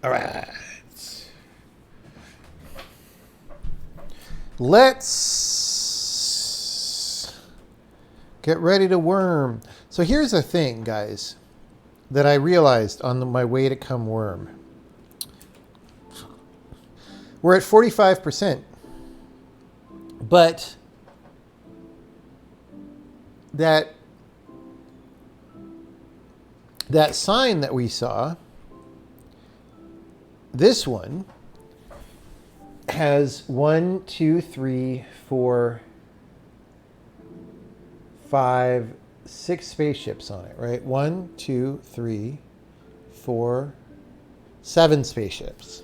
All right. Let's get ready to worm. So here's the thing, guys, that I realized on my way to come worm. We're at 45%, but that sign that we saw, this one, has 1, 2, 3, 4, 5, 6 spaceships on it, right? 1, 2, 3, 4, 7 spaceships.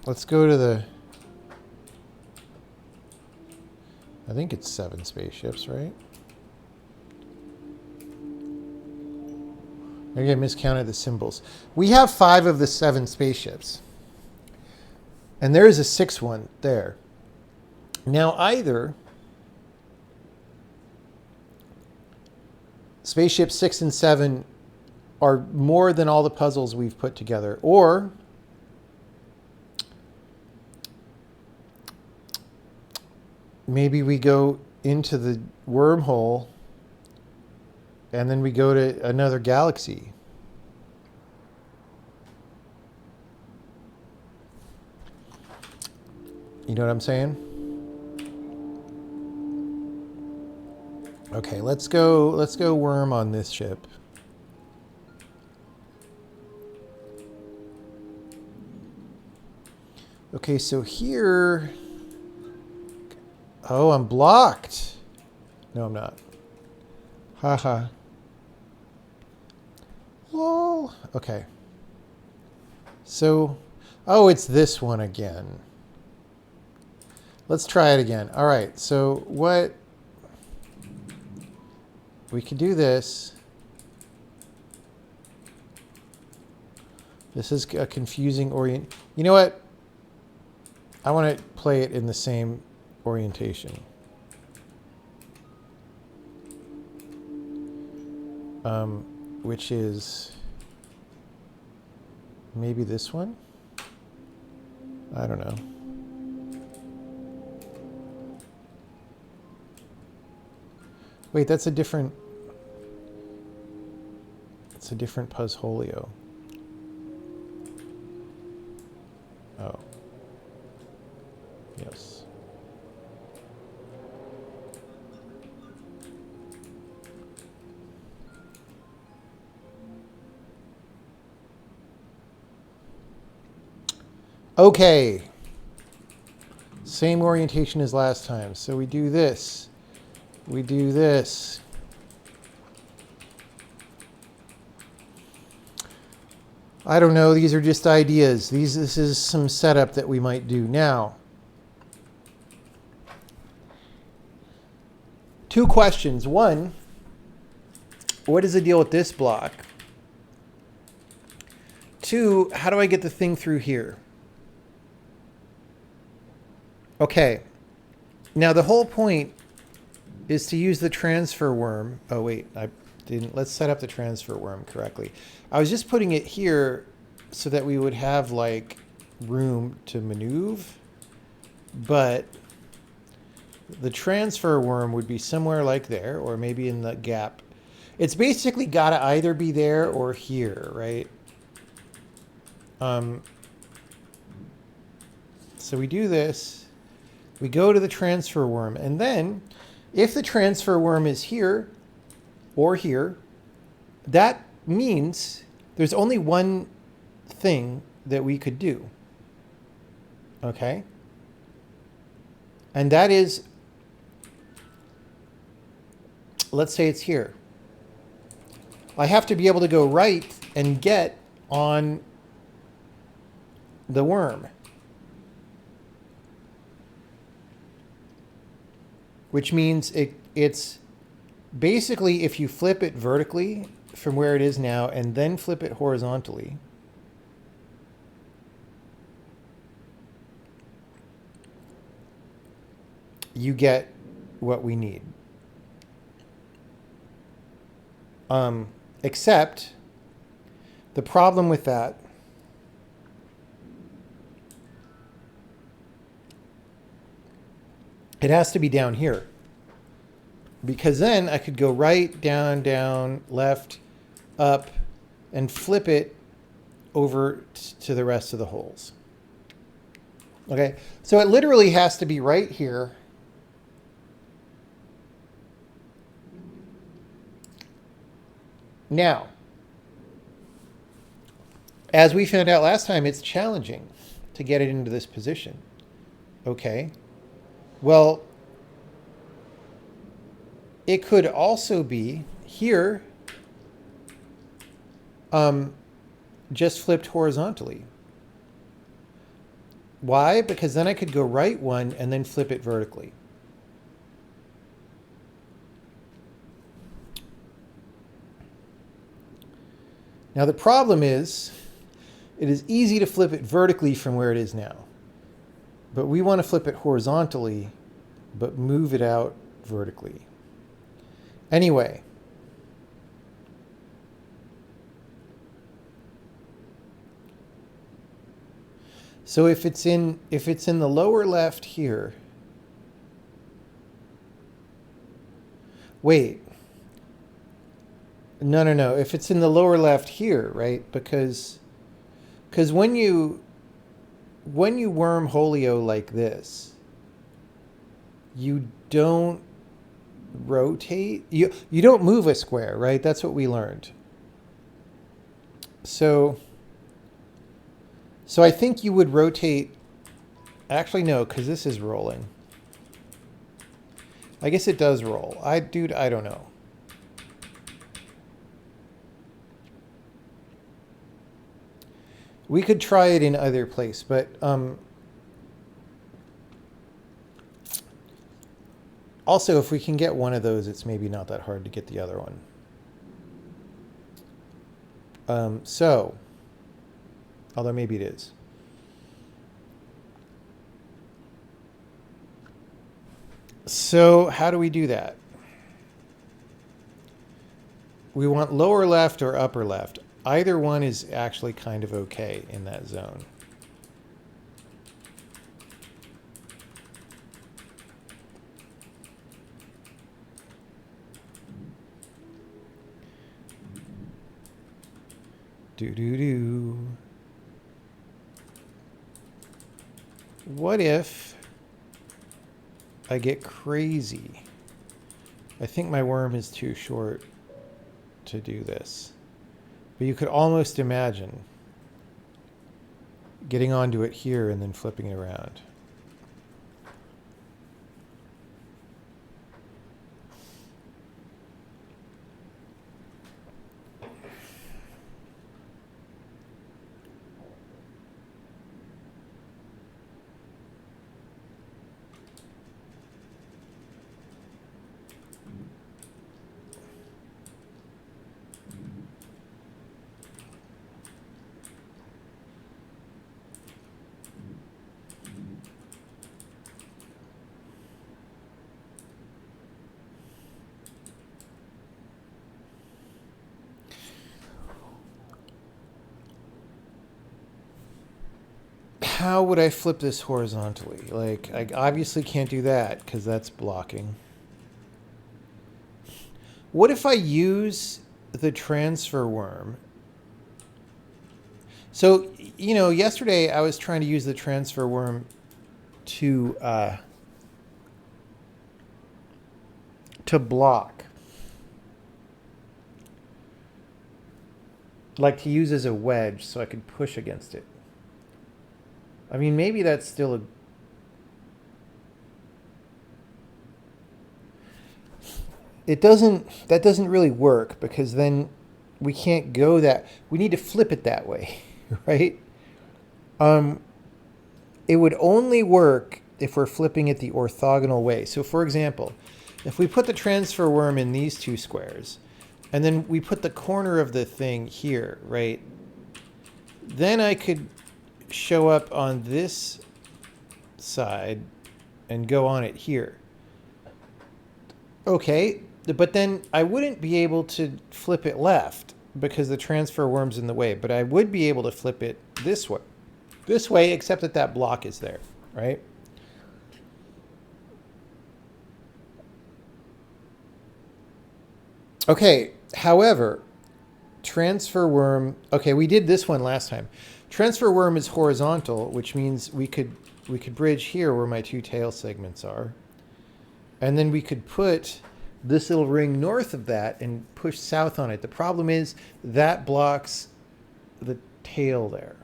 Let's go to the... I think it's 7 spaceships, right? Maybe I miscounted the symbols. We have 5 of the 7 spaceships. And there is a 6th one there. Now, either spaceship 6 and 7 are more than all the puzzles we've put together, or maybe we go into the wormhole and then we go to another galaxy. You know what I'm saying? Okay, let's go worm on this ship. Okay, so here... Oh, I'm blocked. No, I'm not. Haha. Lol. Okay. So, oh, it's this one again. Let's try it again. All right, so what... We can do this. This is a confusing orient... You know what? I want to play it in the same orientation. Which is maybe this one? I don't know. Wait, that's a different... It's a different Puzzholio. Oh. Yes. Okay. Same orientation as last time. So we do this. We do this. I don't know. These are just ideas. This is some setup that we might do. Now, 2 questions. 1, what is the deal with this block? 2, how do I get the thing through here? Okay. Now, the whole point is to use the transfer worm. Oh, wait, I didn't. Let's set up the transfer worm correctly. I was just putting it here so that we would have, like, room to maneuver. But the transfer worm would be somewhere like there, or maybe in the gap. It's basically got to either be there or here, right? So we do this. We go to the transfer worm, and then if the transfer worm is here or here, that means there's only one thing that we could do. Okay? And that is, let's say it's here. I have to be able to go right and get on the worm. Which means it's basically, if you flip it vertically from where it is now and then flip it horizontally, you get what we need. Except the problem with that it has to be down here. Because then I could go right, down, down, left, up, and flip it over to the rest of the holes. Okay, so it literally has to be right here. Now, as we found out last time, it's challenging to get it into this position. Okay, well, it could also be here, just flipped horizontally. Why? Because then I could go right one and then flip it vertically. Now the problem is, it is easy to flip it vertically from where it is now. But we want to flip it horizontally, but move it out vertically. Anyway, so if it's in the lower left here, wait, no, if it's in the lower left here, right? Because when you wormholio like this, you don't rotate, you don't move a square, right? That's what we learned. So I think you would rotate, actually no, because this is rolling. I guess it does roll. Dude, I don't know. We could try it in either place, but also if we can get one of those, it's maybe not that hard to get the other one. Although maybe it is. So how do we do that? We want lower left or upper left. Either one is actually kind of okay in that zone. What if I get crazy? I think my worm is too short to do this. But you could almost imagine getting onto it here and then flipping it around. How would I flip this horizontally? Like, I obviously can't do that because that's blocking. What if I use the transfer worm? So, you know, yesterday I was trying to use the transfer worm to block. Like to use as a wedge so I could push against it. I mean, maybe that's still that doesn't really work because then we can't go that, we need to flip it that way, right? It would only work if we're flipping it the orthogonal way. So for example, if we put the transfer worm in these two squares and then we put the corner of the thing here, right? Then I could show up on this side and go on it here. Okay, but then I wouldn't be able to flip it left because the transfer worm's in the way, but I would be able to flip it this way. This way, except that that block is there, right? Okay, however, transfer worm, okay, we did this one last time. Transfer worm is horizontal, which means we could bridge here where my two tail segments are. And then we could put this little ring north of that and push south on it. The problem is that blocks the tail there.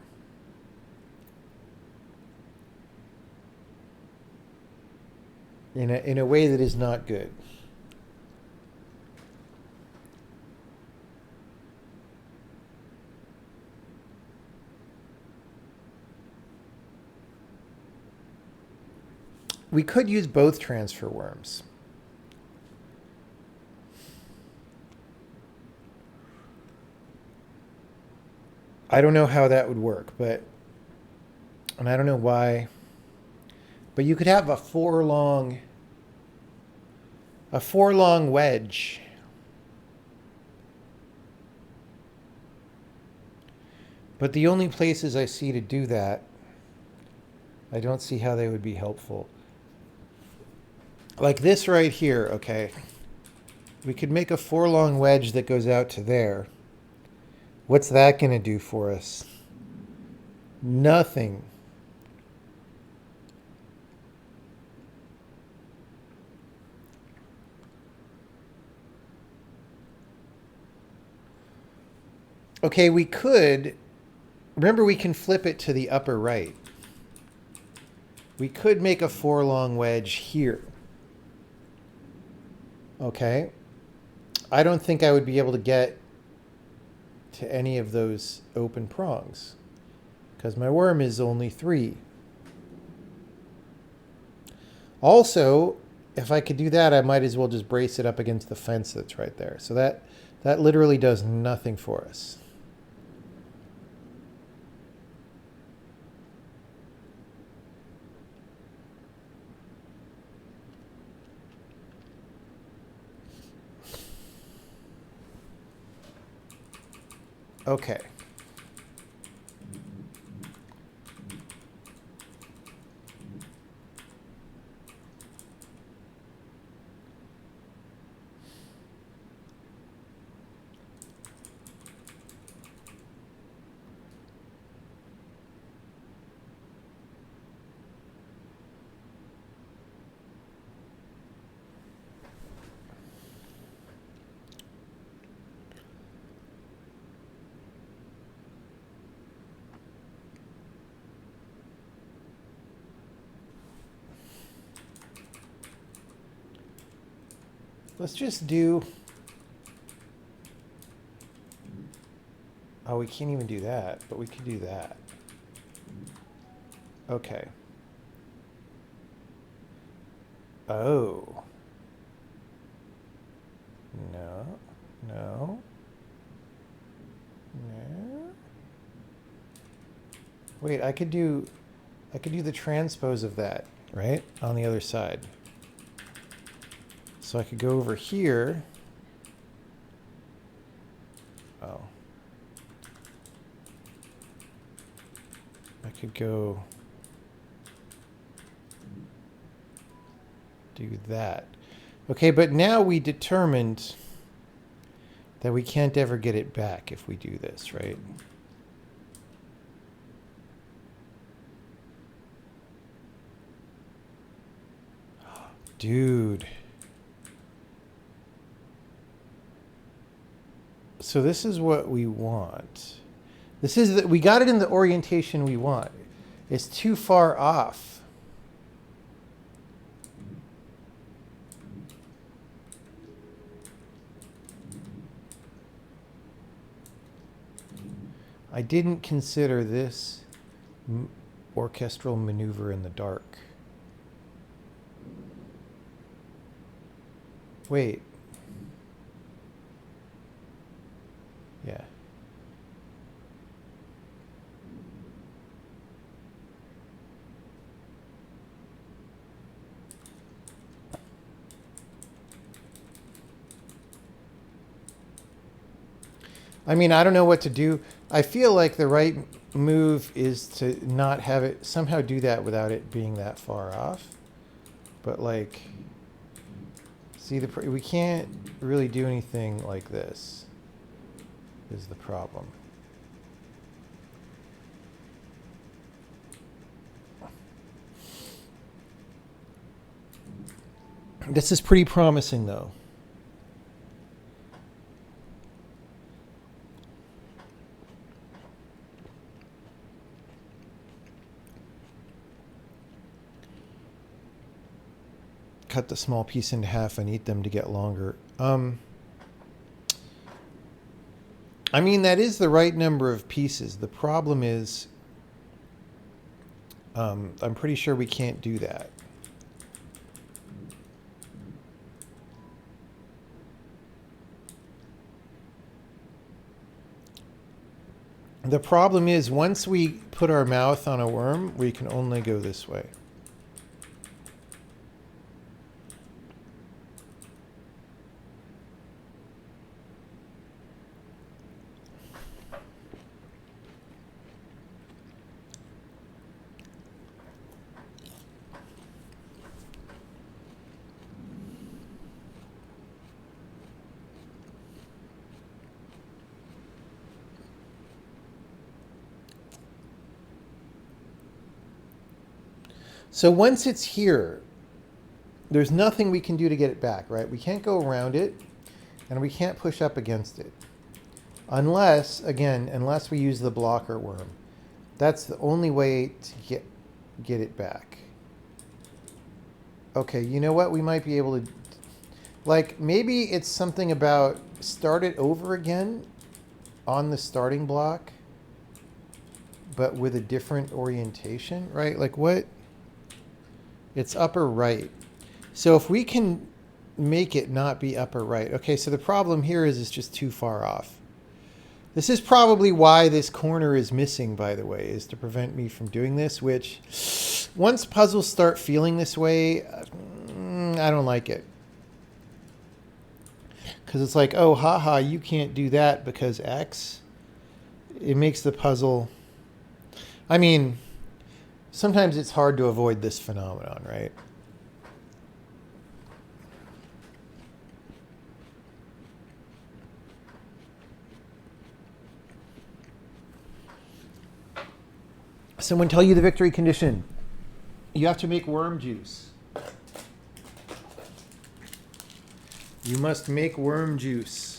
In a way that is not good. We could use both transfer worms. I don't know how that would work, and I don't know why, but you could have a four long wedge. But the only places I see to do that, I don't see how they would be helpful. Like this right here, okay. We could make a 4-long wedge that goes out to there. What's that going to do for us? Nothing. Okay, we could... Remember, we can flip it to the upper right. We could make a 4-long wedge here. Okay. I don't think I would be able to get to any of those open prongs because my worm is only 3. Also, if I could do that, I might as well just brace it up against the fence that's right there. So that literally does nothing for us. Okay. Let's just do... Oh, we can't even do that, but we could do that. Okay. Oh. No. No. No. Wait, I could do the transpose of that, right? On the other side. So I could go over here. Oh. I could go do that. Okay, but now we determined that we can't ever get it back if we do this, right? Dude. So this is what we want. This is that we got it in the orientation we want. It's too far off. I didn't consider this orchestral maneuver in the dark. Wait. Yeah. I mean, I don't know what to do. I feel like the right move is to not have it somehow do that without it being that far off. But like, see, we can't really do anything like this is the problem. This is pretty promising, though. Cut the small piece into half and eat them to get longer. I mean, that is the right number of pieces. The problem is, I'm pretty sure we can't do that. The problem is, once we put our mouth on a worm, we can only go this way. So once it's here, there's nothing we can do to get it back, right? We can't go around it, and we can't push up against it. Unless, again, unless we use the blocker worm. That's the only way to get it back. Okay, you know what? We might be able to... Like, maybe it's something about start it over again on the starting block, but with a different orientation, right? Like what... It's upper right. So if we can make it not be upper right. Okay, so the problem here is it's just too far off. This is probably why this corner is missing, by the way, is to prevent me from doing this, which once puzzles start feeling this way, I don't like it. Because it's like, oh, haha, you can't do that because X. It makes the puzzle... I mean... Sometimes it's hard to avoid this phenomenon, right? Someone tell you the victory condition. You have to make worm juice. You must make worm juice.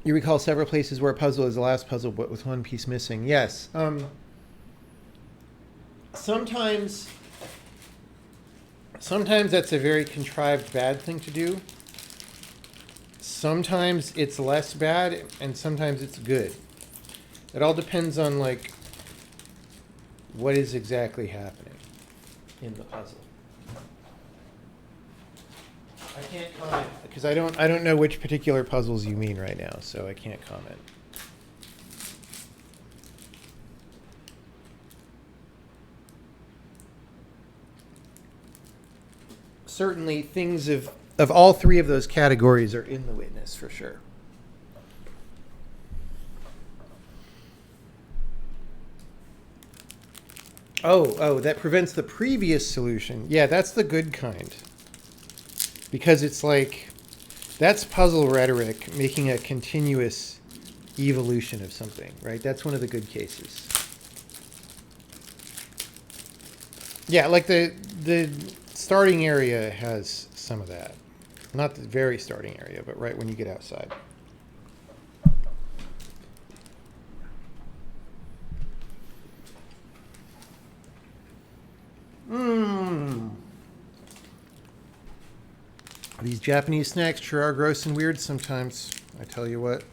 You recall several places where a puzzle is the last puzzle, but with one piece missing. Yes. Sometimes that's a very contrived bad thing to do. Sometimes it's less bad, and sometimes it's good. It all depends on like what is exactly happening in the puzzle. I can't comment because I don't know which particular puzzles you mean right now, so I can't comment. Certainly things of all three of those categories are in the witness for sure. Oh, that prevents the previous solution. Yeah, that's the good kind. Because it's like, that's puzzle rhetoric, making a continuous evolution of something, right? That's one of the good cases. Yeah, like the starting area has some of that. Not the very starting area, but right when you get outside. Mmm. These Japanese snacks sure are gross and weird sometimes, I tell you what.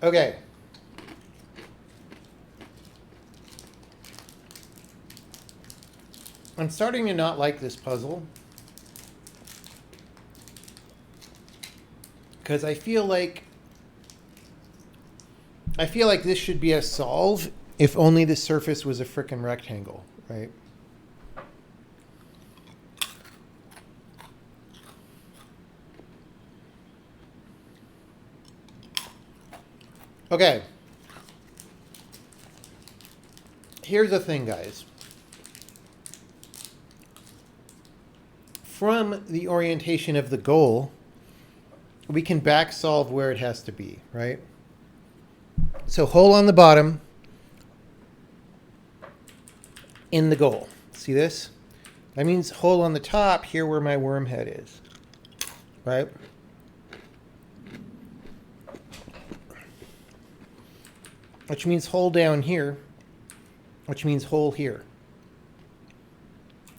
Okay. I'm starting to not like this puzzle. Because I feel like this should be a solve if only the surface was a frickin' rectangle, right? Okay. Here's the thing, guys. From the orientation of the goal, we can back solve where it has to be, right? So hole on the bottom in the goal. See this? That means hole on the top here where my worm head is, right? Which means hole down here, which means hole here,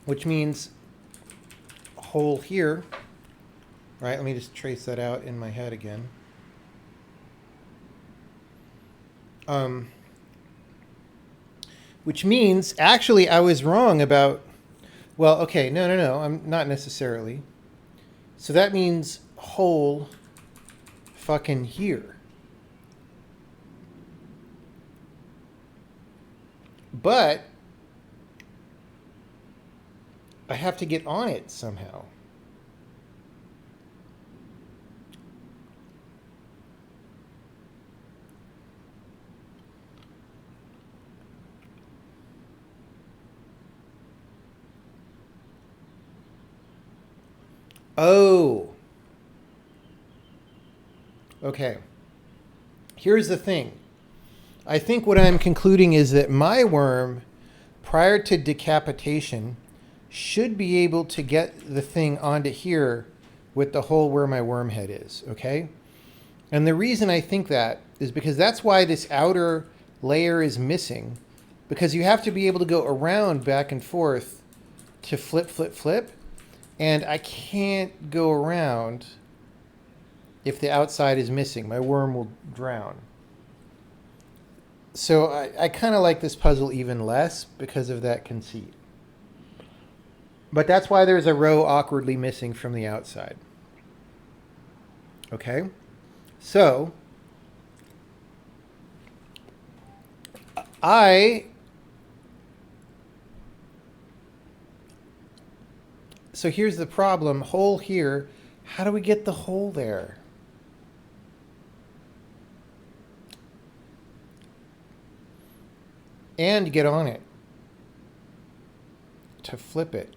which means hole here, right? Let me just trace that out in my head again. Which means, actually, I was wrong about, well, okay, no, I'm not necessarily. So that means hole fucking here. But I have to get on it somehow. Oh. Okay. Here's the thing. I think what I'm concluding is that my worm, prior to decapitation, should be able to get the thing onto here with the hole where my worm head is, okay? And the reason I think that is because that's why this outer layer is missing, because you have to be able to go around back and forth to flip, flip, flip. And I can't go around if the outside is missing. My worm will drown. So I kind of like this puzzle even less because of that conceit. But that's why there's a row awkwardly missing from the outside. Okay? So So here's the problem. Hole here. How do we get the hole there? And get on it. To flip it.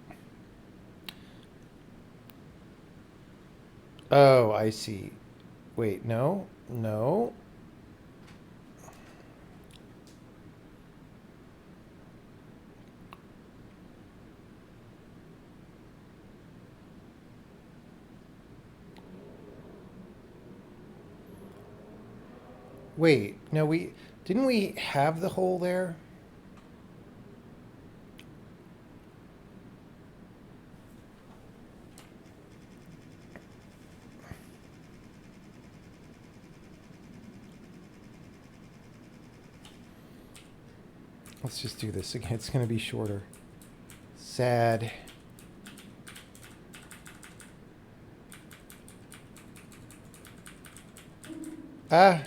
Oh, I see. Wait, no. Wait, no, didn't we have the hole there? Let's just do this again. It's going to be shorter. Sad. Ah.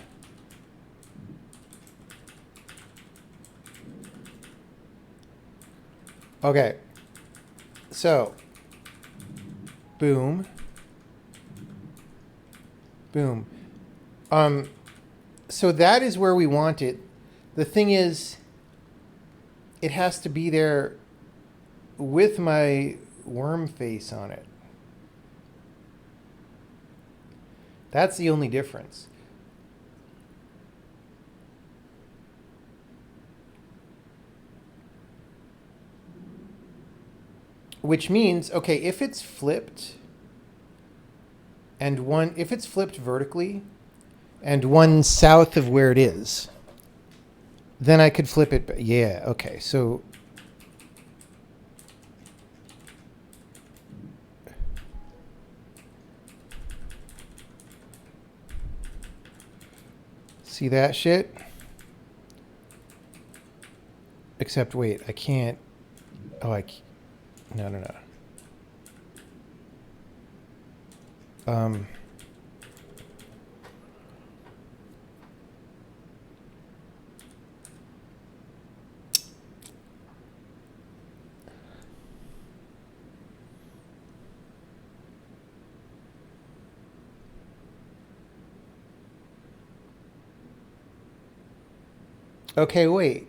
Okay. So, boom. Boom. So that is where we want it. The thing is, it has to be there with my worm face on it. That's the only difference. Which means, okay, if it's flipped and one, if it's flipped vertically, and one south of where it is, then I could flip it. Yeah, okay, so see that shit? Except, wait, I can't. Oh, no, no, no. Okay, wait.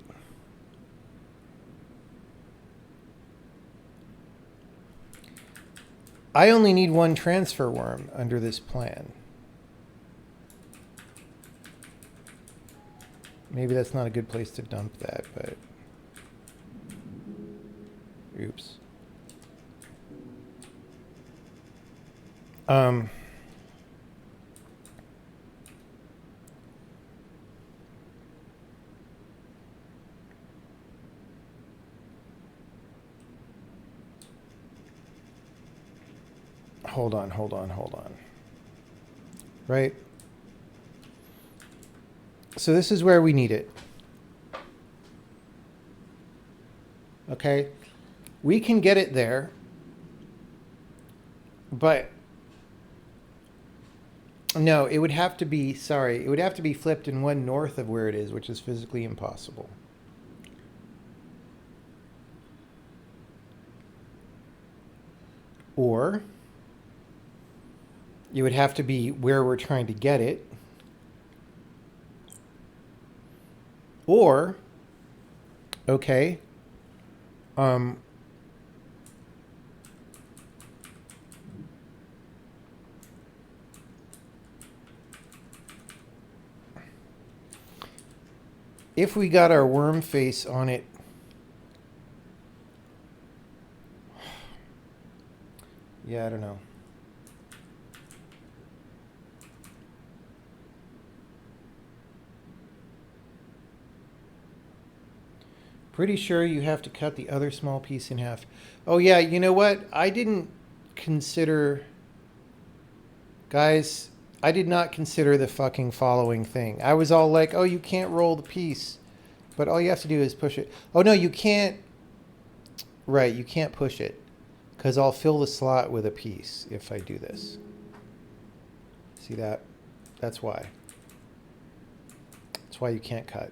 I only need one transfer worm under this plan. Maybe that's not a good place to dump that, but... Oops. Hold on. Right? So this is where we need it. Okay? We can get it there, but no, it would have to be, sorry, it would have to be flipped in one north of where it is, which is physically impossible. Or it would have to be where we're trying to get it. Or, okay, if we got our worm face on it, yeah, I don't know. Pretty sure you have to cut the other small piece in half. Oh yeah, you know what? I didn't consider... Guys, I did not consider the fucking following thing. I was all like, oh, you can't roll the piece. But all you have to do is push it. Oh no, you can't... Right, you can't push it. Because I'll fill the slot with a piece if I do this. See that? That's why. That's why you can't cut.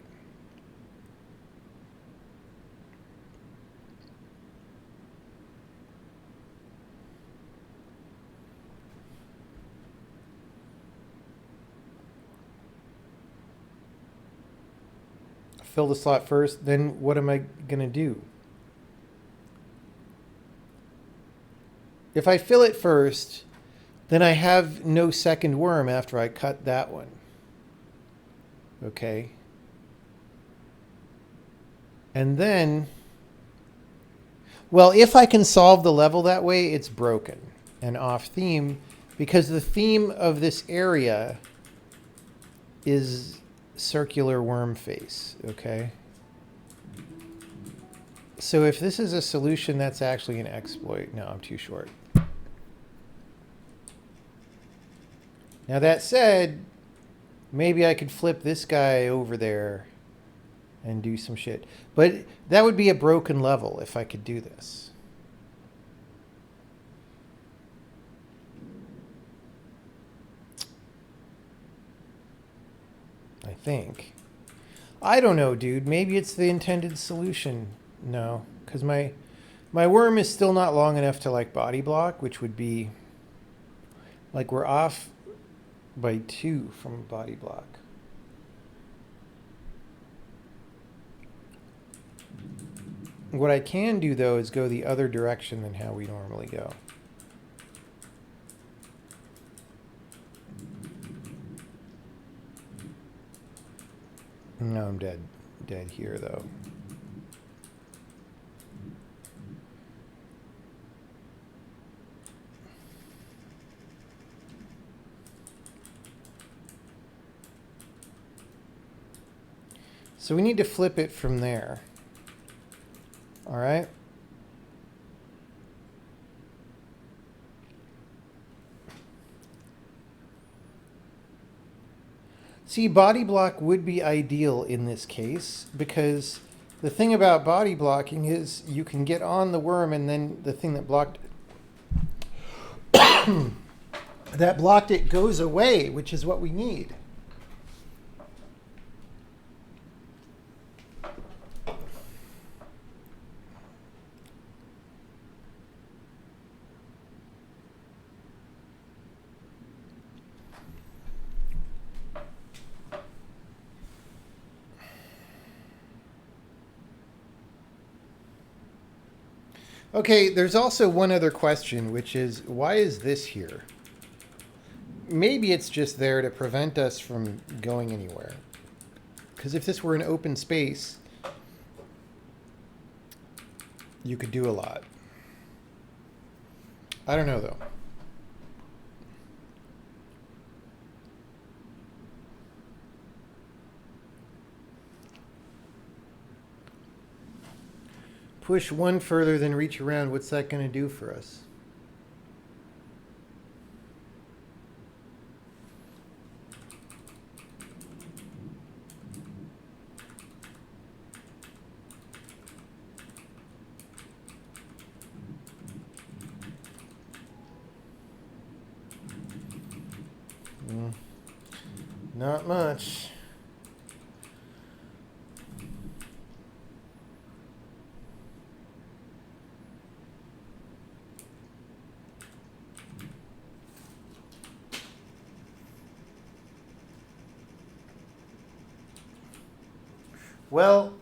Fill the slot first, then what am I going to do? If I fill it first, then I have no second worm after I cut that one. Okay. And then, well, if I can solve the level that way, it's broken and off theme, because the theme of this area is circular worm face, okay? So if this is a solution, that's actually an exploit. No, I'm too short. Now that said, maybe I could flip this guy over there and do some shit. But that would be a broken level if I could do this. I think. I don't know, dude. Maybe it's the intended solution. No, because my worm is still not long enough to like body block, which would be like we're off by 2 from body block. What I can do though is go the other direction than how we normally go. No, I'm dead. Dead here though. So we need to flip it from there. All right. See, body block would be ideal in this case because the thing about body blocking is you can get on the worm and then the thing that blocked it goes away, which is what we need. Okay, there's also one other question, which is, why is this here? Maybe it's just there to prevent us from going anywhere. Because if this were an open space, you could do a lot. I don't know, though. Push one further, then reach around. What's that going to do for us? Not much. Well,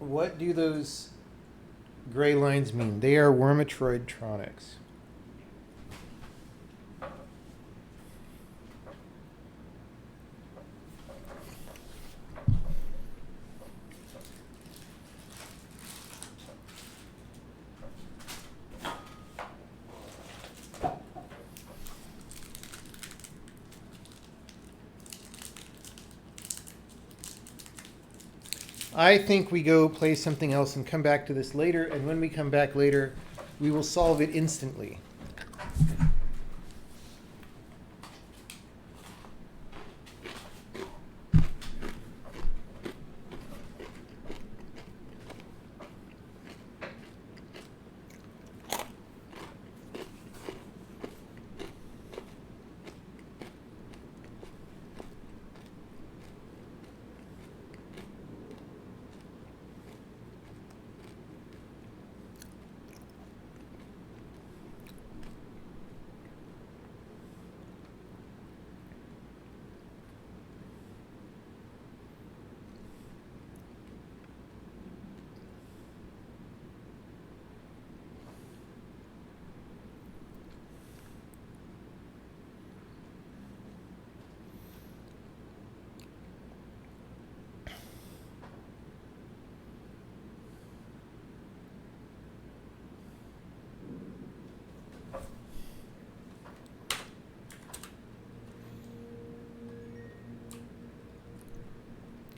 what do those gray lines mean? They are Wormatroidtronics. I think we go play something else and come back to this later, and when we come back later, we will solve it instantly.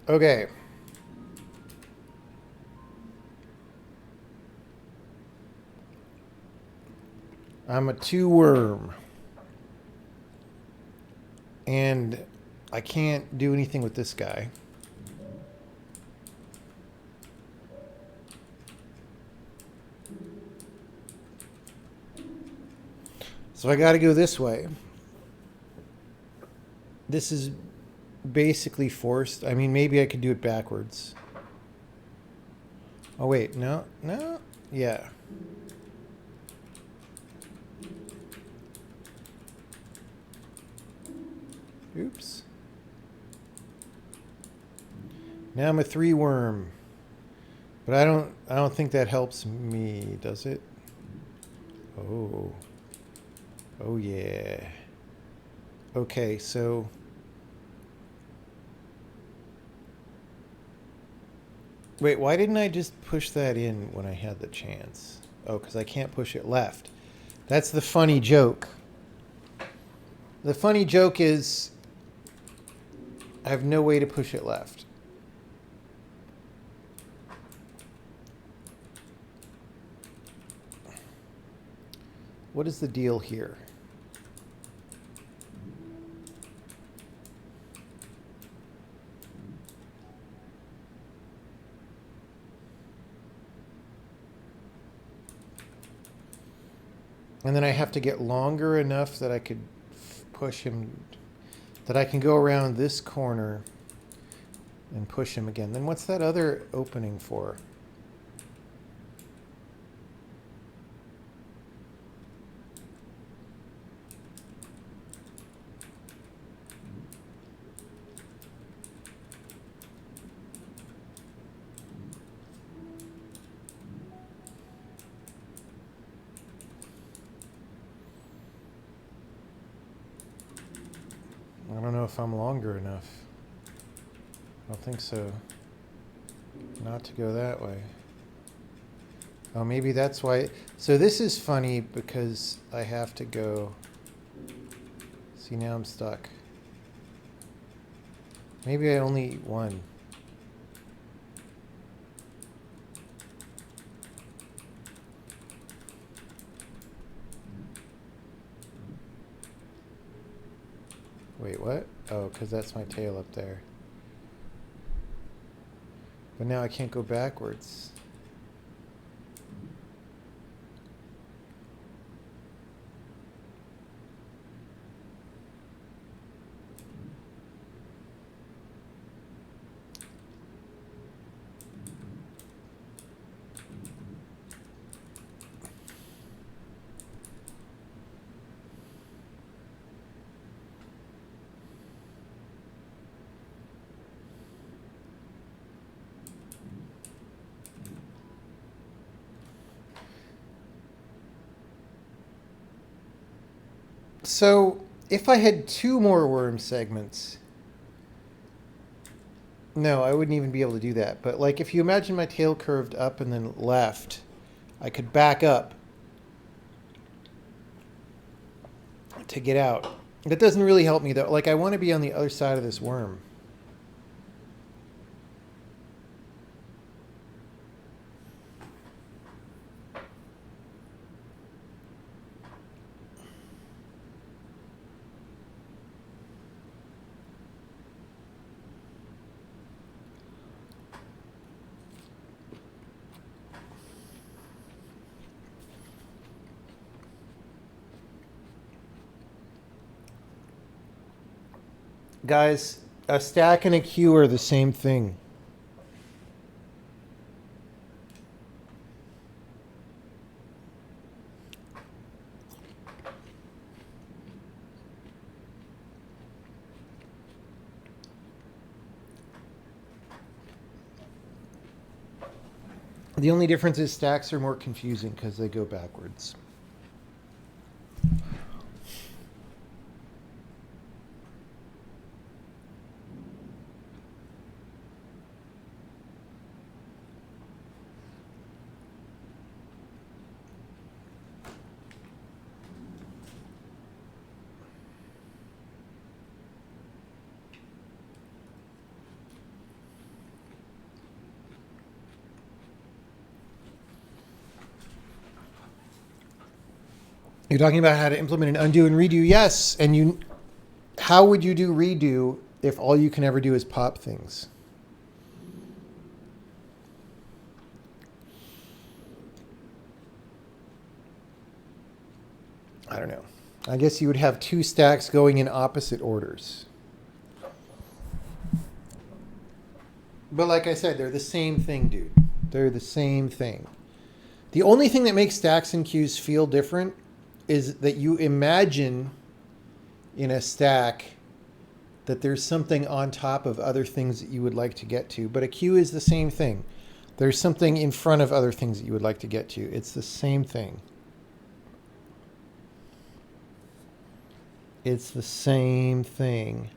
Okay. I'm a 2-worm. And I can't do anything with this guy. So I got to go this way. This is basically forced. I mean, maybe I could do it backwards. Oh, wait. No. Yeah. Oops. Now I'm a 3-worm. But I don't think that helps me, does it? Oh. Oh, yeah. Okay, so... Wait, why didn't I just push that in when I had the chance? Oh, because I can't push it left. That's the funny joke. The funny joke is I have no way to push it left. What is the deal here? And then I have to get longer enough that I could push him, that I can go around this corner and push him again. Then what's that other opening for? I don't know if I'm longer enough. I don't think so. Not to go that way. Oh, maybe that's why. So this is funny because I have to go. See, now I'm stuck. Maybe I only eat one. Wait, what? Oh, because that's my tail up there. But now I can't go backwards. So, if I had two more worm segments, no, I wouldn't even be able to do that. But like, if you imagine my tail curved up and then left, I could back up to get out. That doesn't really help me though. Like, I want to be on the other side of this worm. Guys, a stack and a queue are the same thing. The only difference is stacks are more confusing because they go backwards. You're talking about how to implement an undo and redo. Yes, and how would you do redo if all you can ever do is pop things? I don't know. I guess you would have two stacks going in opposite orders. But like I said, they're the same thing, dude. They're the same thing. The only thing that makes stacks and queues feel different is that you imagine in a stack that there's something on top of other things that you would like to get to. But a queue is the same thing. There's something in front of other things that you would like to get to. It's the same thing. It's the same thing.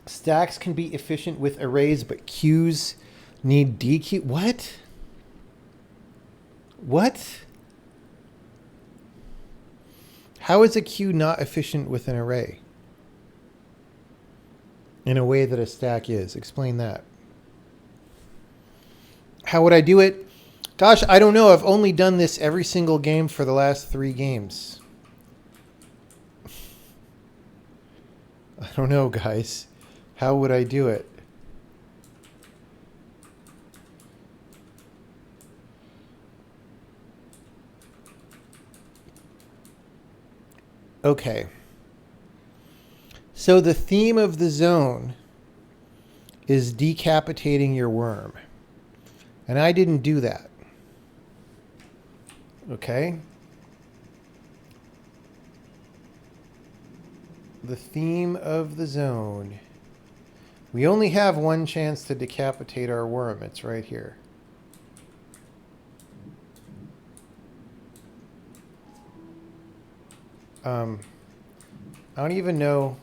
Stacks can be efficient with arrays, but queues need DQ. What? What? How is a queue not efficient with an array? In a way that a stack is. Explain that. How would I do it? Gosh, I don't know. I've only done this every single game for the last 3 games. I don't know, guys. How would I do it? Okay. So the theme of the zone is decapitating your worm. And I didn't do that. Okay? The theme of the zone. We only have one chance to decapitate our worm. It's right here. I don't even know.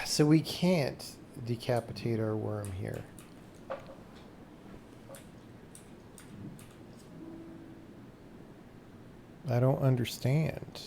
So we can't decapitate our worm here. I don't understand.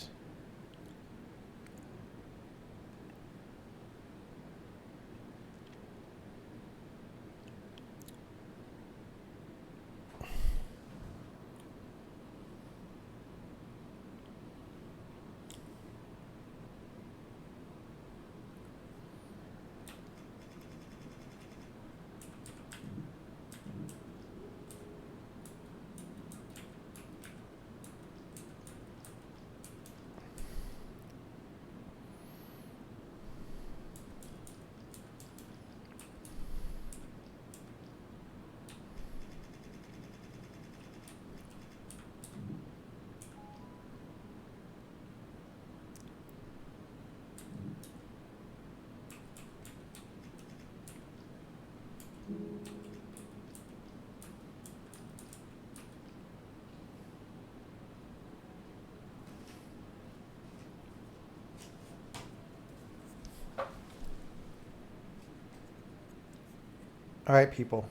All right, people.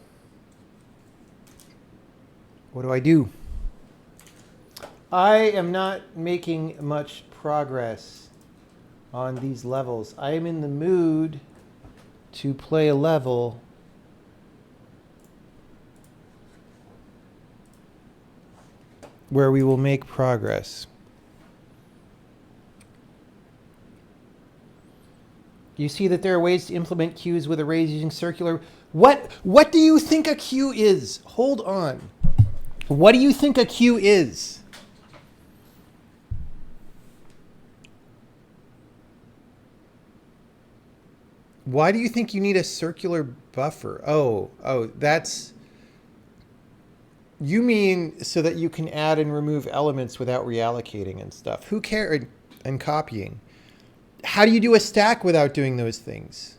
What do I do? I am not making much progress on these levels. I am in the mood to play a level where we will make progress. You see that there are ways to implement queues with arrays using circular. What do you think a queue is? Hold on. What do you think a queue is? Why do you think you need a circular buffer? Oh, that's... You mean so that you can add and remove elements without reallocating and stuff. Who cares? And copying. How do you do a stack without doing those things?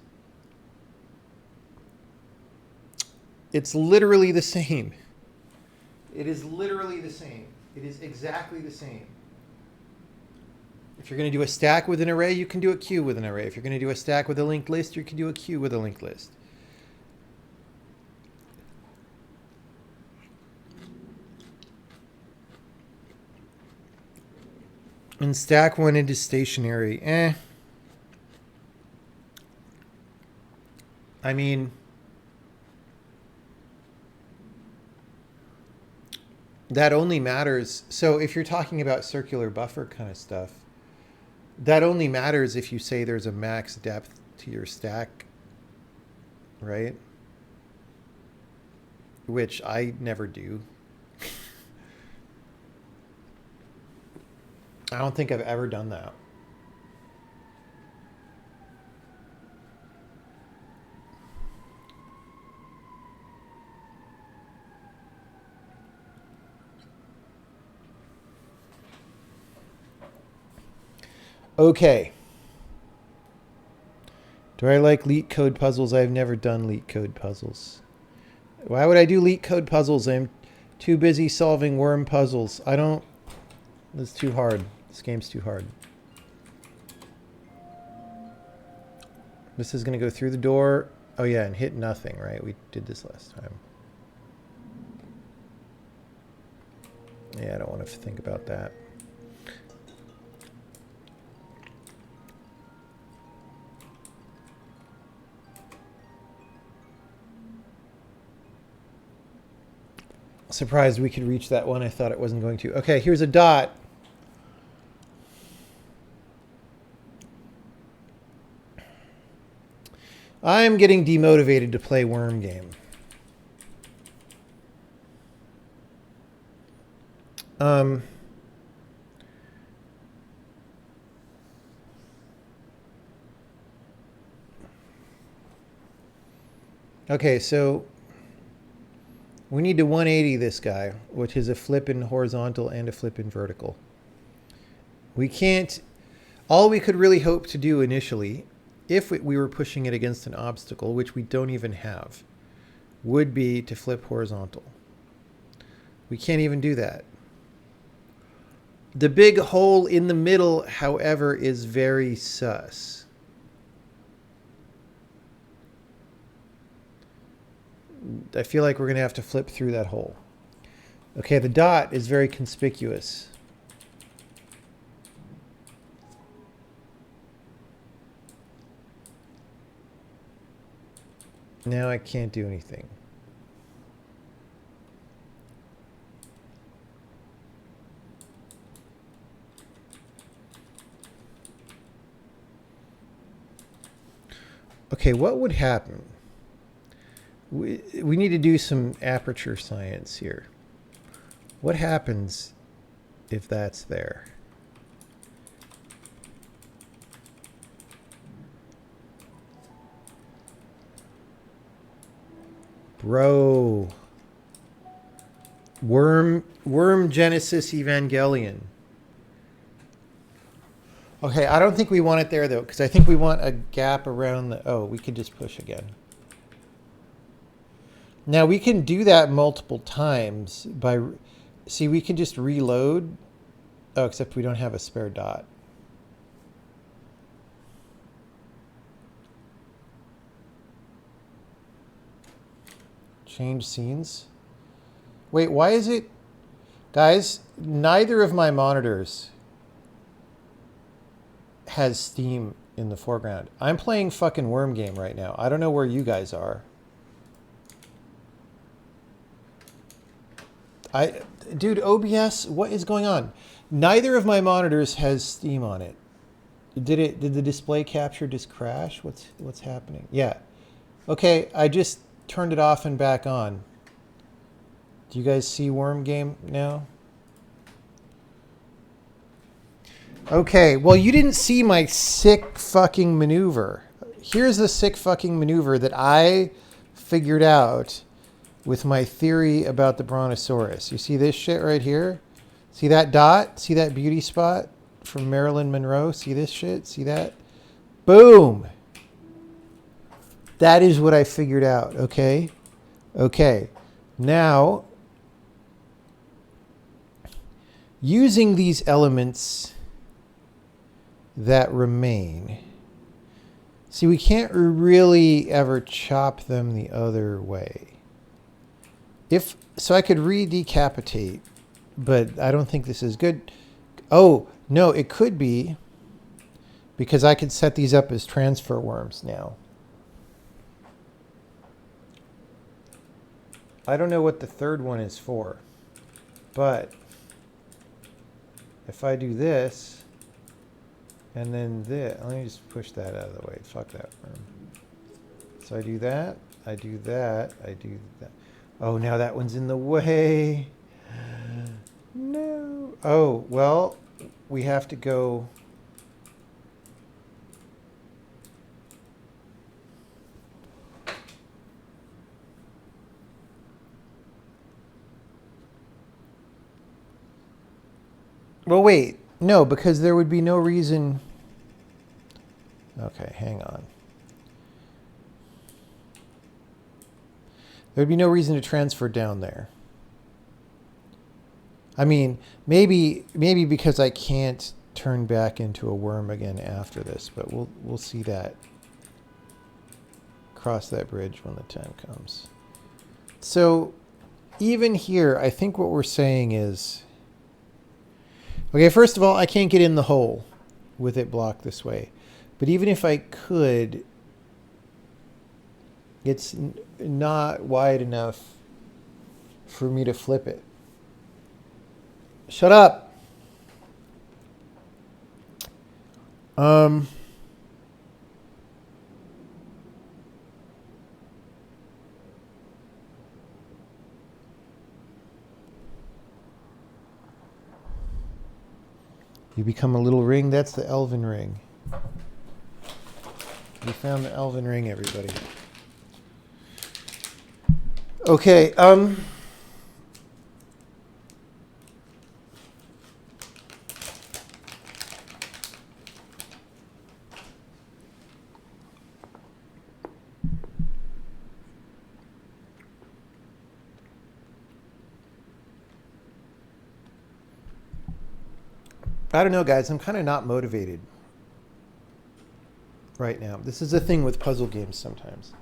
It's literally the same. It is literally the same. It is exactly the same. If you're going to do a stack with an array, you can do a queue with an array. If you're going to do a stack with a linked list, you can do a queue with a linked list. And stack one into stationary. I mean, that only matters. So if you're talking about circular buffer kind of stuff, that only matters if you say there's a max depth to your stack, right? Which I never do. I don't think I've ever done that. Okay. Do I like leet code puzzles? I've never done leet code puzzles. Why would I do leet code puzzles? I'm too busy solving worm puzzles. I don't... It's too hard. This game's too hard. This is going to go through the door. Oh yeah, and hit nothing, right? We did this last time. Yeah, I don't want to think about that. Surprised we could reach that one. I thought it wasn't going to. Okay, here's a dot. I'm getting demotivated to play worm game. Okay, so we need to 180 this guy, which is a flip in horizontal and a flip in vertical. We can't... All we could really hope to do initially, if we were pushing it against an obstacle, which we don't even have, would be to flip horizontal. We can't even do that. The big hole in the middle, however, is very sus. I feel like we're going to have to flip through that hole. Okay, the dot is very conspicuous. Now I can't do anything. Okay, what would happen? We need to do some aperture science here. What happens if that's there? Bro. Worm Genesis Evangelion. Okay, I don't think we want it there though, because I think we want a gap around the... Oh, we could just push again. Now we can do that multiple times by... See, we can just reload. Oh, except we don't have a spare dot. Change scenes. Wait, why is it... Guys, neither of my monitors has Steam in the foreground. I'm playing fucking Worm Game right now. I don't know where you guys are. Dude, OBS, what is going on? Neither of my monitors has Steam on it. Did the display capture just crash? What's happening? Yeah. Okay, I just turned it off and back on. Do you guys see Worm Game now? Okay, well, you didn't see my sick fucking maneuver. Here's the sick fucking maneuver that I figured out with my theory about the Brontosaurus. You see this shit right here? See that dot? See that beauty spot from Marilyn Monroe? See this shit? See that? Boom! That is what I figured out, okay? Okay. Now, using these elements that remain. See, we can't really ever chop them the other way. So I could re-decapitate, but I don't think this is good. Oh, no, it could be because I could set these up as transfer worms now. I don't know what the third one is for, but if I do this and then this, let me just push that out of the way. Fuck that worm. So I do that, I do that, I do that. Oh, now that one's in the way. No. Oh, well, we have to go. Well, wait. No, because there would be no reason. Okay, hang on. There'd be no reason to transfer down there. I mean, maybe because I can't turn back into a worm again after this, but we'll see that. Cross that bridge when the time comes. So even here, I think what we're saying is, okay, first of all, I can't get in the hole with it blocked this way. But even if I could, it's not wide enough for me to flip it. Shut up. You become a little ring. That's the elven ring. We found the elven ring, everybody. Okay, I don't know, guys. I'm kind of not motivated right now. This is the thing with puzzle games sometimes.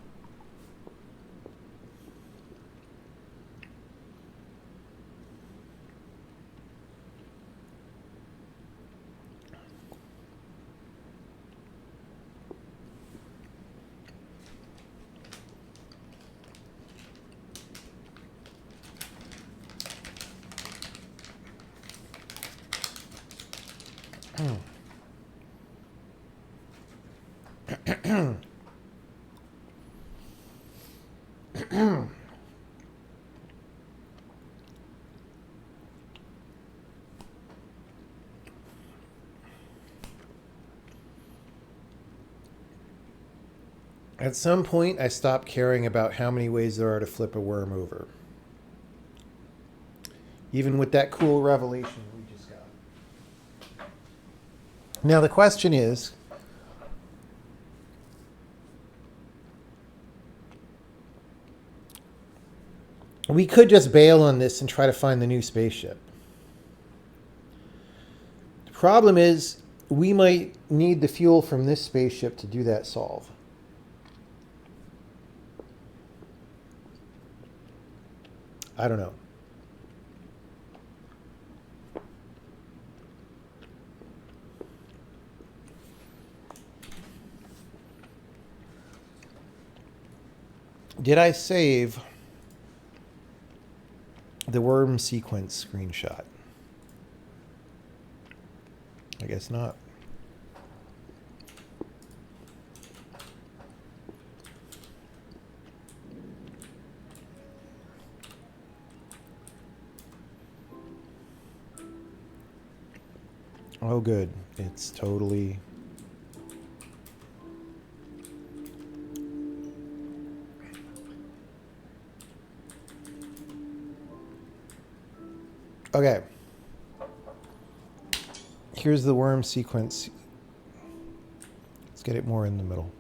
At some point, I stopped caring about how many ways there are to flip a worm over. Even with that cool revelation we just got. Now the question is, we could just bail on this and try to find the new spaceship. The problem is, we might need the fuel from this spaceship to do that solve. I don't know. Did I save the worm sequence screenshot? I guess not. Oh, good. It's totally... Okay. Here's the worm sequence. Let's get it more in the middle.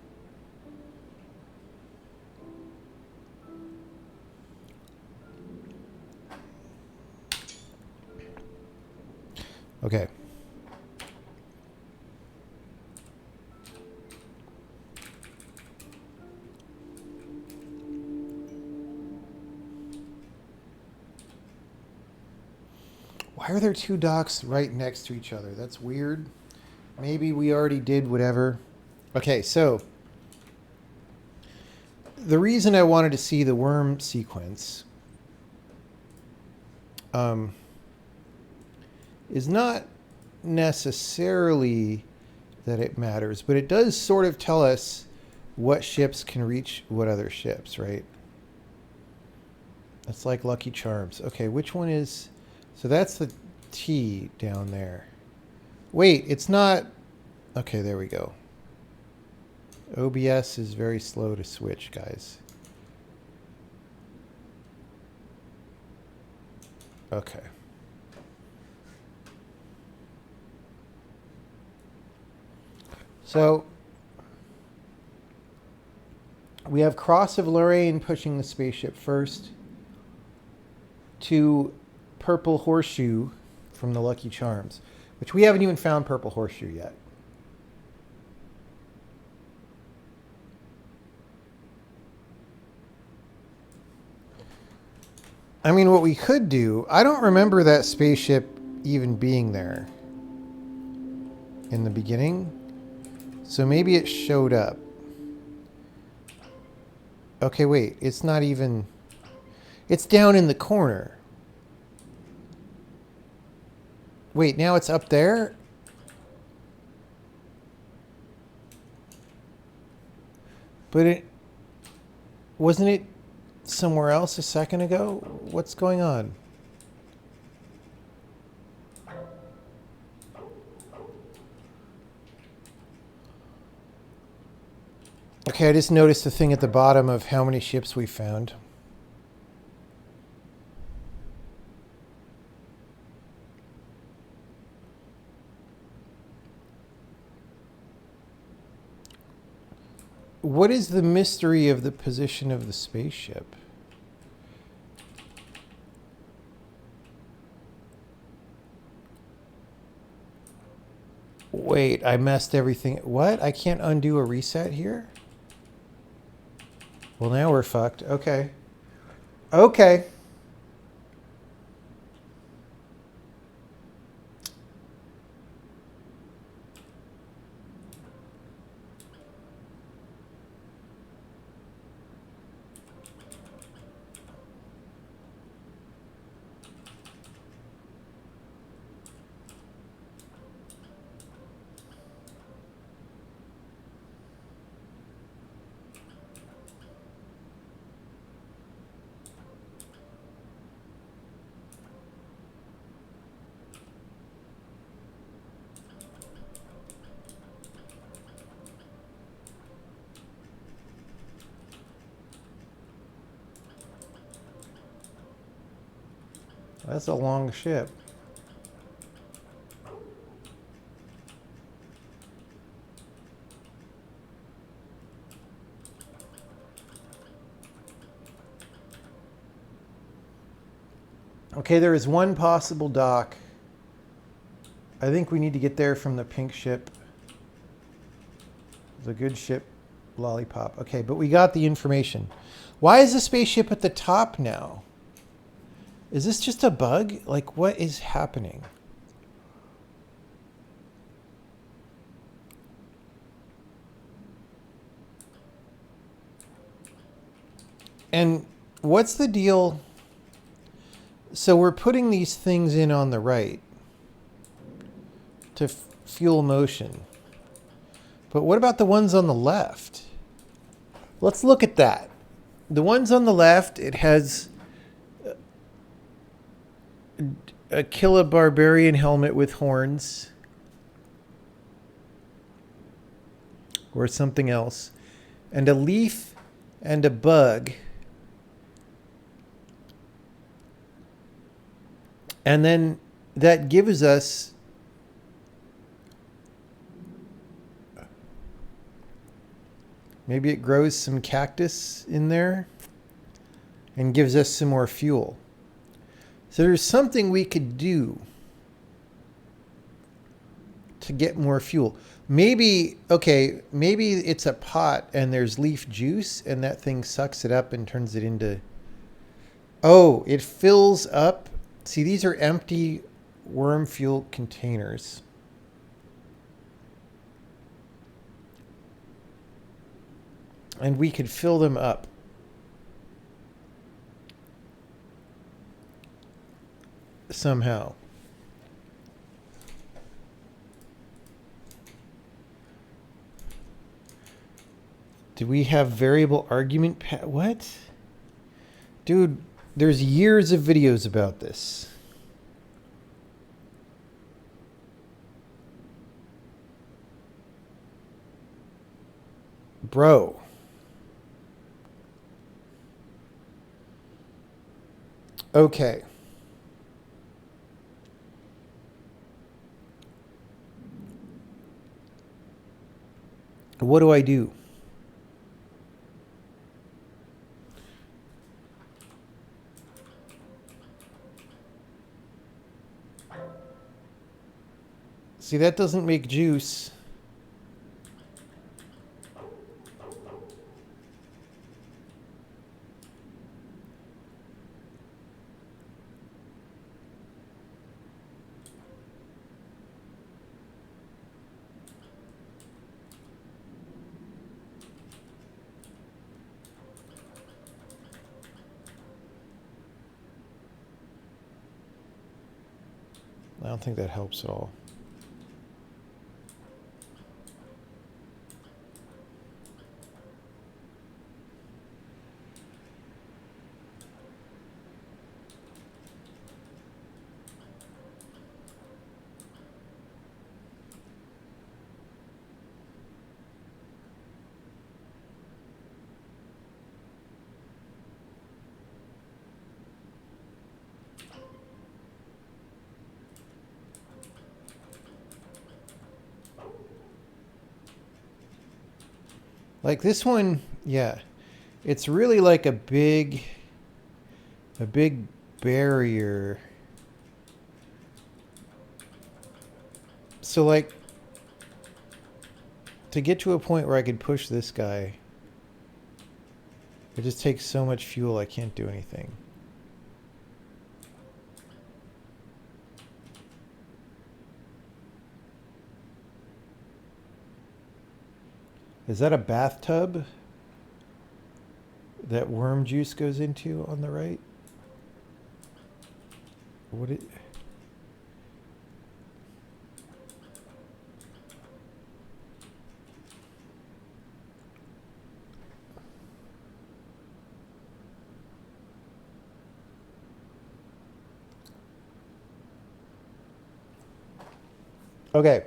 Okay. Why are there two docks right next to each other? That's weird. Maybe we already did whatever. Okay, so the reason I wanted to see the worm sequence is not necessarily that it matters, but it does sort of tell us what ships can reach what other ships, right? It's like Lucky Charms. Okay, which one is... So that's the T down there. Wait, it's not... Okay, there we go. OBS is very slow to switch, guys. Okay. So We have Cross of Lorraine pushing the spaceship first to Purple Horseshoe from the Lucky Charms, which we haven't even found Purple Horseshoe yet. I mean, what we could do, I don't remember that spaceship even being there in the beginning. So maybe it showed up. Okay, wait, it's not even... It's down in the corner. Wait, now it's up there? But it... Wasn't it somewhere else a second ago? What's going on? Okay, I just noticed the thing at the bottom of how many ships we found. What is the mystery of the position of the spaceship? Wait, I messed everything. What? I can't undo a reset here? Well, now we're fucked. Okay. Okay. That's a long ship. Okay, there is one possible dock. I think we need to get there from the pink ship. The good ship, Lollipop. Okay, but we got the information. Why is the spaceship at the top now? Is this just a bug? Like, what is happening? And what's the deal? So we're putting these things in on the right to fuel motion. But what about the ones on the left? Let's look at that. The ones on the left, it has a Killa Barbarian helmet with horns. Or something else. And a leaf and a bug. And then that gives us maybe it grows some cactus in there and gives us some more fuel. So there's something we could do to get more fuel. Maybe, okay, maybe it's a pot and there's leaf juice and that thing sucks it up and turns it into... Oh, it fills up. See, these are empty worm fuel containers. And we could fill them up. Somehow. Do we have variable argument? What? Dude, there's years of videos about this. Bro. Okay. What do I do? See, that doesn't make juice. I don't think that helps at all. Like this one, yeah. It's really like a big barrier. So like to get to a point where I could push this guy, it just takes so much fuel I can't do anything. Is that a bathtub that worm juice goes into on the right? What it? Okay.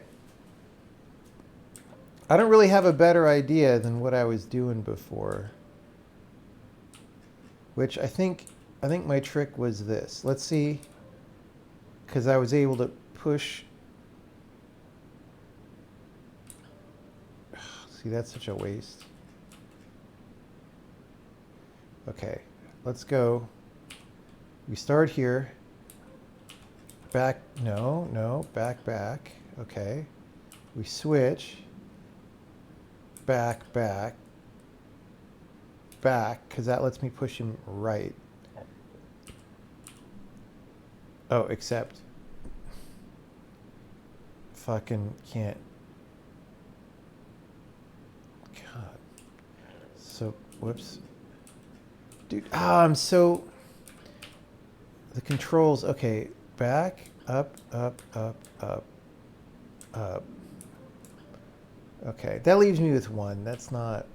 I don't really have a better idea than what I was doing before. Which I think my trick was this. Let's see. Because I was able to push. See, that's such a waste. Okay, let's go. We start here. Back, no, back. Okay. We switch. Back, because that lets me push him right. Oh, except fucking can't. God. So, whoops. Dude, I'm so... The controls, okay. Back, up. Okay, that leaves me with one. That's not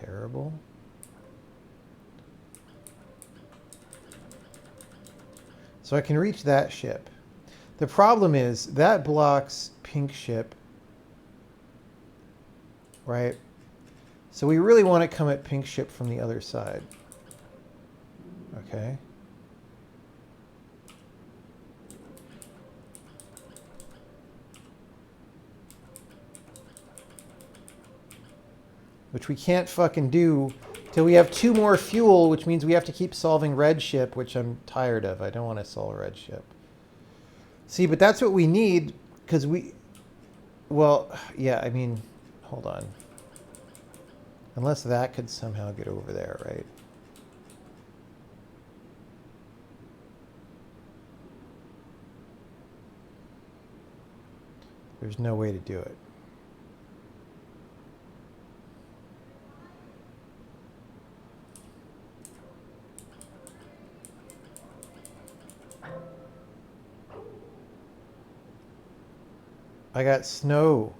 terrible. So I can reach that ship. The problem is that blocks pink ship, right? So we really want to come at pink ship from the other side. Okay. Which we can't fucking do till we have 2 more fuel, which means we have to keep solving red ship, which I'm tired of. I don't want to solve red ship. See, but that's what we need, because we... Well, yeah, I mean, hold on. Unless that could somehow get over there, right? There's no way to do it. I got snow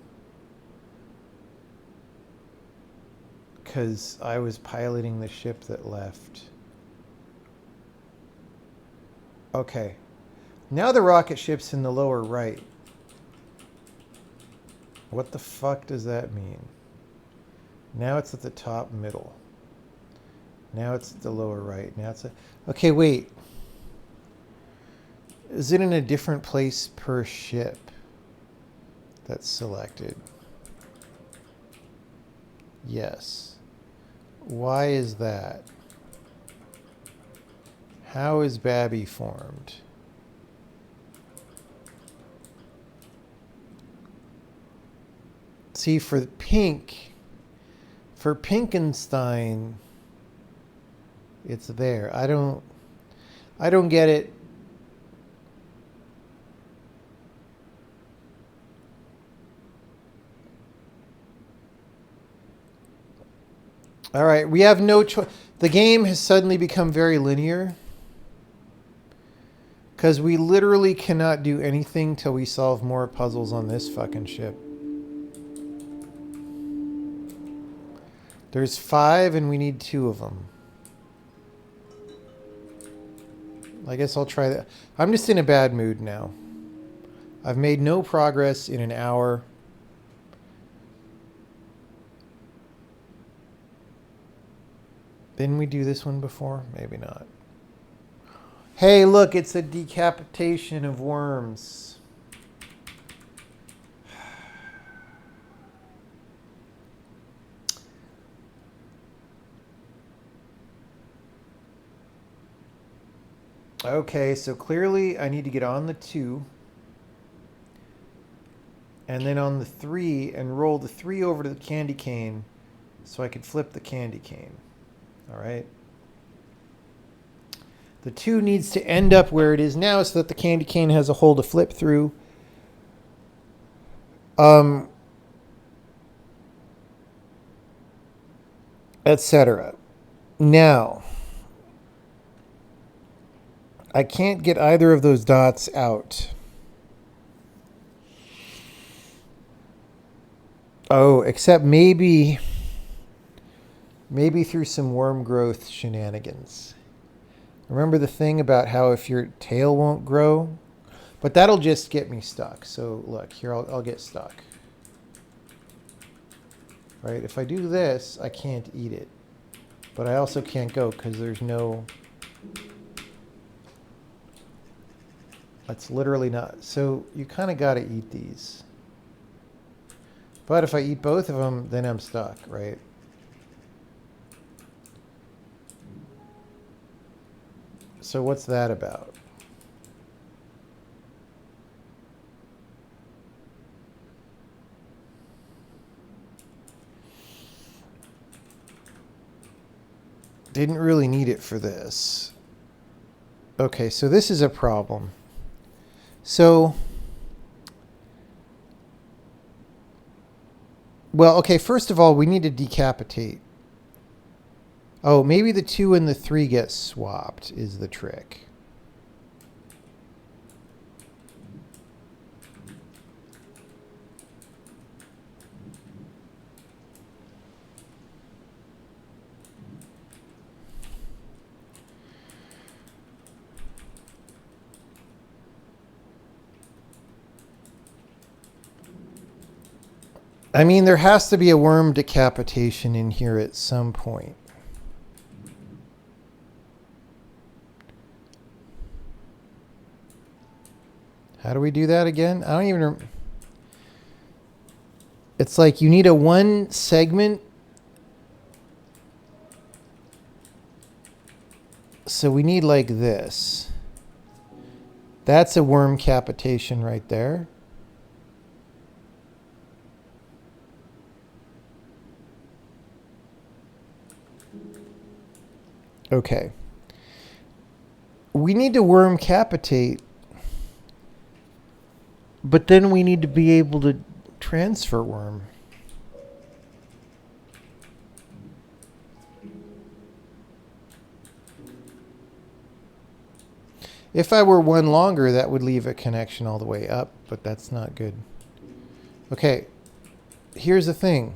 because I was piloting the ship that left. Okay. Now the rocket ship's in the lower right. What the fuck does that mean? Now it's at the top middle. Now it's at the lower right. Now it's okay, wait. Is it in a different place per ship? That's selected. Yes. Why is that? How is Babby formed? See, for pink, for Pinkenstein, it's there. I don't get it. All right, we have no choice. The game has suddenly become very linear because we literally cannot do anything till we solve more puzzles on this fucking ship. There's 5 and we need 2 of them. I guess I'll try that. I'm just in a bad mood now. I've made no progress in an hour. Didn't we do this one before? Maybe not. Hey, look, it's a decapitation of worms. Okay, so clearly I need to get on the 2. And then on the 3 and roll the 3 over to the candy cane so I could flip the candy cane. All right. The 2 needs to end up where it is now so that the candy cane has a hole to flip through. Etc. Now, I can't get either of those dots out. Oh, except maybe through some worm growth shenanigans. Remember the thing about how if your tail won't grow? But that'll just get me stuck. So look, here I'll get stuck. Right? If I do this, I can't eat it. But I also can't go because there's no... That's literally not... So you kind of got to eat these. But if I eat both of them, then I'm stuck, right? So what's that about? Didn't really need it for this. Okay, so this is a problem. So, well, okay, first of all, we need to decapitate. Oh, maybe the 2 and the 3 get swapped is the trick. I mean, there has to be a worm decapitation in here at some point. How do we do that again? I don't even... It's like you need a 1 segment. So we need like this. That's a worm capitation right there. Okay. We need to worm capitate. But then we need to be able to transfer worm. If I were 1 longer, that would leave a connection all the way up, but that's not good. Okay, here's the thing.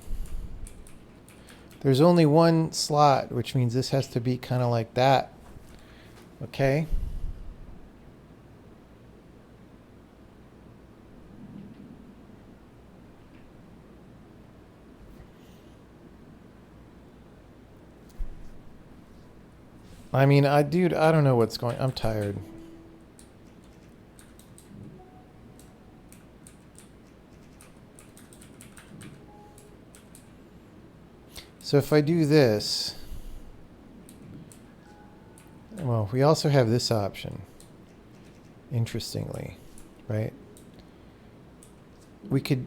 There's only 1 slot, which means this has to be kind of like that. Okay? I mean, dude, I don't know what's going on. I'm tired. So if I do this, well, we also have this option, interestingly, right? We could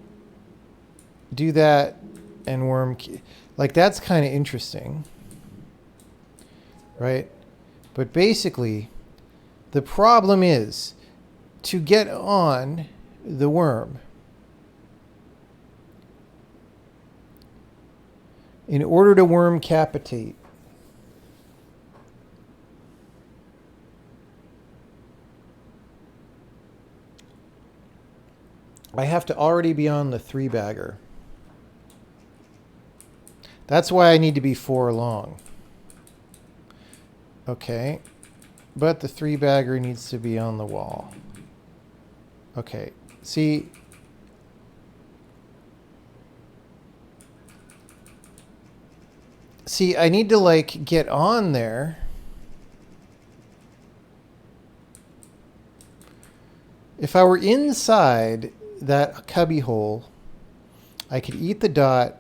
do that and worm, like that's kind of interesting, right? But basically, the problem is to get on the worm. In order to worm capitate, I have to already be on the 3-bagger. That's why I need to be 4 long. Okay. But the 3-bagger needs to be on the wall. Okay. See, I need to like get on there. If I were inside that cubby hole, I could eat the dot.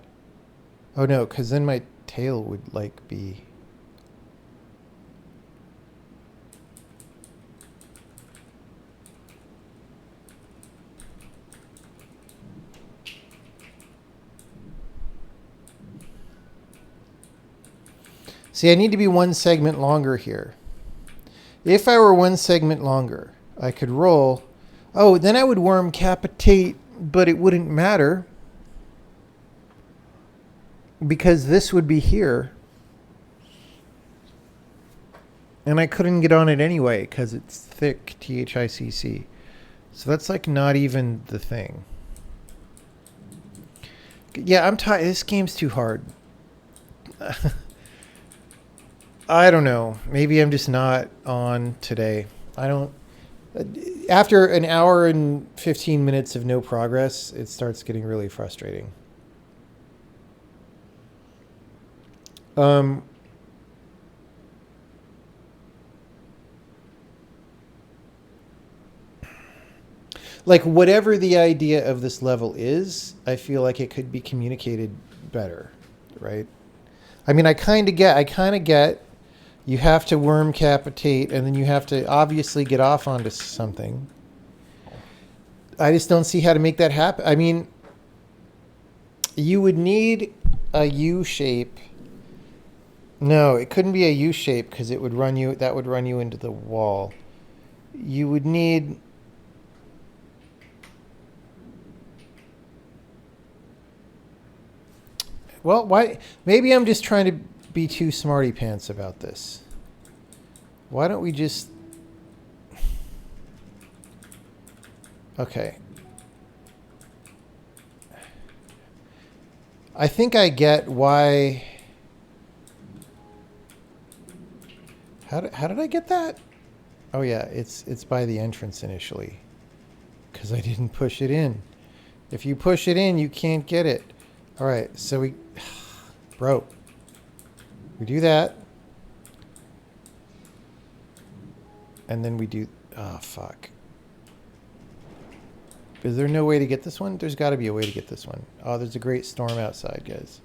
Oh no, because then my tail would like be... See, I need to be 1 segment longer here. If I were 1 segment longer, I could roll. Oh, then I would worm capitate, but it wouldn't matter because this would be here. And I couldn't get on it anyway because it's thick, THICC. So that's like not even the thing. Yeah, I'm tired. This game's too hard. I don't know. Maybe I'm just not on today. I don't... After an hour and 15 minutes of no progress, it starts getting really frustrating. Like, whatever the idea of this level is, I feel like it could be communicated better, right? I mean, I kind of get you have to worm capitate, and then you have to obviously get off onto something. I just don't see how to make that happen. I mean, you would need a U shape. No, it couldn't be a U shape because it would run you. That would run you into the wall. You would need... Well, why? Maybe I'm just trying to be too smarty pants about this. Why don't we just... Okay. I think I get why... How did I get that? Oh yeah, it's by the entrance initially. Because I didn't push it in. If you push it in, you can't get it. All right, so we... Bro. We do that. And then we do... Oh, fuck. Is there no way to get this one? There's got to be a way to get this one. Oh, there's a great storm outside, guys.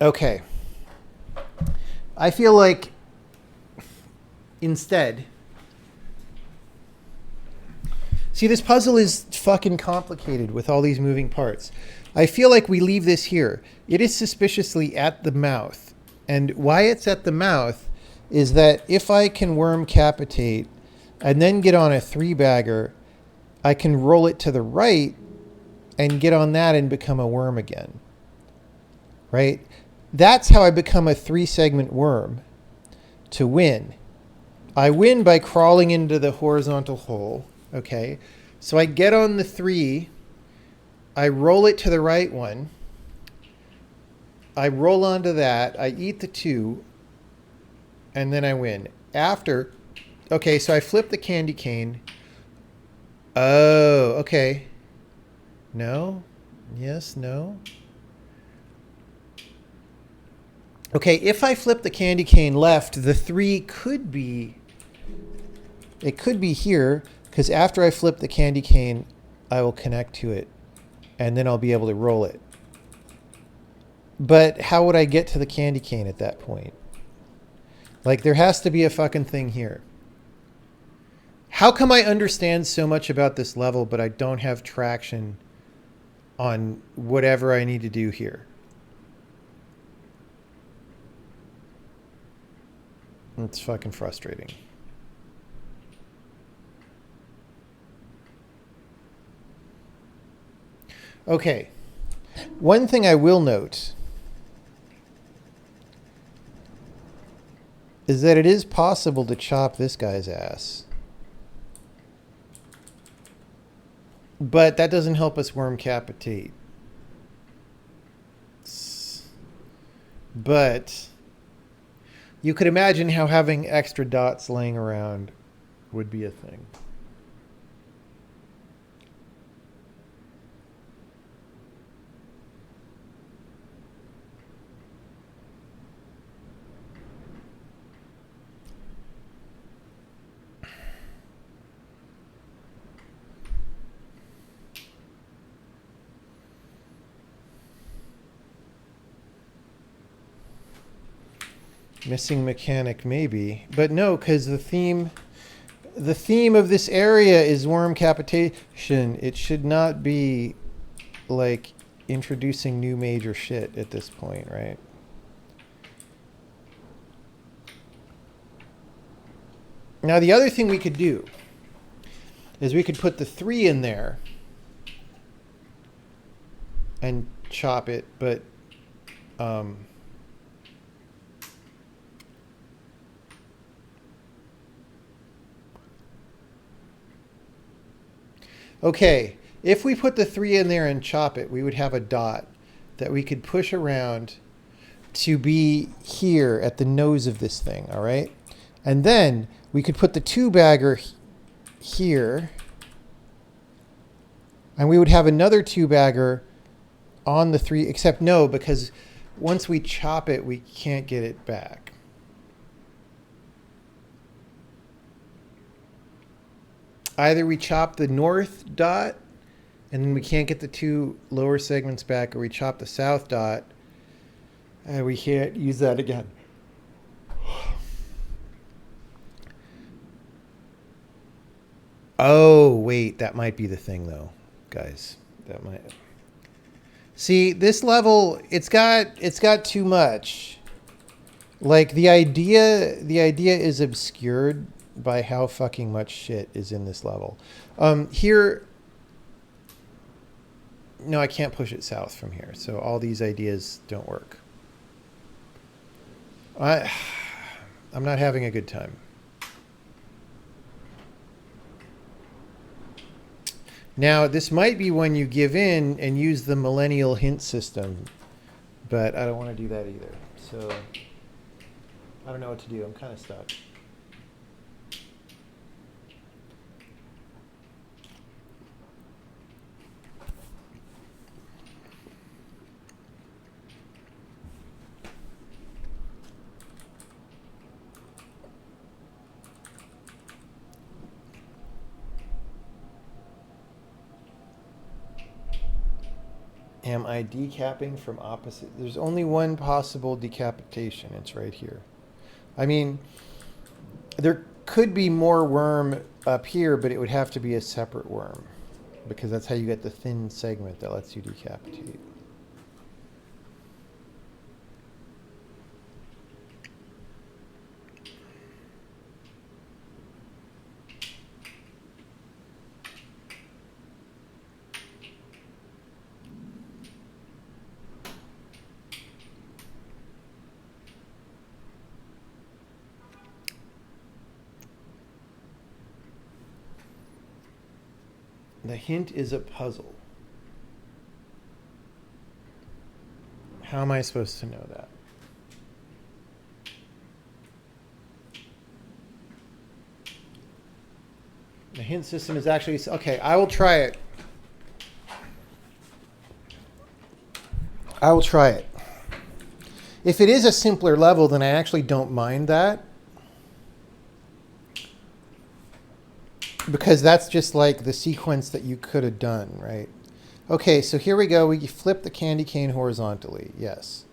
Okay. I feel like instead... See, this puzzle is fucking complicated with all these moving parts. I feel like we leave this here. It is suspiciously at the mouth. And why it's at the mouth is that if I can worm capitate and then get on a 3-bagger, I can roll it to the right and get on that and become a worm again. Right? That's how I become a 3-segment worm to win. I win by crawling into the horizontal hole. Okay, so I get on the 3, I roll it to the right one, I roll onto that, I eat the 2, and then I win. After, okay, so I flip the candy cane. Oh, okay. No, yes, no. Okay, if I flip the candy cane left, the 3 could be, it could be here. Because after I flip the candy cane, I will connect to it. And then I'll be able to roll it. But how would I get to the candy cane at that point? Like, there has to be a fucking thing here. How come I understand so much about this level, but I don't have traction on whatever I need to do here? It's fucking frustrating. Okay. One thing I will note is that it is possible to chop this guy's ass. But that doesn't help us Wormcapitate. But you could imagine how having extra dots laying around would be a thing. Missing mechanic, maybe. But no, because the theme of this area is Wormcapitation. It should not be, like, introducing new major shit at this point, right? Now, the other thing we could do is we could put the 3 in there and chop it, but... Okay, if we put the 3 in there and chop it, we would have a dot that we could push around to be here at the nose of this thing, all right? And then we could put the 2-bagger here, and we would have another 2-bagger on the 3, except no, because once we chop it, we can't get it back. Either we chop the north dot and then we can't get the 2 lower segments back, or we chop the south dot and we can't use that again. Oh, wait, that might be the thing though, guys. That might. See, this level, it's got too much. Like the idea is obscured by how fucking much shit is in this level. Here, no, I can't push it south from here, so all these ideas don't work. I'm not having a good time. Now, this might be when you give in and use the millennial hint system, but I don't want to do that either. So I don't know what to do. I'm kind of stuck. Am I decapping from opposite? There's only one possible decapitation. It's right here. I mean, there could be more worm up here, but it would have to be a separate worm, because that's how you get the thin segment that lets you decapitate. The hint is a puzzle. How am I supposed to know that? The hint system is actually... Okay, I will try it. I will try it. If it is a simpler level, then I actually don't mind that. Because that's just like the sequence that you could have done, right? Okay, so here we go. We flip the candy cane horizontally. Yes.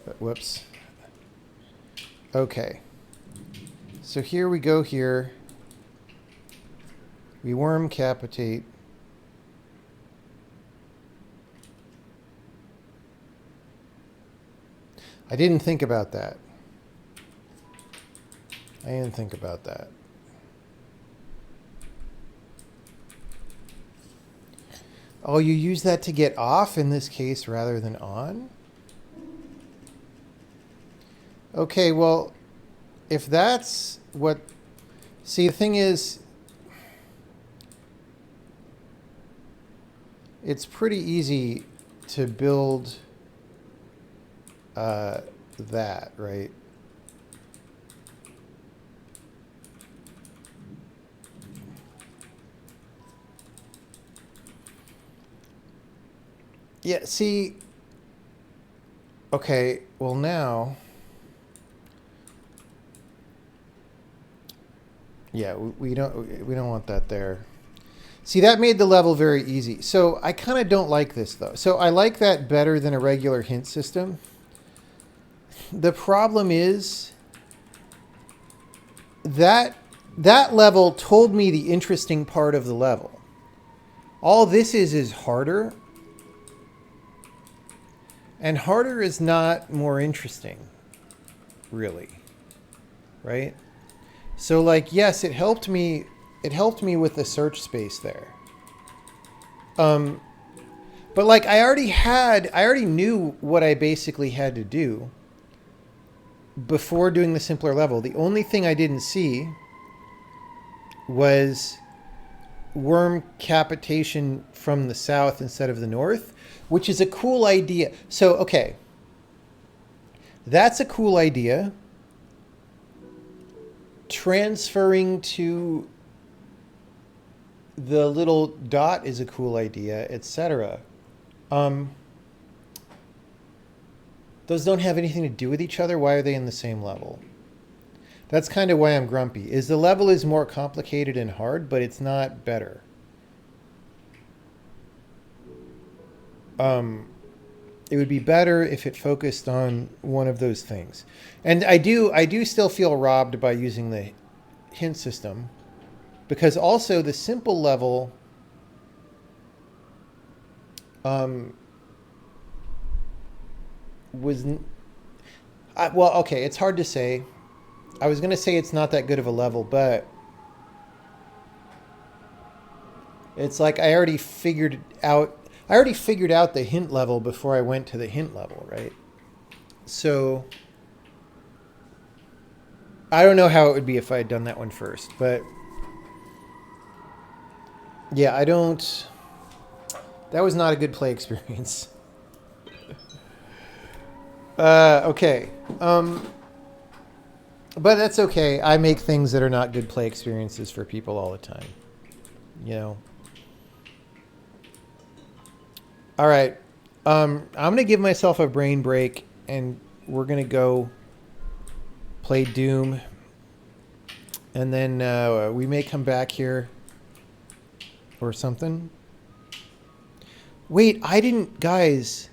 But, whoops. Okay. So here we go here. We worm capitate. I didn't think about that. I didn't think about that. Oh, you use that to get off in this case rather than on? Okay, well, if that's what... See, the thing is, it's pretty easy to build that, right? Yeah, see, okay, well now, yeah, we don't want that there. See, that made the level very easy. So I kind of don't like this though. So I like that better than a regular hint system. The problem is that that level told me the interesting part of the level. All this is harder. And harder is not more interesting, really, right? So like, yes, it helped me with the search space there. But like I already knew what I basically had to do before doing the simpler level. The only thing I didn't see was worm capitation from the south instead of the north, which is a cool idea. So, okay. That's a cool idea. Transferring to the little dot is a cool idea, etc. Those don't have anything to do with each other. Why are they in the same level? That's kind of why I'm grumpy. Is the level is more complicated and hard, but it's not better. It would be better if it focused on one of those things. And I do still feel robbed by using the hint system, because also the simple level was well, okay, it's hard to say. I was going to say it's not that good of a level, but it's like I already figured out the hint level before I went to the hint level, right? So I don't know how it would be if I had done that one first, but yeah, that was not a good play experience. Okay. But that's okay. I make things that are not good play experiences for people all the time. You know? All right. I'm going to give myself a brain break, and we're going to go play Doom. And then we may come back here or something. Wait, guys,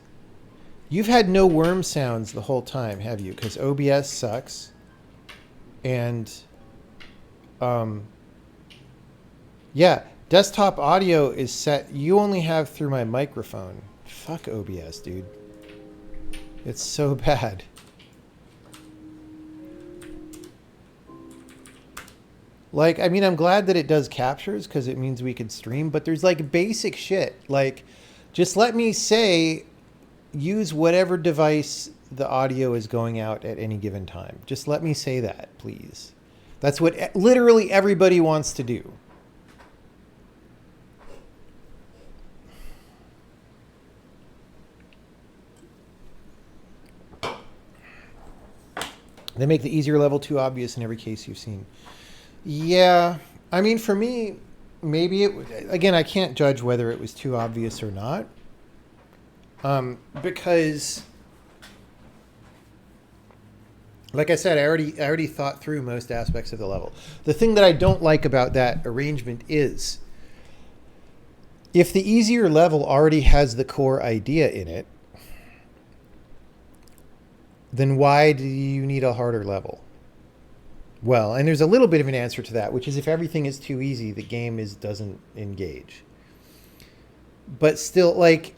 you've had no worm sounds the whole time, have you? Because OBS sucks. And, yeah, desktop audio is set. You only have through my microphone. Fuck OBS, dude. It's so bad. Like, I mean, I'm glad that it does captures because it means we could stream, but there's like basic shit. Like, just let me say, use whatever device the audio is going out at any given time. Just let me say that, please. That's what literally everybody wants to do. They make the easier level too obvious in every case you've seen. Yeah, I mean, for me, maybe again, I can't judge whether it was too obvious or not. Because, like I said, I already thought through most aspects of the level. The thing that I don't like about that arrangement is if the easier level already has the core idea in it, then why do you need a harder level? Well, and there's a little bit of an answer to that, which is if everything is too easy, the game doesn't engage. But still, like,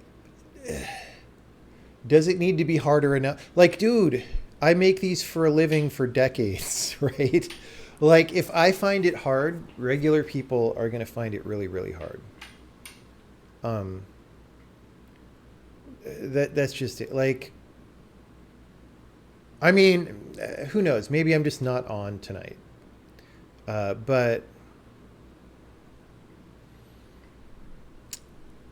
does it need to be harder enough? Like, dude, I make these for a living for decades, right? Like, if I find it hard, regular people are going to find it really, really hard. That's just it. Like, I mean, who knows? Maybe I'm just not on tonight. But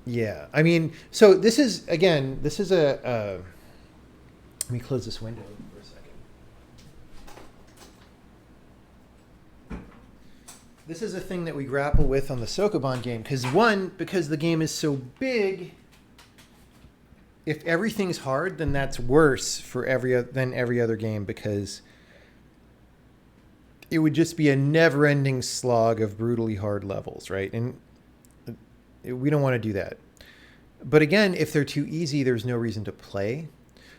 yeah, I mean, so this is a, let me close this window for a second. This is a thing that we grapple with on the Sokoban game. Because the game is so big, if everything's hard, then that's worse for than every other game, because it would just be a never-ending slog of brutally hard levels, right? And we don't want to do that. But again, if they're too easy, there's no reason to play.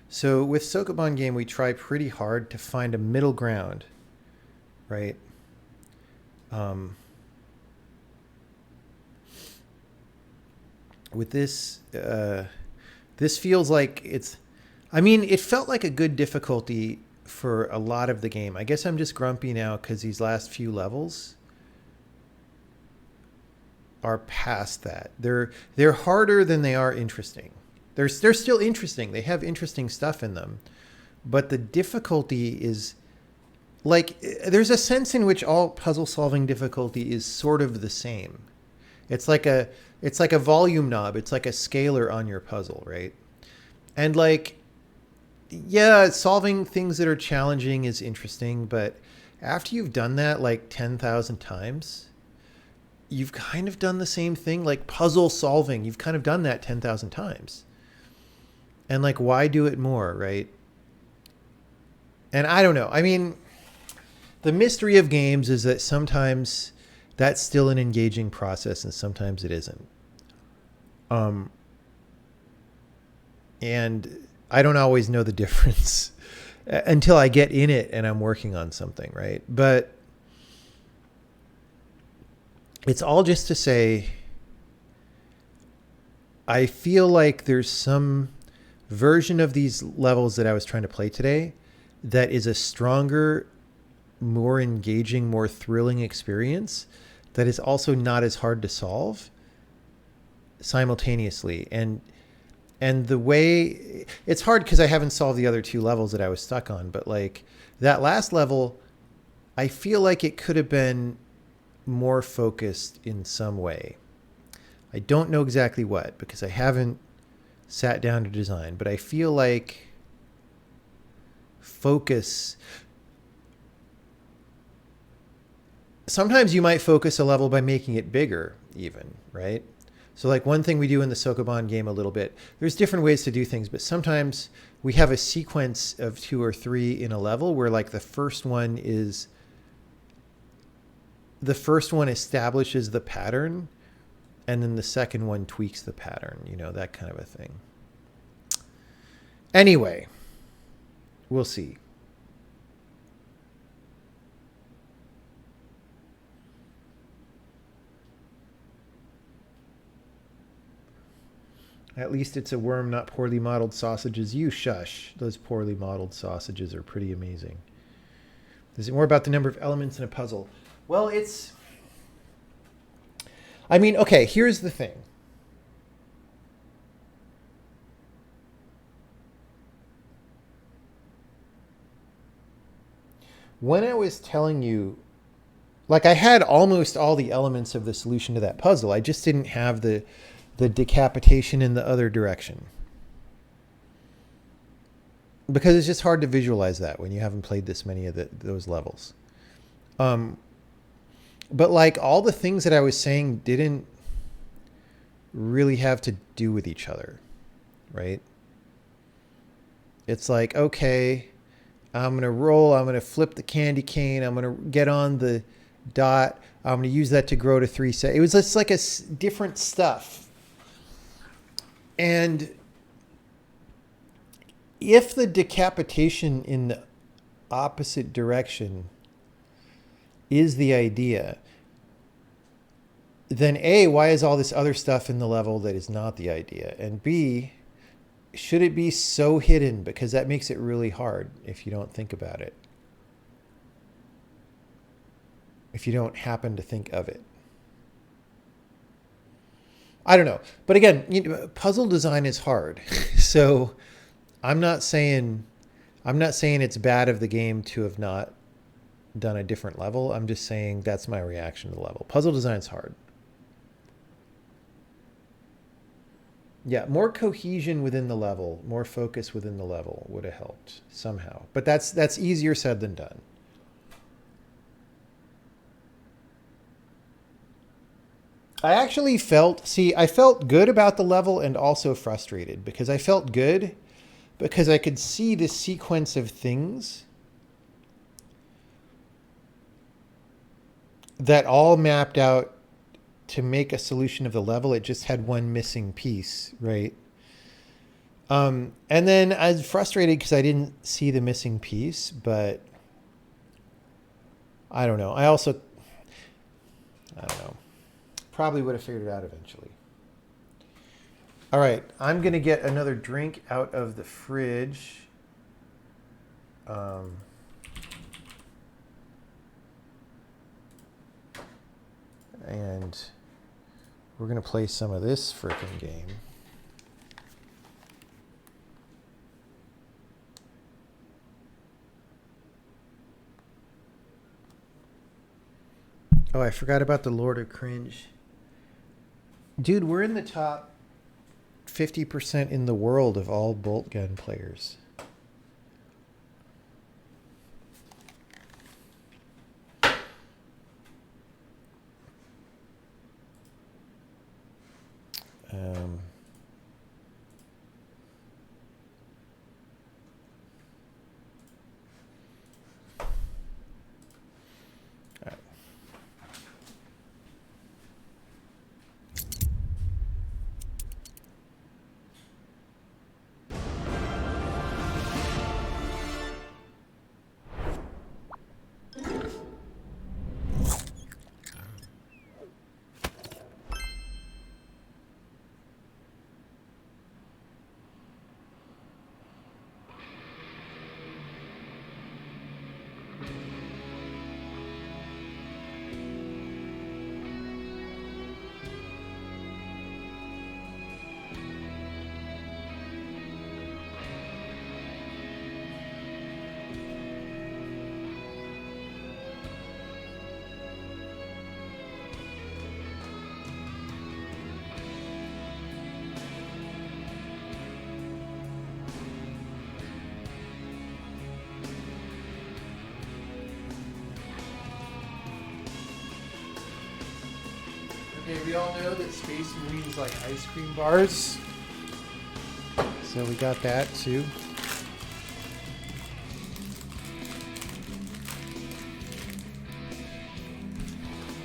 So with Sokoban game, we try pretty hard to find a middle ground, right? With this, this feels like it felt like a good difficulty for a lot of the game. I guess I'm just grumpy now because these last few levels are past that. They're harder than they are interesting. They're still interesting. They have interesting stuff in them. But the difficulty is, like, there's a sense in which all puzzle solving difficulty is sort of the same. It's like a volume knob. It's like a scaler on your puzzle, right? And like, yeah, solving things that are challenging is interesting, but after you've done that like 10,000 times, you've kind of done the same thing. Like puzzle solving, you've kind of done that 10,000 times. And like, why do it more, right? And I don't know. I mean, the mystery of games is that sometimes that's still an engaging process and sometimes it isn't. And I don't always know the difference until I get in it and I'm working on something, right? But it's all just to say, I feel like there's some version of these levels that I was trying to play today that is a stronger, more engaging, more thrilling experience that is also not as hard to solve simultaneously. And the way it's hard because I haven't solved the other two levels that I was stuck on, but like that last level, I feel like it could have been more focused in some way. I don't know exactly what, because I haven't sat down to design, but I feel like focus. Sometimes you might focus a level by making it bigger even, right? So like one thing we do in the Sokoban game a little bit, there's different ways to do things, but sometimes we have a sequence of 2 or 3 in a level where like the first one establishes the pattern and then the second one tweaks the pattern, you know, that kind of a thing. Anyway, we'll see. At least it's a worm, not poorly modeled sausages. You shush. Those poorly modeled sausages are pretty amazing. Is it more about the number of elements in a puzzle? Well, okay, here's the thing. When I was telling you, like I had almost all the elements of the solution to that puzzle. I just didn't have the decapitation in the other direction. Because it's just hard to visualize that when you haven't played this many of those levels. But like all the things that I was saying didn't really have to do with each other, right? It's like, okay, I'm going to roll. I'm going to flip the candy cane. I'm going to get on the dot. I'm going to use that to grow to 3 seconds. It was just like different stuff. And if the decapitation in the opposite direction is the idea, then A, why is all this other stuff in the level that is not the idea? And B, should it be so hidden? Because that makes it really hard if you don't think about it. If you don't happen to think of it. I don't know. But again, puzzle design is hard. So I'm not saying it's bad of the game to have not done a different level. I'm just saying that's my reaction to the level. Puzzle design is hard. Yeah, more cohesion within the level, more focus within the level would have helped somehow. But that's easier said than done. I actually I felt good about the level and also frustrated, because I felt good because I could see the sequence of things that all mapped out to make a solution of the level. It just had one missing piece, right? And then I was frustrated because I didn't see the missing piece, but I don't know. I don't know. Probably would have figured it out eventually. All right, I'm going to get another drink out of the fridge. And we're going to play some of this frickin' game. Oh, I forgot about the Lord of Cringe. Dude, we're in the top 50% in the world of all Boltgun players. Okay, we all know that Space Marines like ice cream bars. So we got that too.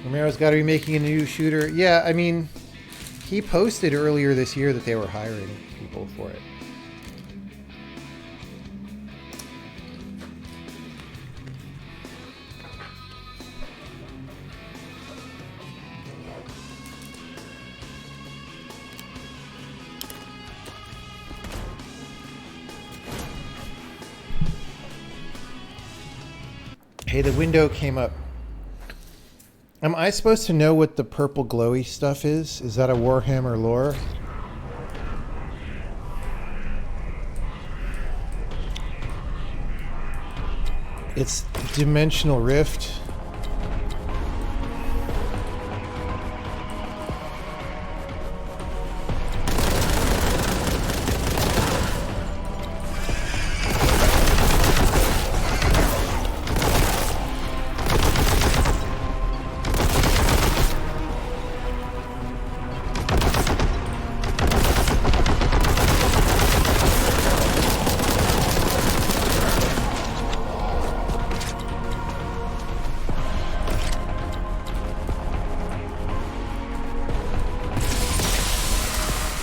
Romero's got to be making a new shooter. Yeah, I mean, he posted earlier this year that they were hiring people for it. Hey, the window came up. Am I supposed to know what the purple glowy stuff is? Is that a Warhammer lore? It's Dimensional Rift.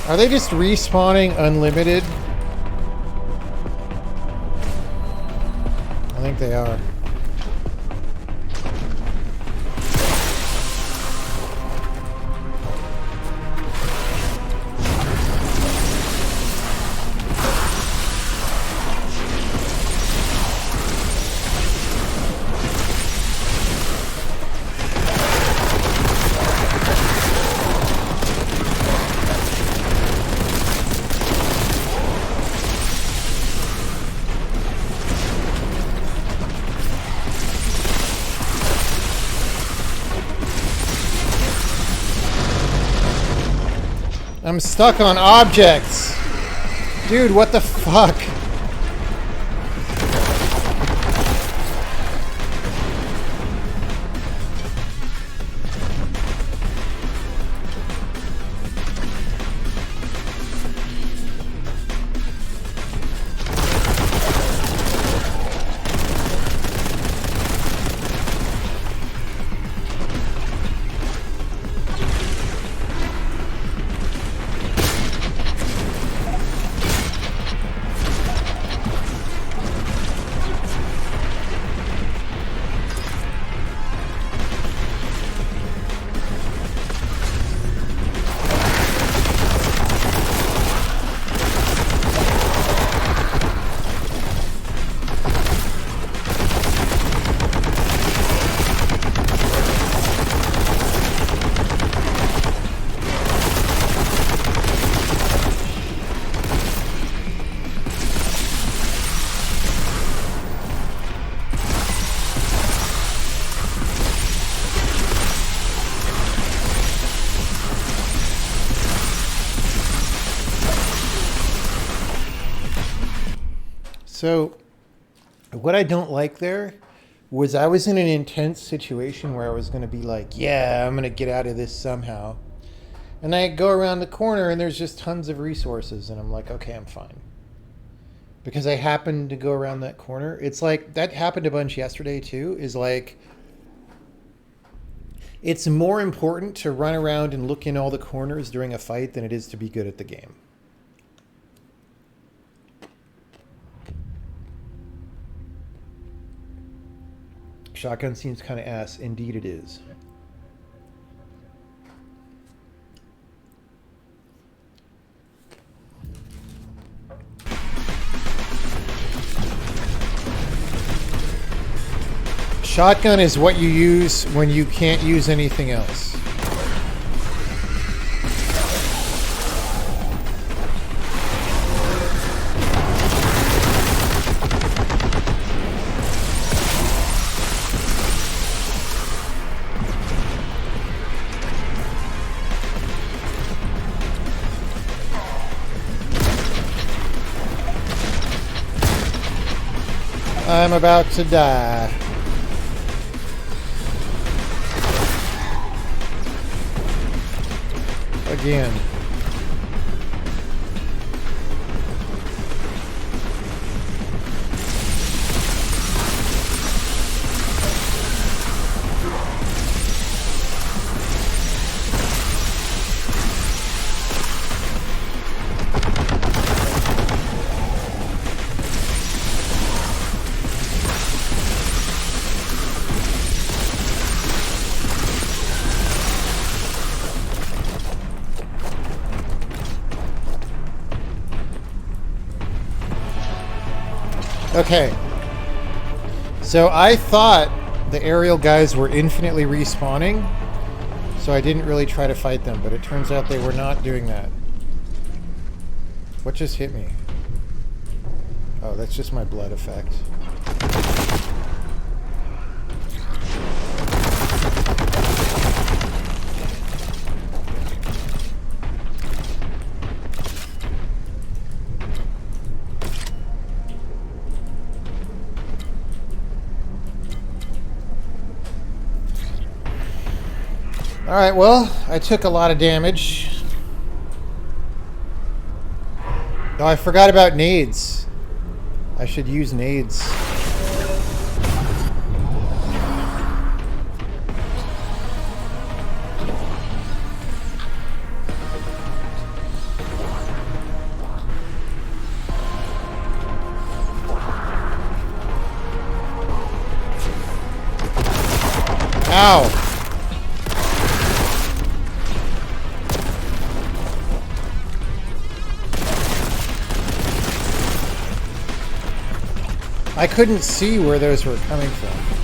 Are they just respawning unlimited? I think they are. I'm stuck on objects. Dude, what the fuck? So, what I don't like there was I was in an intense situation where I was going to be like, yeah, I'm going to get out of this somehow. And I go around the corner and there's just tons of resources. And I'm like, okay, I'm fine. Because I happened to go around that corner. It's like, that happened a bunch yesterday too, is like, it's more important to run around and look in all the corners during a fight than it is to be good at the game. Shotgun seems kind of ass. Indeed it is. Shotgun is what you use when you can't use anything else. I'm about to die. Again. Okay, so I thought the aerial guys were infinitely respawning, so I didn't really try to fight them, but it turns out they were not doing that. What just hit me? Oh, that's just my blood effect. Alright, well, I took a lot of damage. Oh, I forgot about nades. I should use nades. Ow! I couldn't see where those were coming from.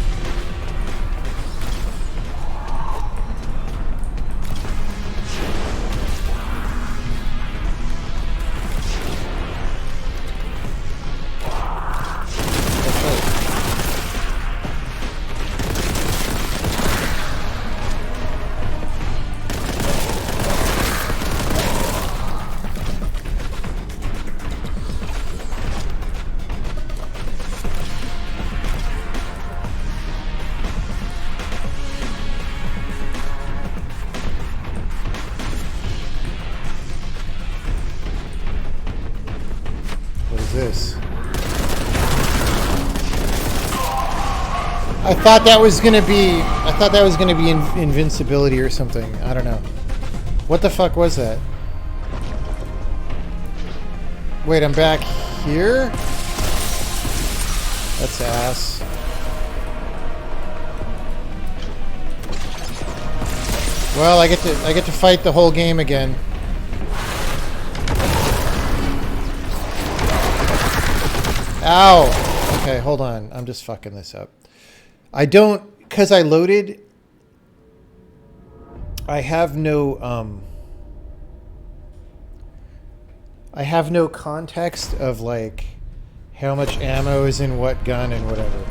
This. I thought that was gonna be. I thought that was gonna be invincibility or something. I don't know. What the fuck was that? Wait, I'm back here. That's ass. Well, I get to fight the whole game again. Ow! Okay, hold on. I'm just fucking this up. I don't... Because I loaded... I have no, I have no context of, like, how much ammo is in what gun and whatever.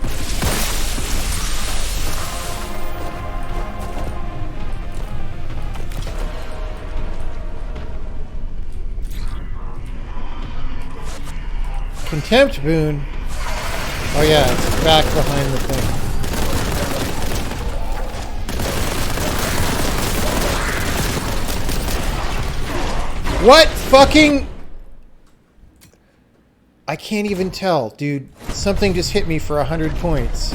Contempt boon. Oh yeah, it's back behind the thing. What fucking... I can't even tell, dude. Something just hit me for 100 points.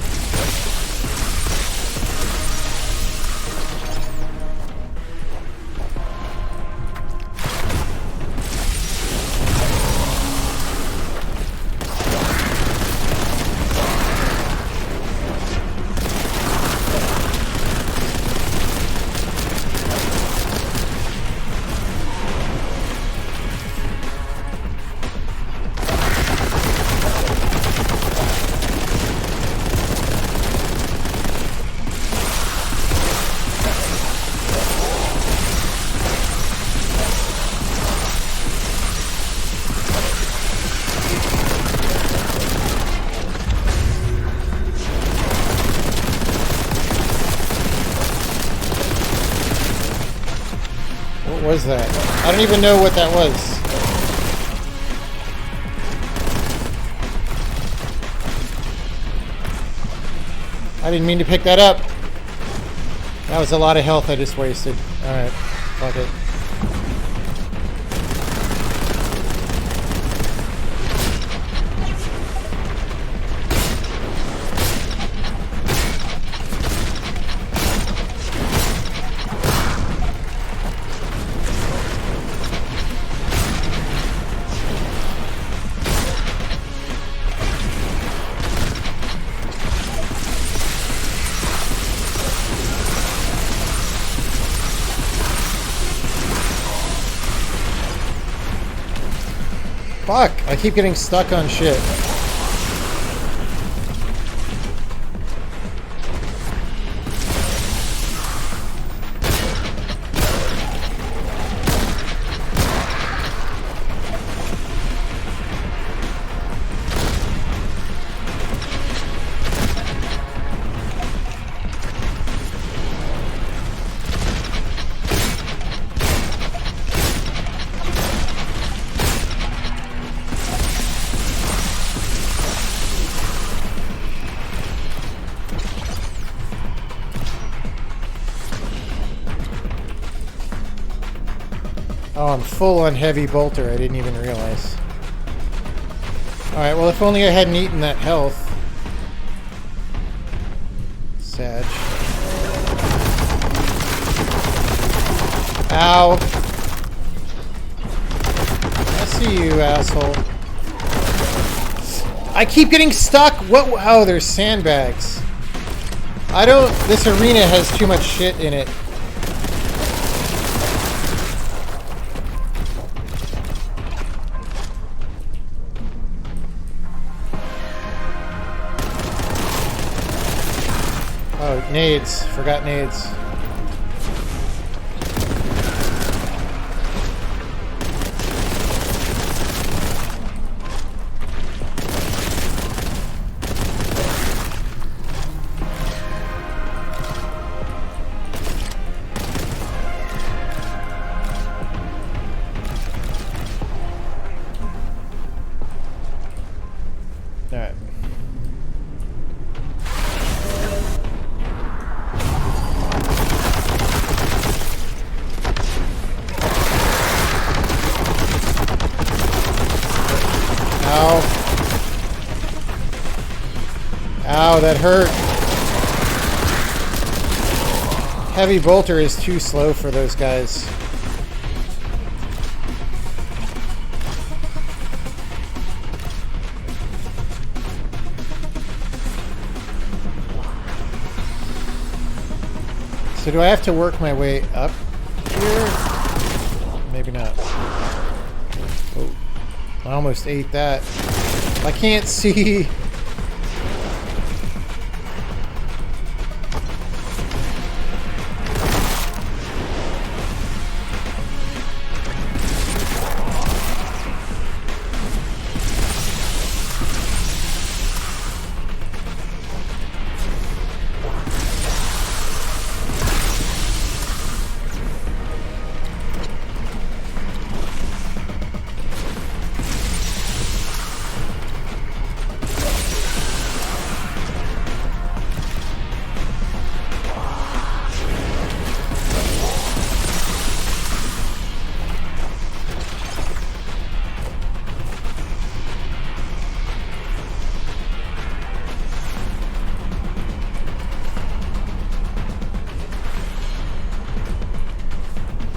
What was that? I don't even know what that was. I didn't mean to pick that up. That was a lot of health I just wasted. Alright, fuck it. Fuck, I keep getting stuck on shit. Oh, I'm full on heavy bolter. I didn't even realize. Alright, well, if only I hadn't eaten that health. Sad. Ow. I see you, asshole. I keep getting stuck. What? Oh, there's sandbags. I don't... This arena has too much shit in it. Oh, nades. Forgot nades. Alright. Ow. Ow, that hurt. Heavy bolter is too slow for those guys. So do I have to work my way up here? Maybe not. Oh, I almost ate that. I can't see.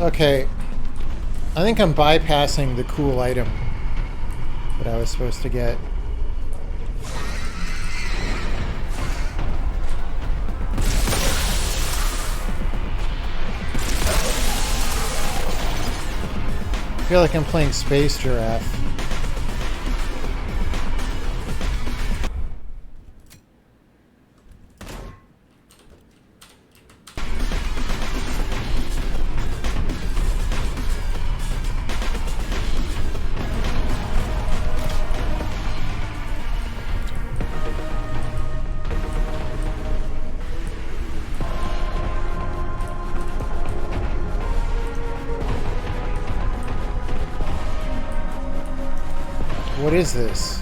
Okay, I think I'm bypassing the cool item that I was supposed to get. I feel like I'm playing Space Giraffe. What is this?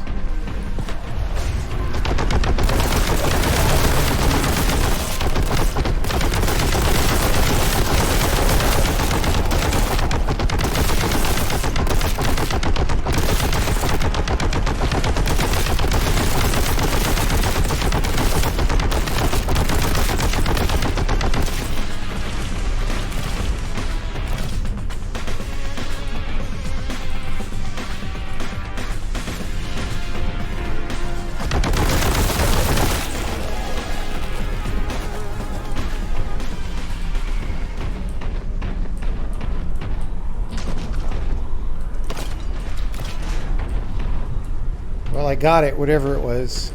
Well, I got it, whatever it was.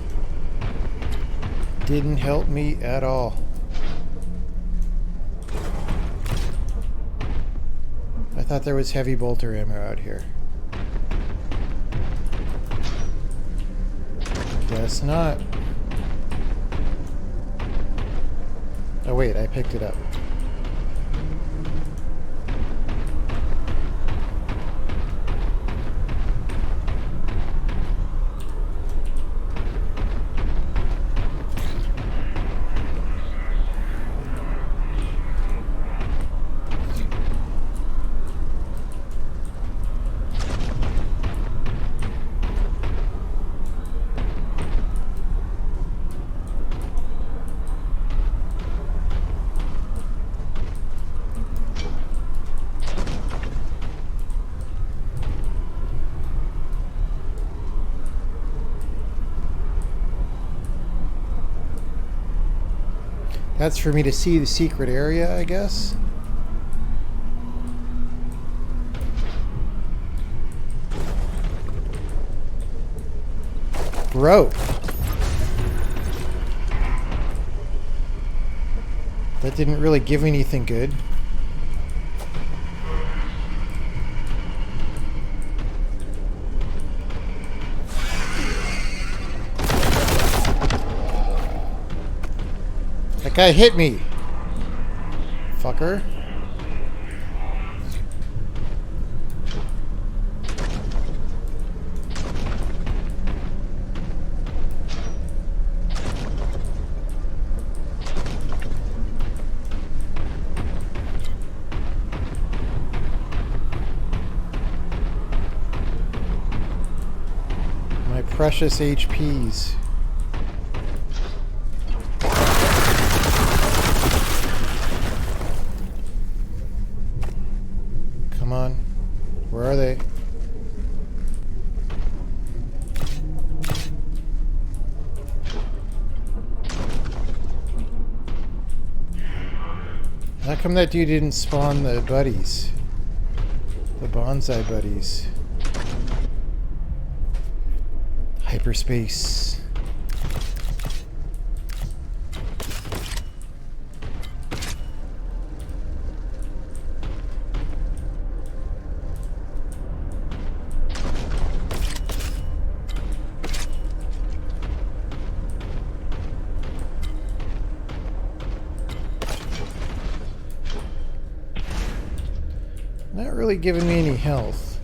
Didn't help me at all. I thought there was heavy bolter ammo out here. Guess not. Oh wait, I picked it up. That's for me to see the secret area, I guess. Rope. That didn't really give me anything good. That guy hit me. Fucker. My precious HPs. Come on. Where are they? How come that dude didn't spawn the buddies? The bonsai buddies. Hyperspace. Not really giving me any health.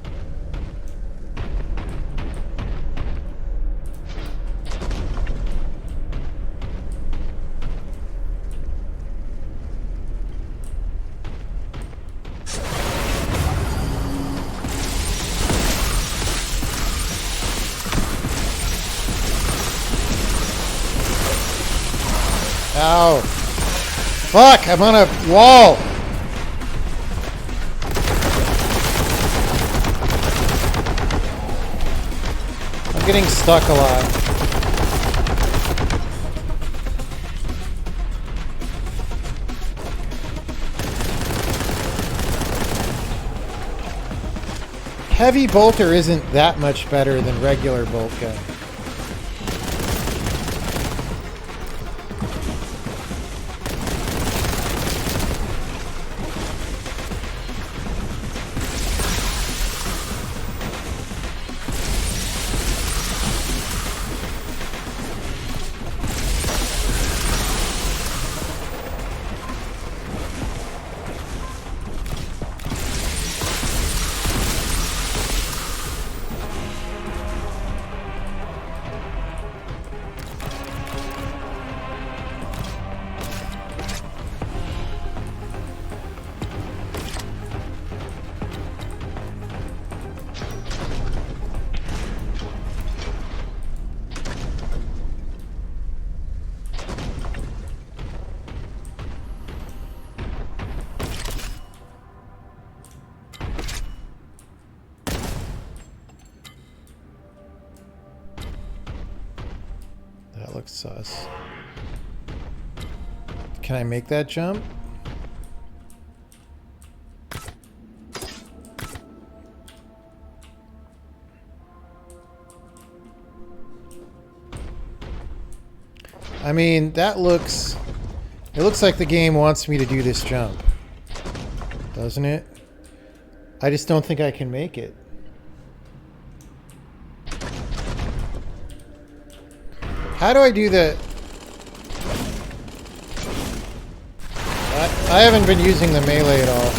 Ow. Fuck, I'm on a wall. I'm getting stuck a lot. Heavy bolter isn't that much better than regular Boltgun. That looks sus. Can I make that jump? I mean, that looks... It looks like the game wants me to do this jump. Doesn't it? I just don't think I can make it. How do I do the... I haven't been using the melee at all.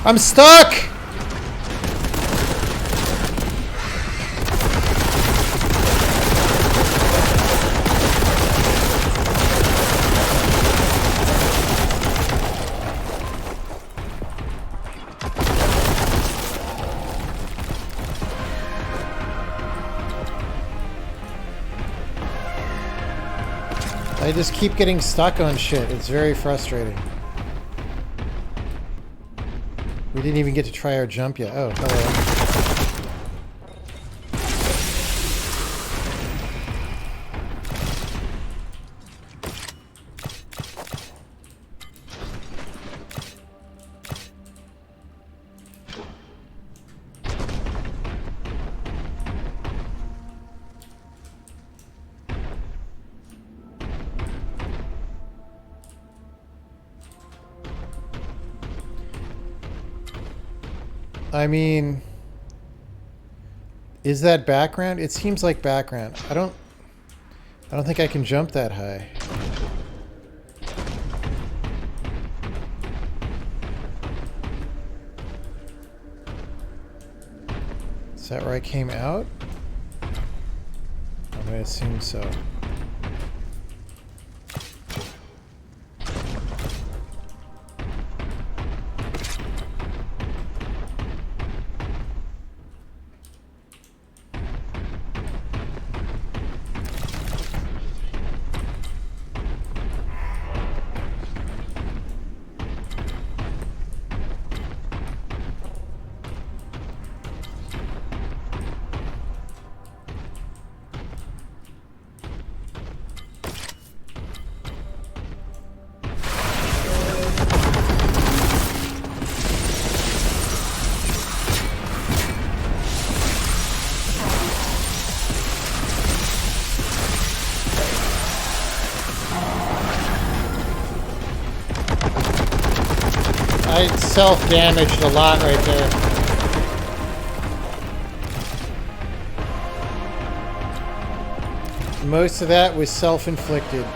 I'm stuck! I just keep getting stuck on shit. It's very frustrating. We didn't even get to try our jump yet. Oh, hello. I mean, is that background? It seems like background. I don't think I can jump that high. Is that where I came out? I'm gonna assume so. I self-damaged a lot right there. Most of that was self-inflicted.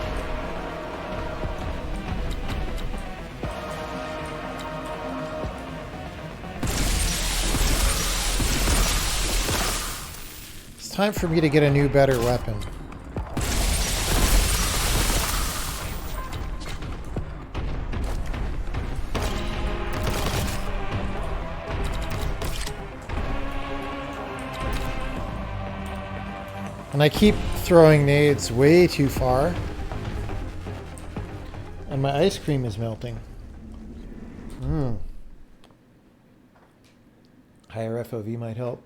It's time for me to get a new, better weapon. And I keep throwing nades way too far. And my ice cream is melting. Higher FOV might help.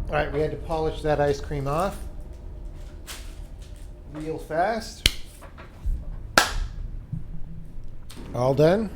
All right, we had to polish that ice cream off real fast. All done.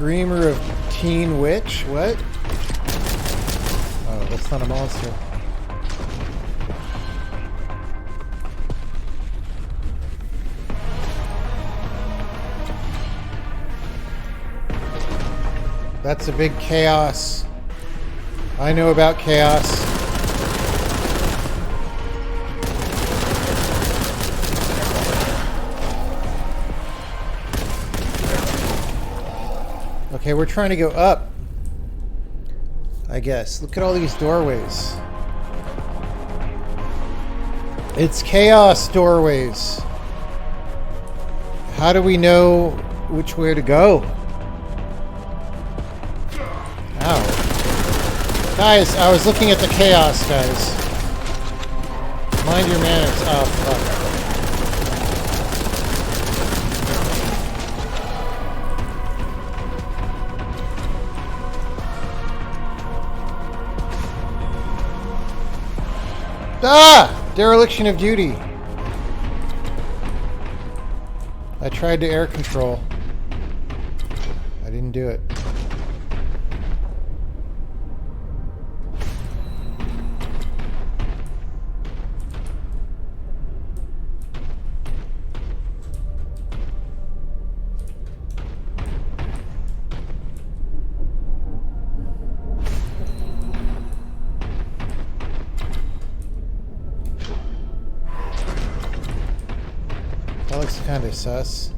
Screamer of Teen Witch? What? Oh, that's not a monster. That's a big chaos. I know about chaos. Okay, we're trying to go up, I guess. Look at all these doorways. It's chaos doorways. How do we know which way to go? Ow. Guys, I was looking at the chaos, guys. Mind your manners. Oh, fuck. Ah! Dereliction of duty. I tried to air control. I didn't do it. That looks kind of sus.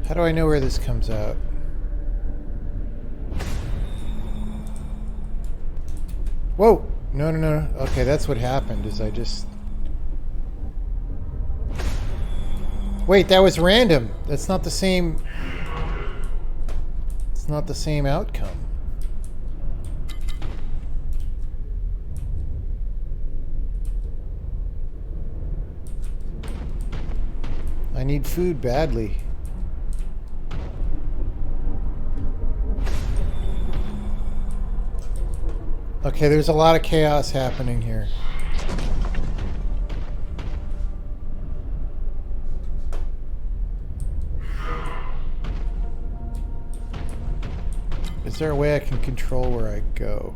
How do I know where this comes out? Whoa! No, no, no. Okay, that's what happened, is I just... Wait, that was random. That's not the same... It's not the same outcome. I need food badly. Okay, there's a lot of chaos happening here. Is there a way I can control where I go?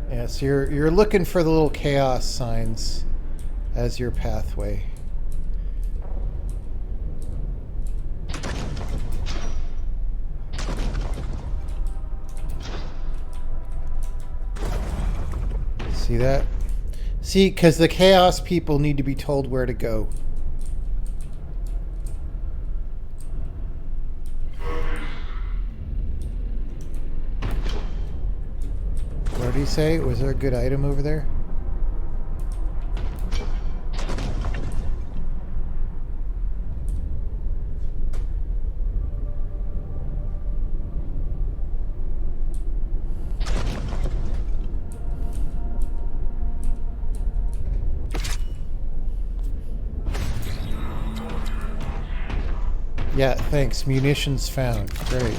Yeah, so you're looking for the little chaos signs as your pathway. See that? See, because the chaos people need to be told where to go. What did he say? Was there a good item over there? Yeah, thanks. Munitions found. Great.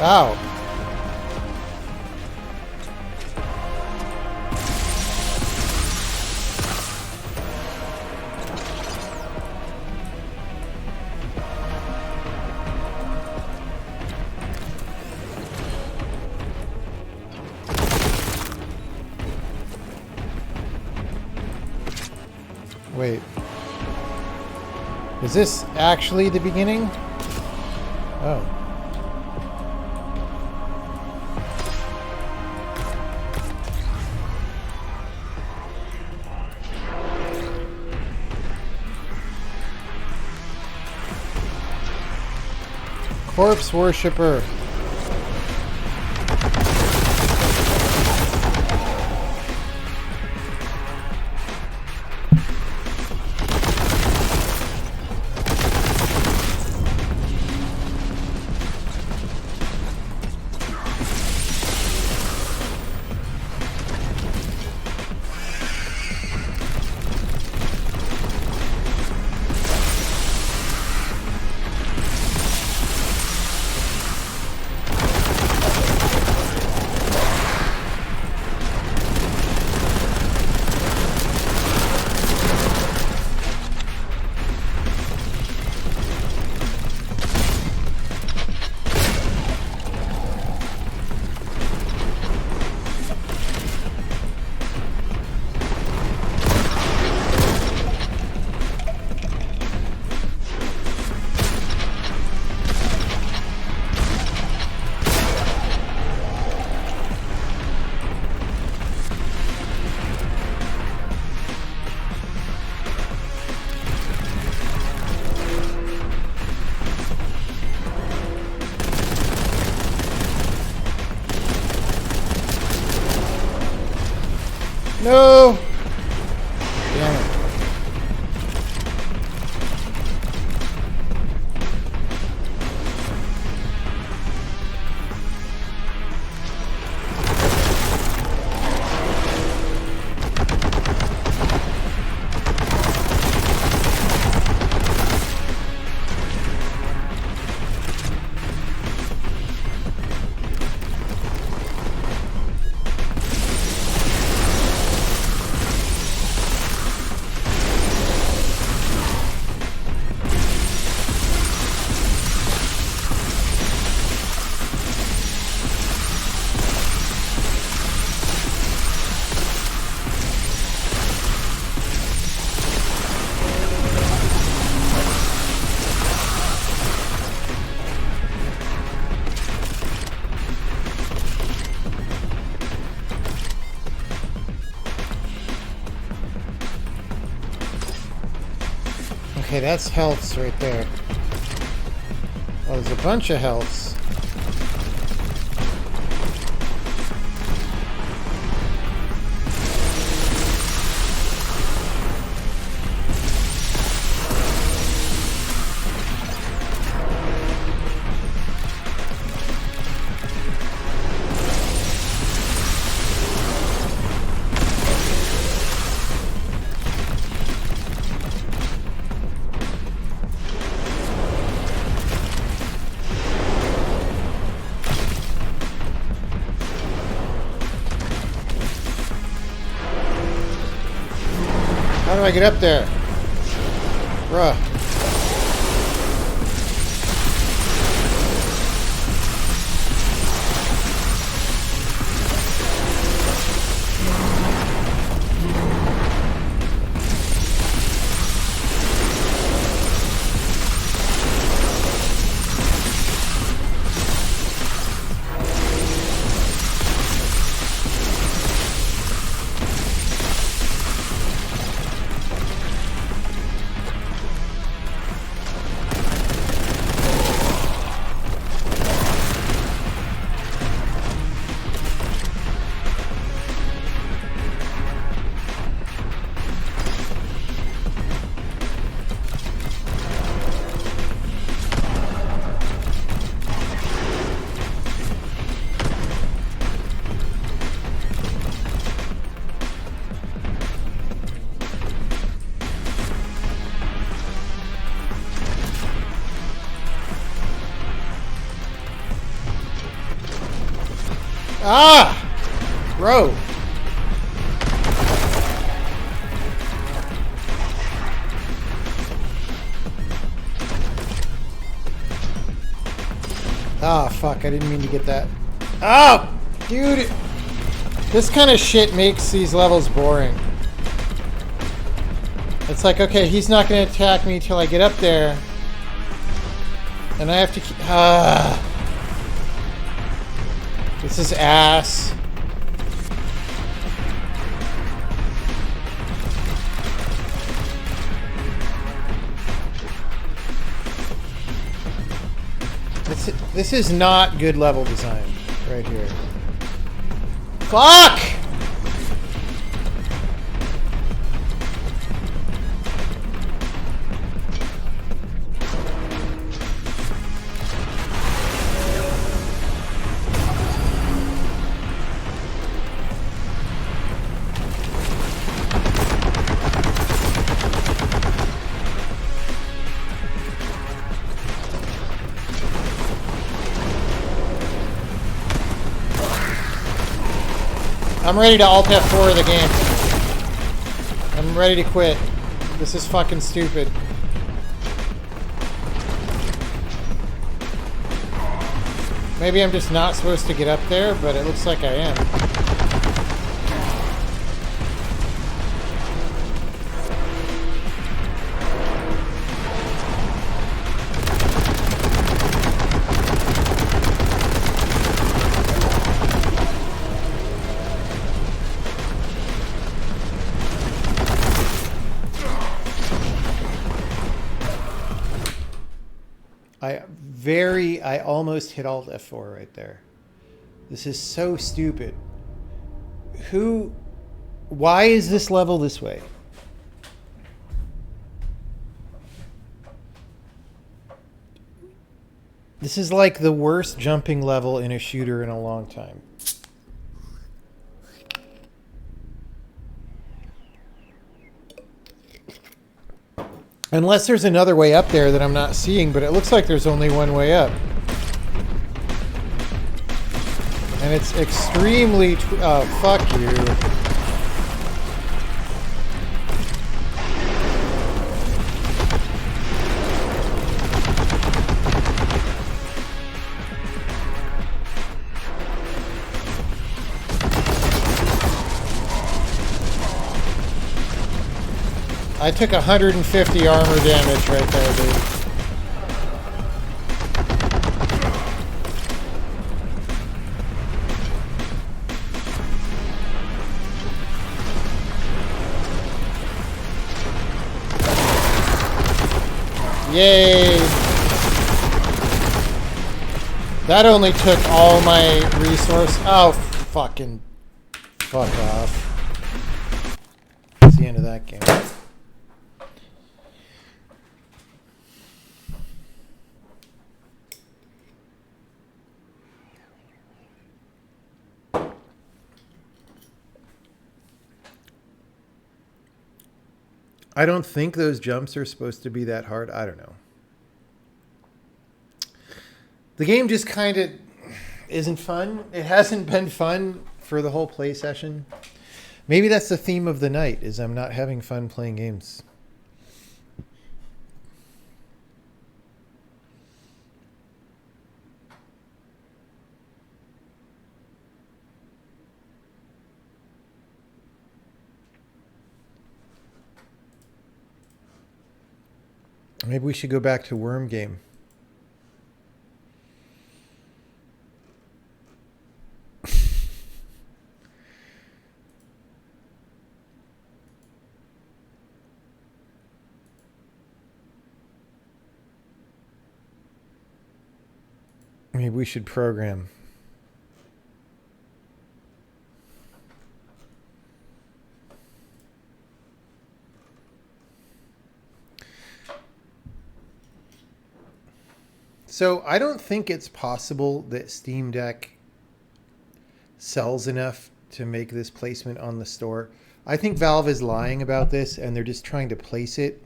Ow. Wait. Is this actually the beginning? Oh. Corpse worshipper. No! Damn it. Okay, that's healths right there. Oh, there's a bunch of healths. How do I get up there? Bruh. Ah! Bro. Ah, fuck, I didn't mean to get that. Oh! Dude! This kind of shit makes these levels boring. It's like, okay, he's not going to attack me till I get up there. And I have to keep... This is ass. This is not good level design right here. Fuck! I'm ready to Alt F4 the game. I'm ready to quit. This is fucking stupid. Maybe I'm just not supposed to get up there, but it looks like I am. I almost hit Alt F4 right there. This is so stupid. Why is this level this way? This is like the worst jumping level in a shooter in a long time. Unless there's another way up there that I'm not seeing, but it looks like there's only one way up. And it's extremely... oh, fuck you. I took 150 armor damage right there, dude. Yay! That only took all my resource. Oh, fucking fuck off. That's the end of that game. I don't think those jumps are supposed to be that hard. I don't know. The game just kind of isn't fun. It hasn't been fun for the whole play session. Maybe that's the theme of the night, is I'm not having fun playing games. Maybe we should go back to Worm game. Maybe we should program. So I don't think it's possible that Steam Deck sells enough to make this placement on the store. I think Valve is lying about this and they're just trying to place it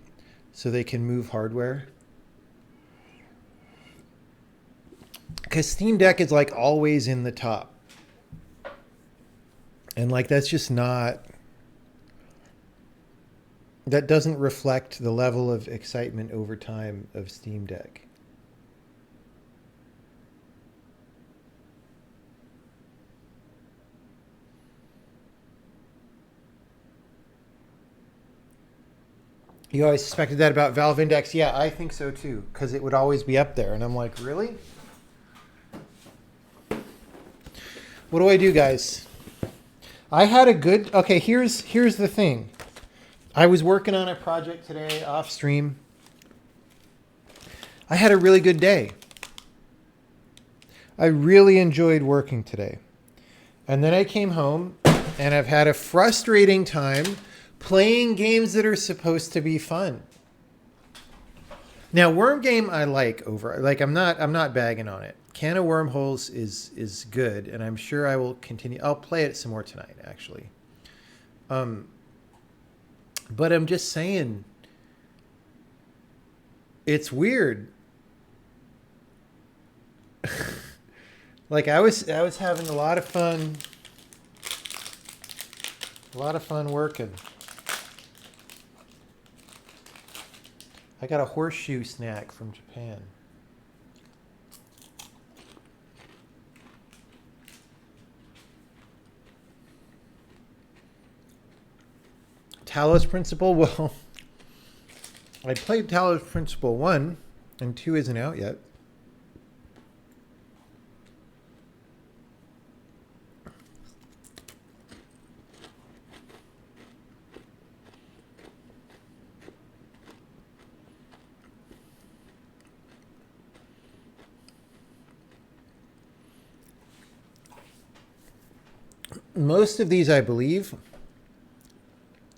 so they can move hardware. Because Steam Deck is like always in the top. And like that's just not... That doesn't reflect the level of excitement over time of Steam Deck. You always suspected that about Valve Index? Yeah, I think so too, because it would always be up there. And I'm like, really? What do I do, guys? I had a good... Okay, here's the thing. I was working on a project today off stream. I had a really good day. I really enjoyed working today. And then I came home and I've had a frustrating time playing games that are supposed to be fun. Now, Worm Game I like over. Like I'm not bagging on it. Can of Wormholes is good, and I'm sure I will continue. I'll play it some more tonight, actually. But I'm just saying, it's weird. Like I was having a lot of fun working. I got a horseshoe snack from Japan. Talos Principle, well, I played Talos Principle 1, and 2 isn't out yet. Most of these, I believe,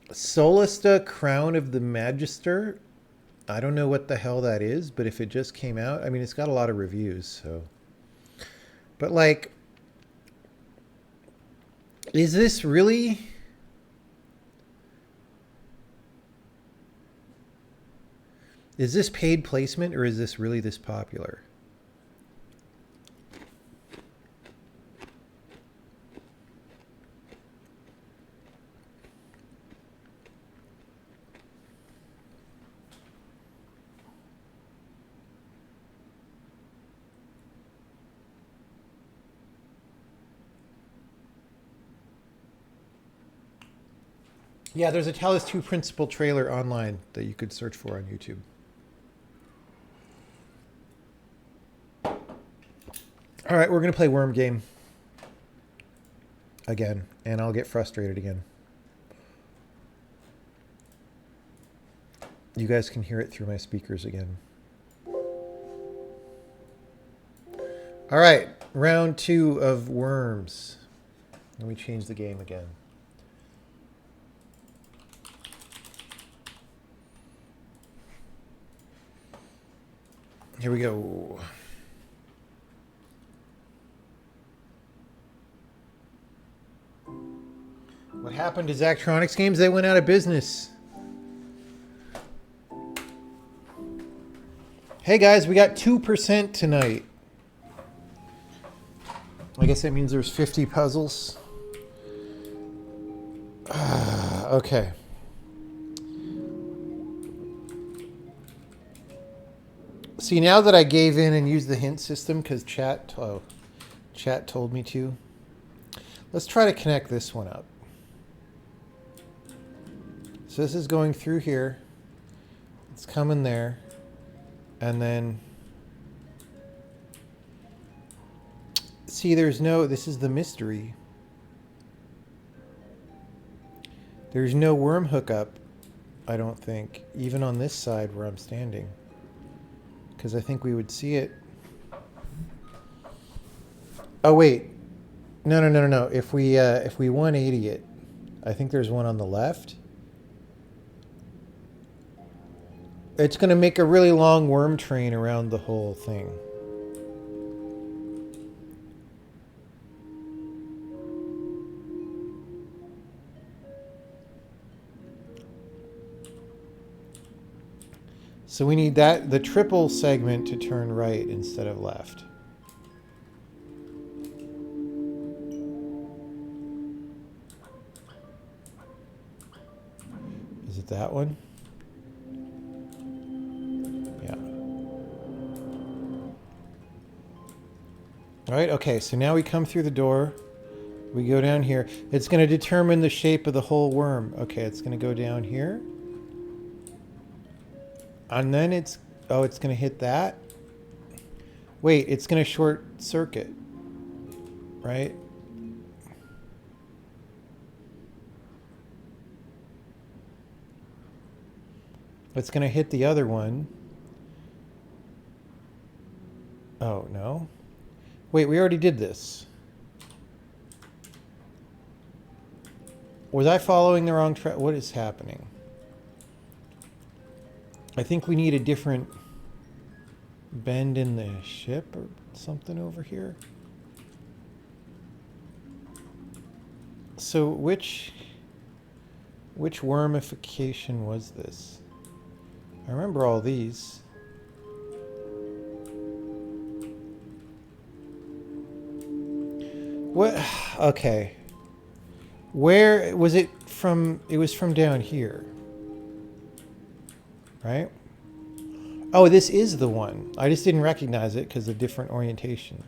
Solista Crown of the Magister. I don't know what the hell that is, but if it just came out, I mean, it's got a lot of reviews, so. But like, is this really? Is this paid placement or is this really this popular? Yeah, there's a Talos 2 Principle trailer online that you could search for on YouTube. All right, we're going to play Worm Game again, and I'll get frustrated again. You guys can hear it through my speakers again. All right, round 2 of Worms. Let me change the game again. Here we go. What happened to Zachtronics Games? They went out of business. Hey guys, we got 2% tonight. I guess that means there's 50 puzzles. Okay. See, now that I gave in and used the hint system because chat told me to, let's try to connect this one up. So this is going through here. It's coming there. And then, see, there's no, this is the mystery. There's no worm hookup, I don't think, even on this side where I'm standing. Because I think we would see it. Oh, wait. No. If we 180 it, I think there's one on the left. It's going to make a really long worm train around the whole thing. So we need that, the triple segment to turn right instead of left. Is it that one? Yeah. All right, okay, so now we come through the door. We go down here. It's going to determine the shape of the whole worm. Okay, it's going to go down here. And then it's... Oh, it's going to hit that? Wait, it's going to short circuit. Right? It's going to hit the other one. Oh, no. Wait, we already did this. Was I following the wrong track? What is happening? I think we need a different bend in the ship or something over here. So which wormification was this? I remember all these. What? Okay. Where was it from? It was from down here. Right? Oh, this is the one. I just didn't recognize it because of different orientation.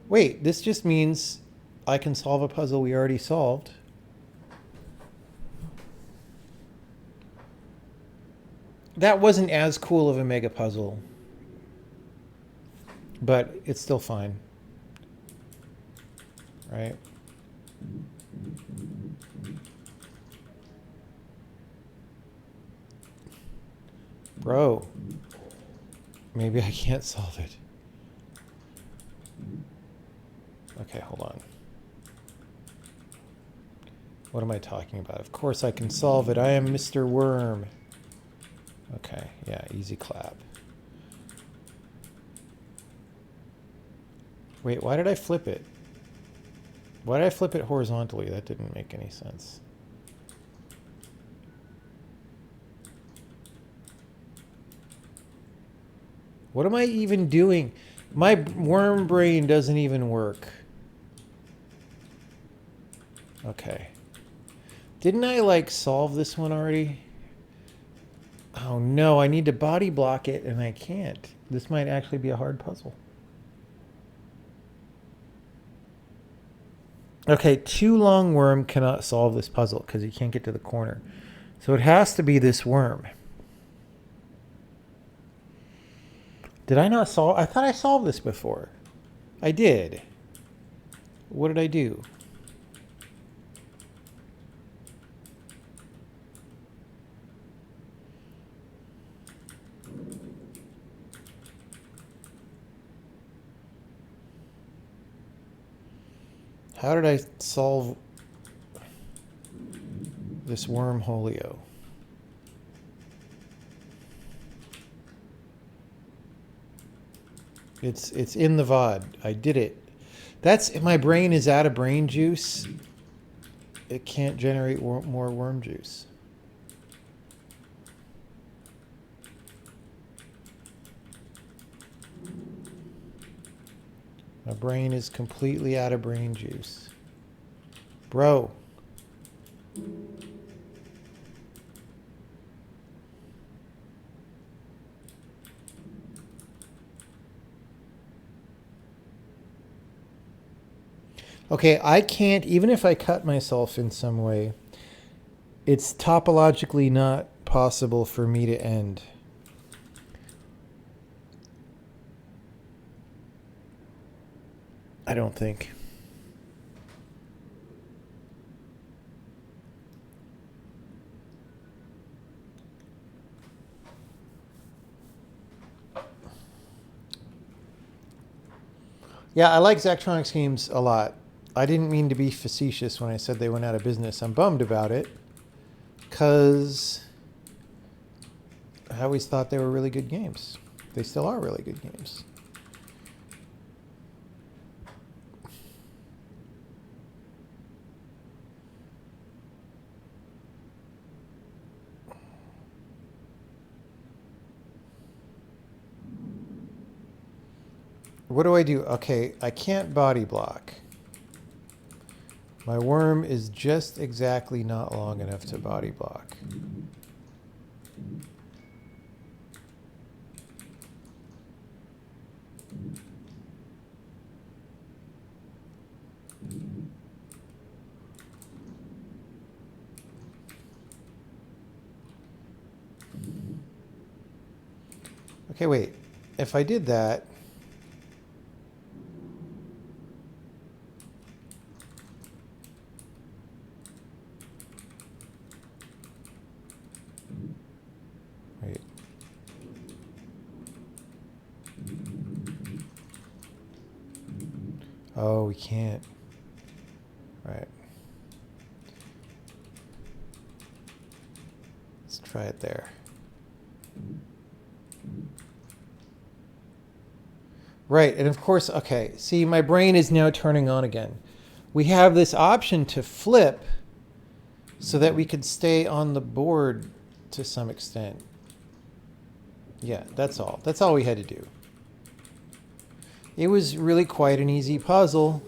Wait, this just means I can solve a puzzle we already solved. That wasn't as cool of a mega puzzle, but it's still fine. Right? Bro, maybe I can't solve it. Okay, hold on. What am I talking about? Of course I can solve it. I am Mr. Worm. Okay, yeah, easy clap. Wait, why did I flip it? Why did I flip it horizontally? That didn't make any sense. What am I even doing? My worm brain doesn't even work. Okay. Didn't I, like, solve this one already? Oh, no. I need to body block it, and I can't. This might actually be a hard puzzle. Okay, too long worm cannot solve this puzzle because he can't get to the corner. So it has to be this worm. Did I not solve? I thought I solved this before. I did. What did I do? How did I solve this wormholio? It's in the VOD. I did it. That's, my brain is out of brain juice. It can't generate more worm juice. My brain is completely out of brain juice. Bro. Okay, I can't, even if I cut myself in some way, it's topologically not possible for me to end. I don't think. Yeah, I like Zachtronics games a lot. I didn't mean to be facetious when I said they went out of business. I'm bummed about it because I always thought they were really good games. They still are really good games. What do I do? Okay, I can't body block. My worm is just exactly not long enough to body block. Okay, wait. If I did that... Wait. Oh, we can't. Right. Let's try it there. Right, and of course, okay, see, my brain is now turning on again. We have this option to flip so that we could stay on the board to some extent. Yeah, that's all. That's all we had to do. It was really quite an easy puzzle.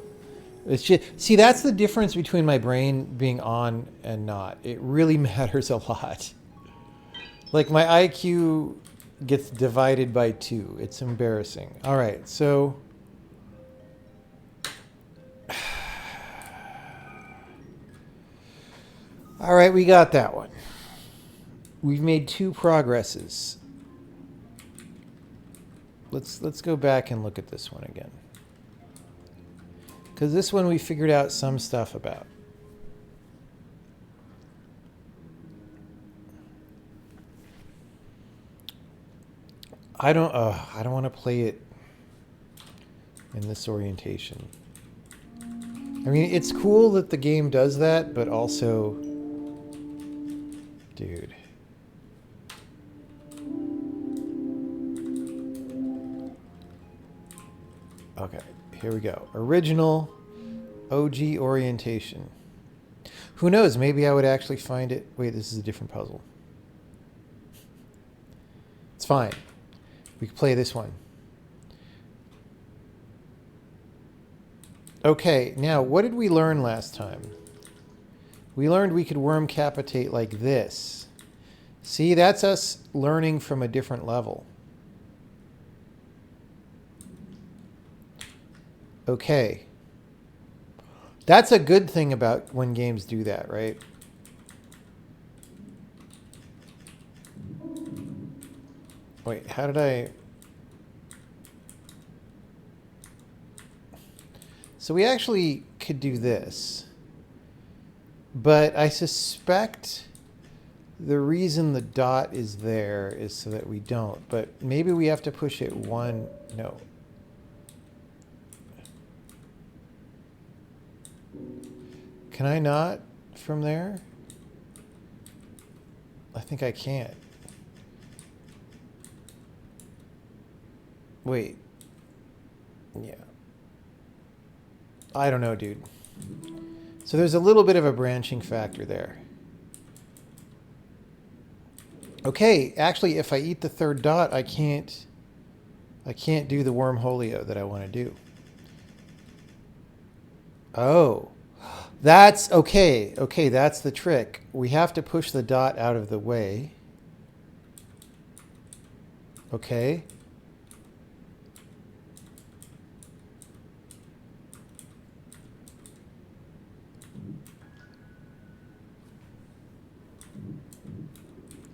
It's just, see, that's the difference between my brain being on and not. It really matters a lot. Like, my IQ gets divided by 2. It's embarrassing. All right, so... All right, we got that one. We've made 2 progresses. Let's go back and look at this one again. Because this one we figured out some stuff about. I don't want to play it in this orientation. I mean, it's cool that the game does that, but also, dude. Okay, here we go. Original OG orientation. Who knows? Maybe I would actually find it. Wait, this is a different puzzle. It's fine. We can play this one. Okay, now what did we learn last time? We learned we could wormcapitate like this. See, that's us learning from a different level. Okay. That's a good thing about when games do that, right? Wait, how did I... So we actually could do this. But I suspect the reason the dot is there is so that we don't. But maybe we have to push it one... No. Can I not from there? I think I can't. Wait. Yeah. I don't know, dude. So there's a little bit of a branching factor there. Okay, actually, if I eat the third dot, I can't do the wormholio that I want to do. Oh. That's okay. Okay, that's the trick. We have to push the dot out of the way. Okay.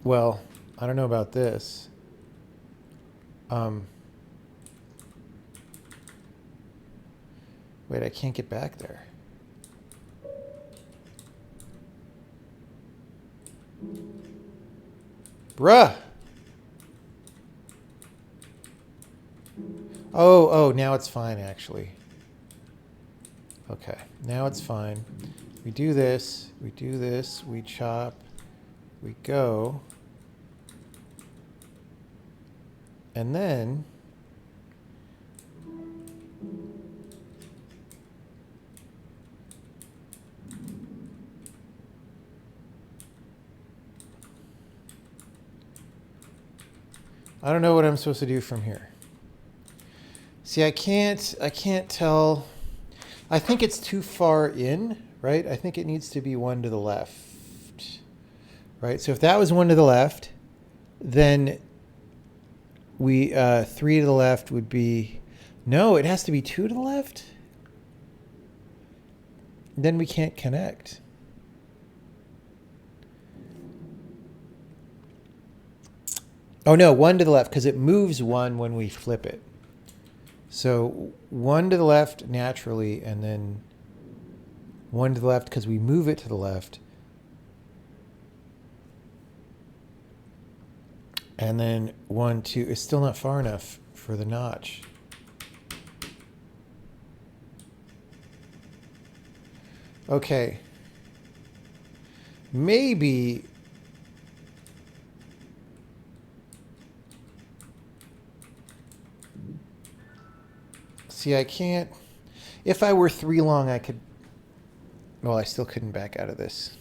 Well, I don't know about this. Wait, I can't get back there. Bruh! Oh, now it's fine, actually. Okay, now it's fine. We do this, we chop, we go. And then... I don't know what I'm supposed to do from here. See, I can't tell. I think it's too far in, right? I think it needs to be one to the left, right? So if that was one to the left, then we 3 to the left would be, no, it has to be 2 to the left. Then we can't connect. Oh no, one to the left, because it moves one when we flip it. So one to the left naturally, and then one to the left because we move it to the left. And then 1, 2. It's still not far enough for the notch. Okay. Maybe. See, I can't. If I were 3 long, I could. Well, I still couldn't back out of this.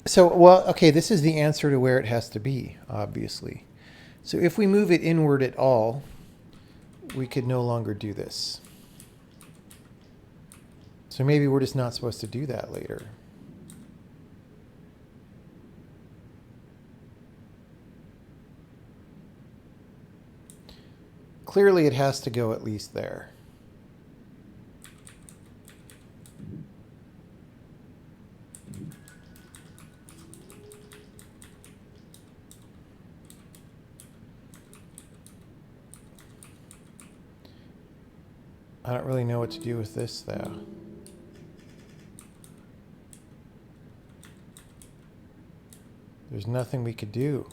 So, well, okay, this is the answer to where it has to be, obviously. So if we move it inward at all, we could no longer do this. So maybe we're just not supposed to do that later. Clearly it has to go at least there. I don't really know what to do with this, though. There's nothing we could do.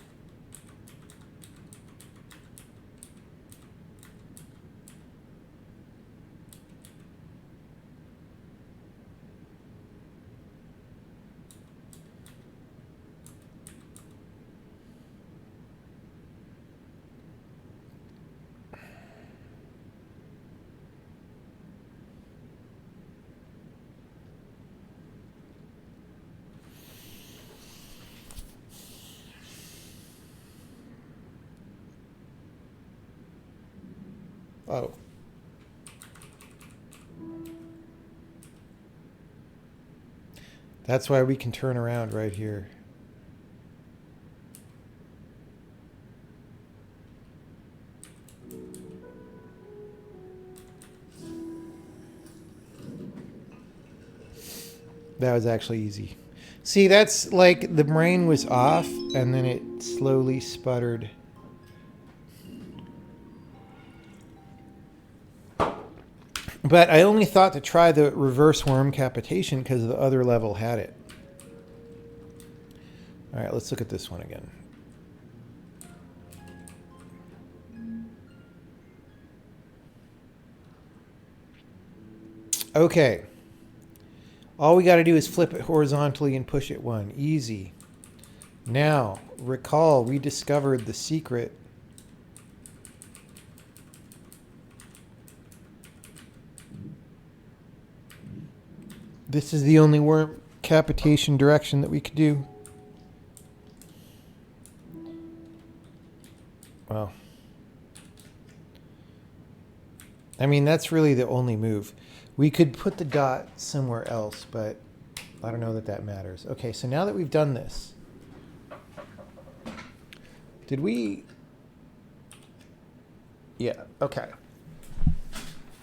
Oh. That's why we can turn around right here. That was actually easy. See, that's like the brain was off and then it slowly sputtered. But I only thought to try the reverse worm capitation because the other level had it. All right, let's look at this one again. Okay. All we got to do is flip it horizontally and push it 1. Easy. Now, recall we discovered the secret. This is the only worm capitation direction that we could do. Well, I mean, that's really the only move. We could put the dot somewhere else, but I don't know that that matters. Okay, so now that we've done this, did we? Yeah, okay.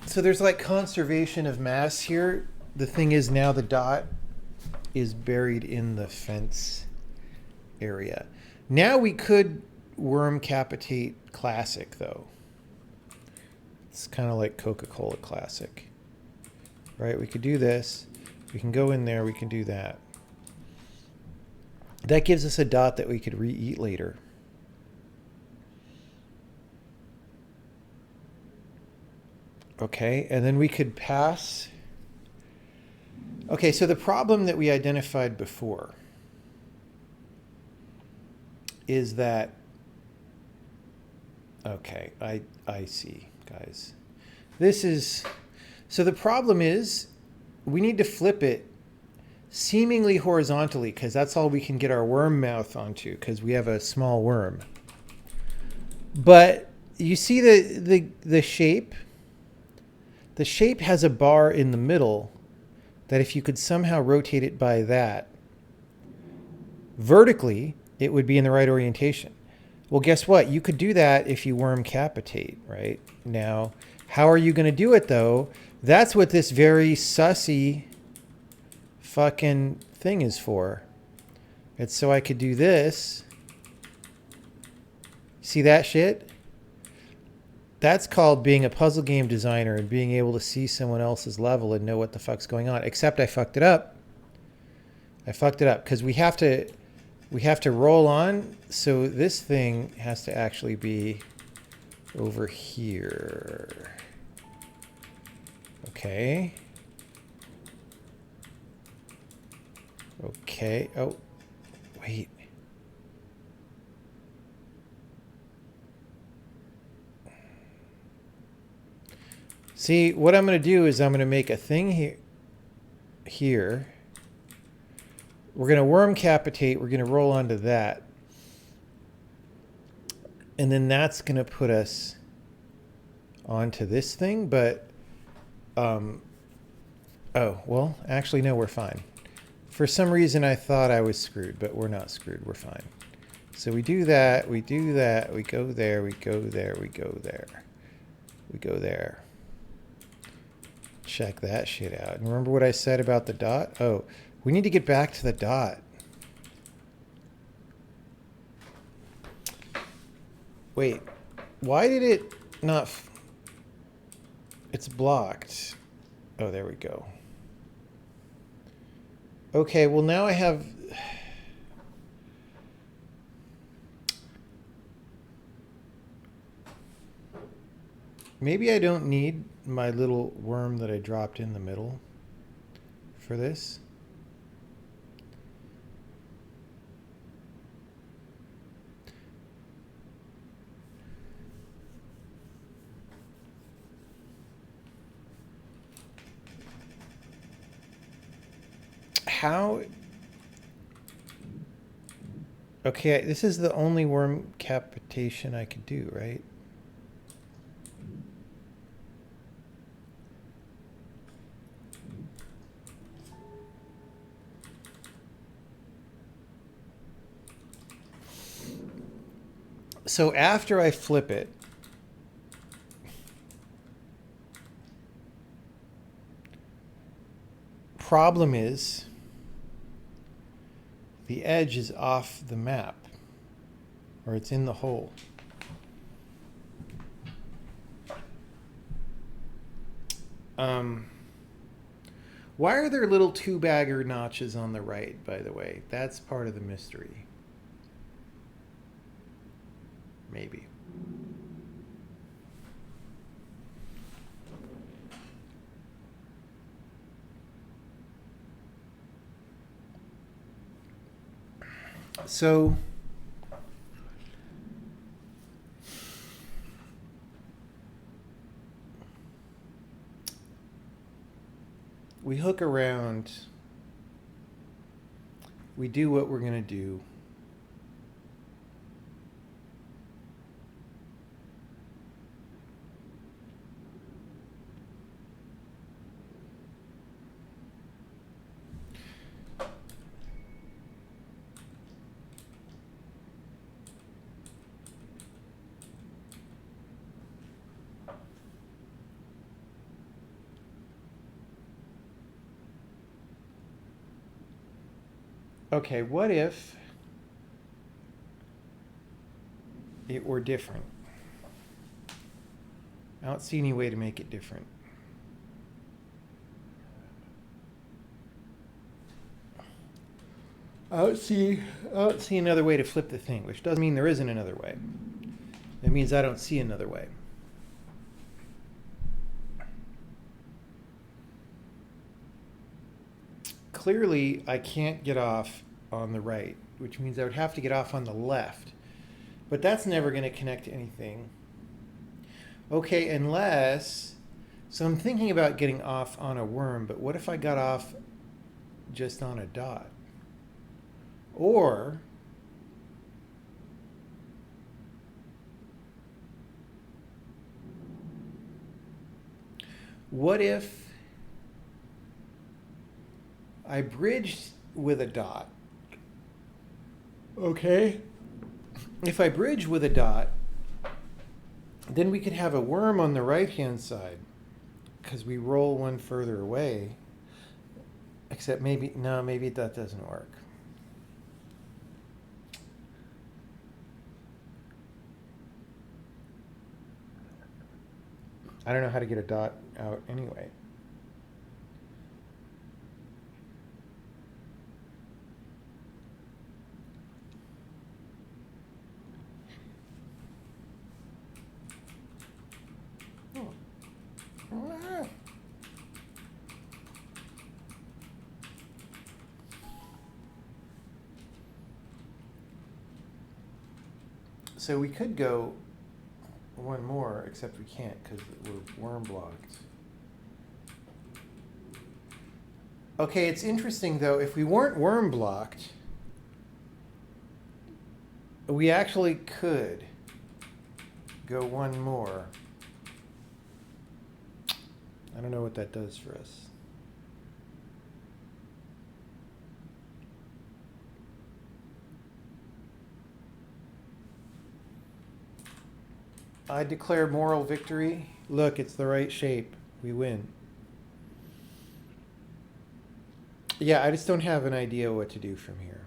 So there's like conservation of mass here. The thing is now the dot is buried in the fence area. Now we could worm capitate classic though. It's kind of like Coca-Cola classic, right? We could do this. We can go in there. We can do that. That gives us a dot that we could re-eat later. Okay, and then we could pass. Okay, so the problem that we identified before is that, okay, I see, guys. This is, so the problem is we need to flip it seemingly horizontally because that's all we can get our worm mouth onto because we have a small worm. But you see the shape? The shape has a bar in the middle that if you could somehow rotate it by that, vertically, it would be in the right orientation. Well, guess what? You could do that if you worm capitate, right? Now, how are you going to do it, though? That's what this very sussy fucking thing is for. It's so I could do this. See that shit? That's called being a puzzle game designer and being able to see someone else's level and know what the fuck's going on. Except I fucked it up. I fucked it up because we have to roll on. So this thing has to actually be over here. Okay. Okay. Oh, wait. See, what I'm going to do is I'm going to make a thing here. We're going to worm capitate. We're going to roll onto that. And then that's going to put us onto this thing. But, oh, well, actually, no, we're fine. For some reason, I thought I was screwed, but we're not screwed. We're fine. So we do that. We do that. We go there. We go there. We go there. We go there. Check that shit out. And remember what I said about the dot? Oh, we need to get back to the dot. Wait, why did it not... It's blocked. Oh, there we go. Okay, well now I have... Maybe I don't need my little worm that I dropped in the middle for this. How? Okay, this is the only worm capitation I could do, right? So after I flip it, problem is the edge is off the map, or it's in the hole. Why are there little two-bagger notches on the right, by the way? That's part of the mystery. Maybe. So we hook around, we do what we're going to do. Okay, what if it were different? I don't see any way to make it different. I don't see another way to flip the thing, which doesn't mean there isn't another way. It means I don't see another way. Clearly, I can't get off on the right, which means I would have to get off on the left. But that's never going to connect to anything. Okay, unless... So I'm thinking about getting off on a worm, but what if I got off just on a dot? Or... what if I bridged with a dot? Okay. if I bridge with a dot, then we could have a worm on the right-hand side because we roll one further away. Except maybe, no, maybe that doesn't work. I don't know how to get a dot out anyway. So we could go one more, except we can't because we're worm blocked. Okay, it's interesting though, if we weren't worm blocked, we actually could go one more. I don't know what that does for us. I declare moral victory. Look, it's the right shape. We win. Yeah, I just don't have an idea what to do from here.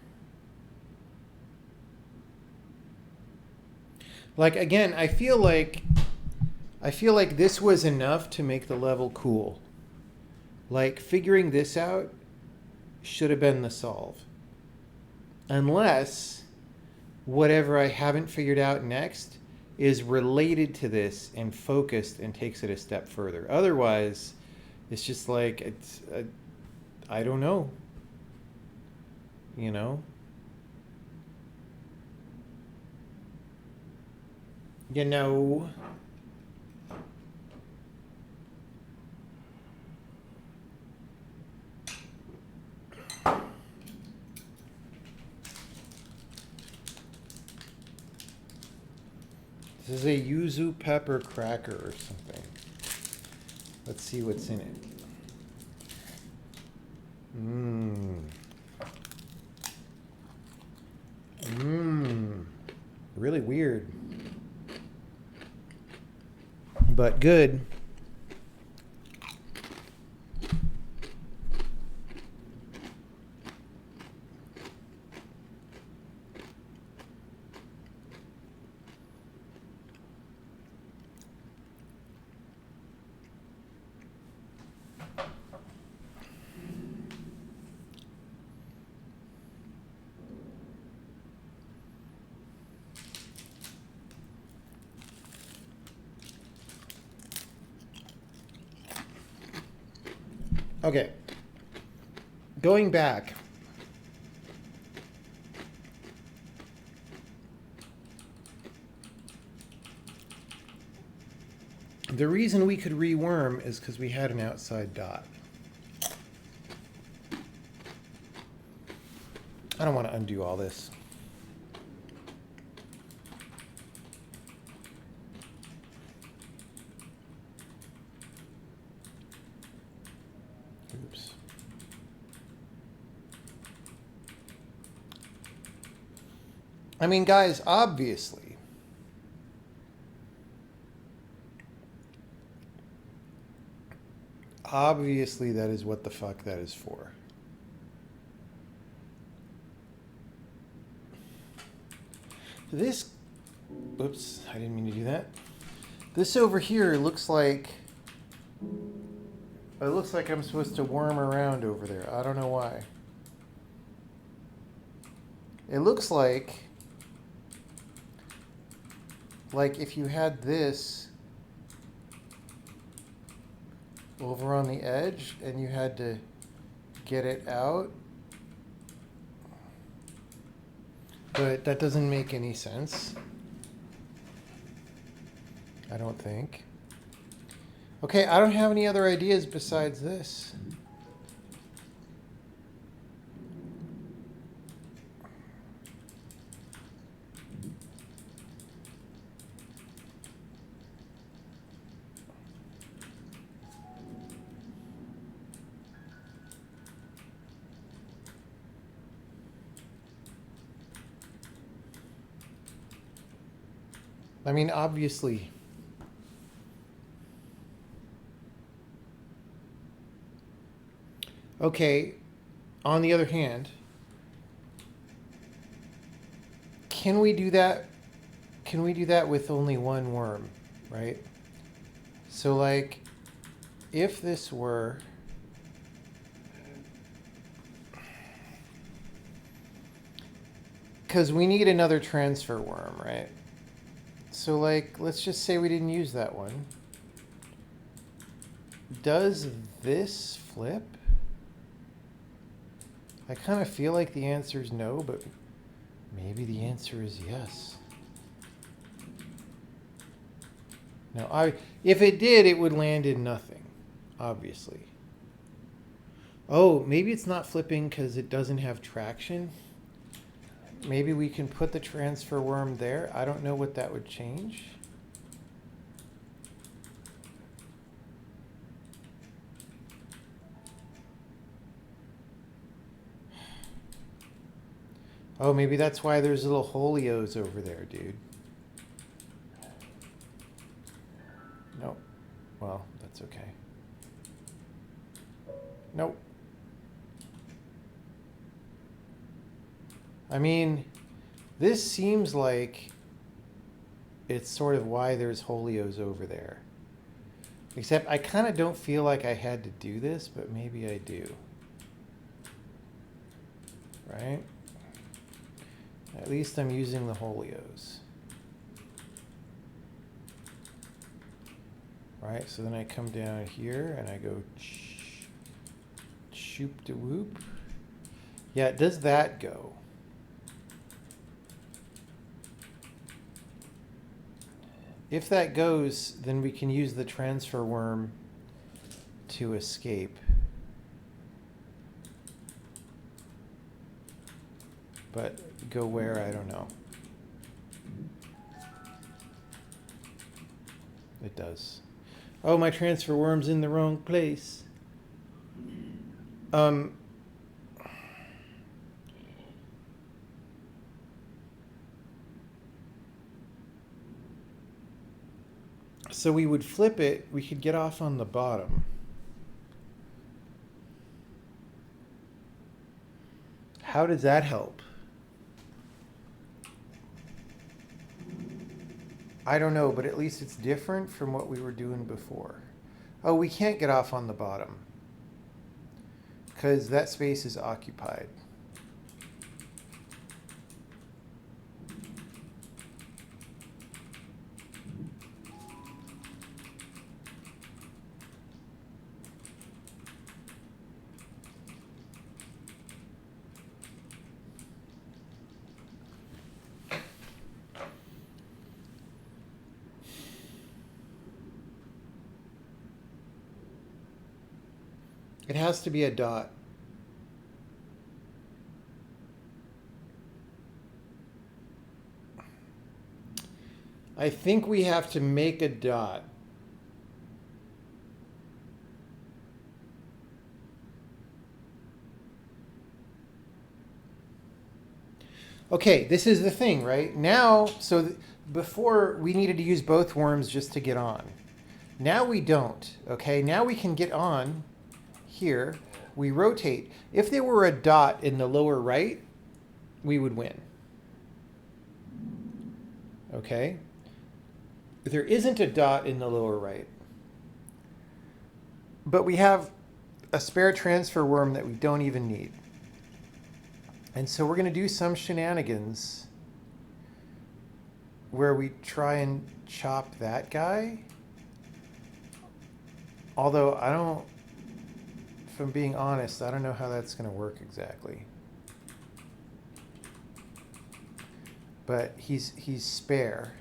Like, again, I feel like this was enough to make the level cool. Like, figuring this out should have been the solve. Unless whatever I haven't figured out next is related to this and focused and takes it a step further. Otherwise, it's just like, I don't know. You know? You know. This is a yuzu pepper cracker or something. Let's see what's in it. Really weird. But good. Okay, going back. The reason we could reworm is because we had an outside dot. I don't want to undo all this. Oops. I mean, guys, obviously, that is what the fuck that is for. This, oops, I didn't mean to do that. This over here looks like, it looks like I'm supposed to worm around over there. I don't know why. It looks like if you had this over on the edge and you had to get it out. But that doesn't make any sense. I don't think. Okay, I don't have any other ideas besides this. I mean, obviously. Okay, on the other hand, can we do that? Can we do that with only one worm, right? So like, if this were... Because we need another transfer worm, right? So like, let's just say we didn't use that one. Does this flip? I kind of feel like the answer is no, but maybe the answer is yes. No, if it did, it would land in nothing, obviously. Oh, maybe it's not flipping because it doesn't have traction. Maybe we can put the transfer worm there. I don't know what that would change. Oh, maybe that's why there's little holios over there, dude. Nope. Well, that's okay. Nope. I mean, this seems like it's sort of why there's holios over there. Except I kind of don't feel like I had to do this, but maybe I do. Right? At least I'm using the holios. Right, so then I come down here and I go shoop de whoop. Yeah, does that go? If that goes, then we can use the transfer worm to escape. But go where, I don't know. It does. Oh, my transfer worm's in the wrong place. So we would flip it, we could get off on the bottom. How does that help? I don't know, but at least it's different from what we were doing before. Oh, we can't get off on the bottom because that space is occupied. It has to be a dot. I think we have to make a dot. Okay, this is the thing, right? Now, before we needed to use both worms just to get on. Now we don't, okay? Now we can get on here. We rotate. If there were a dot in the lower right, we would win. Okay? There isn't a dot in the lower right. But we have a spare transfer worm that we don't even need. And so we're going to do some shenanigans where we try and chop that guy. Although I don't, if I'm being honest, I don't know how that's going to work exactly. But he's spare,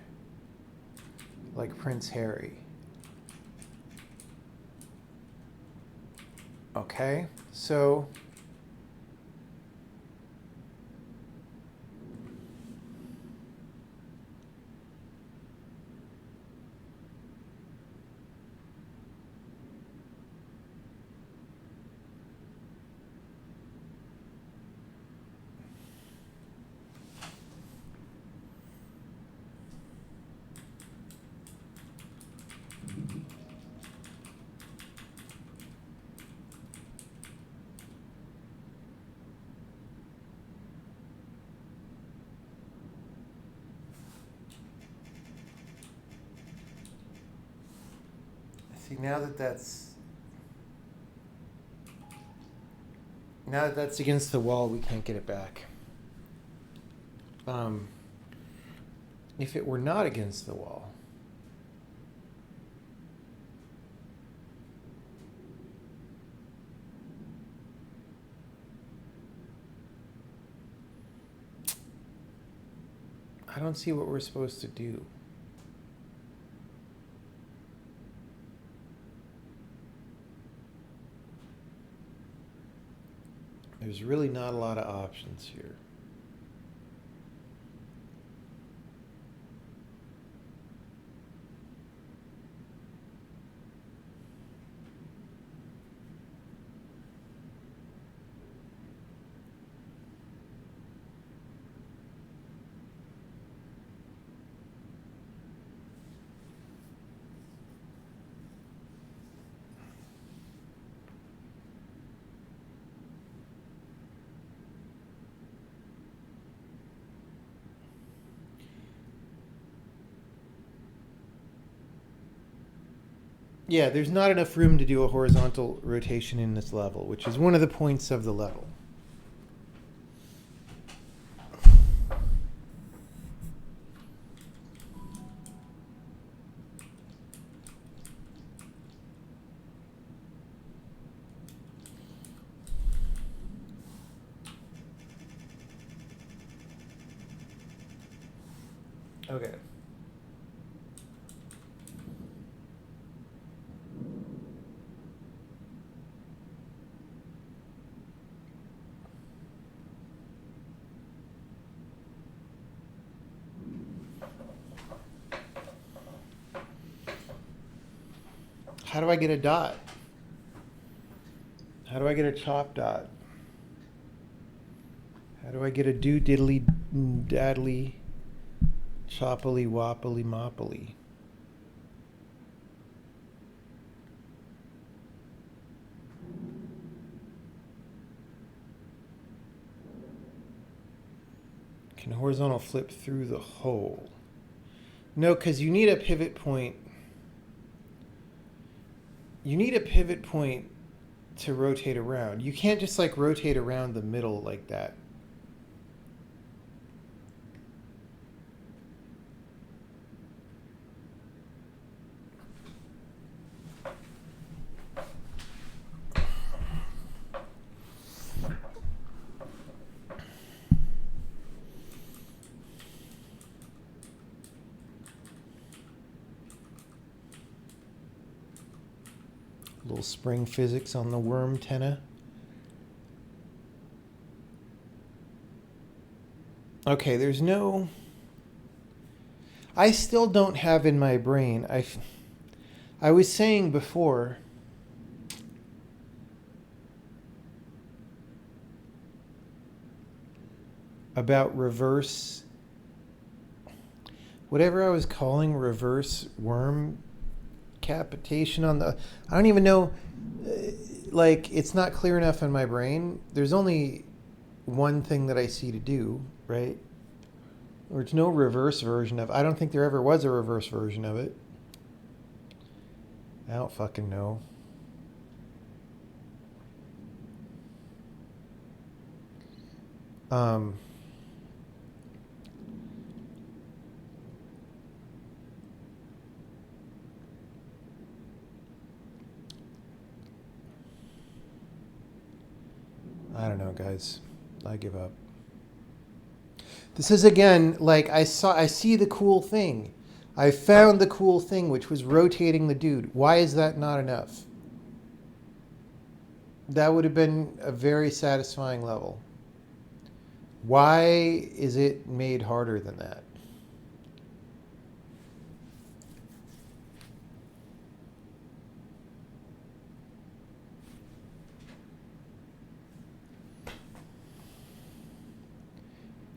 like Prince Harry. Okay, so See, now that that's against the wall, we can't get it back. If it were not against the wall, I don't see what we're supposed to do. There's really not a lot of options here. Yeah, there's not enough room to do a horizontal rotation in this level, which is one of the points of the level. Okay. How do I get a dot? How do I get a chop dot? How do I get a do diddly daddly choppily woppily moppily? Can horizontal flip through the hole? No, because you need a pivot point. You need a pivot point to rotate around. You can't just like rotate around the middle like that. Little spring physics on the worm tenna. Okay, there's no... I still don't have in my brain... I was saying before... about reverse... whatever I was calling reverse worm... decapitation on the... I don't even know, like, it's not clear enough in my brain. There's only one thing that I see to do, right? There's no reverse version of... I don't think there ever was a reverse version of it. I don't fucking know. I don't know, guys. I give up. This is, again, like, I see the cool thing. I found the cool thing, which was rotating the dude. Why is that not enough? That would have been a very satisfying level. Why is it made harder than that?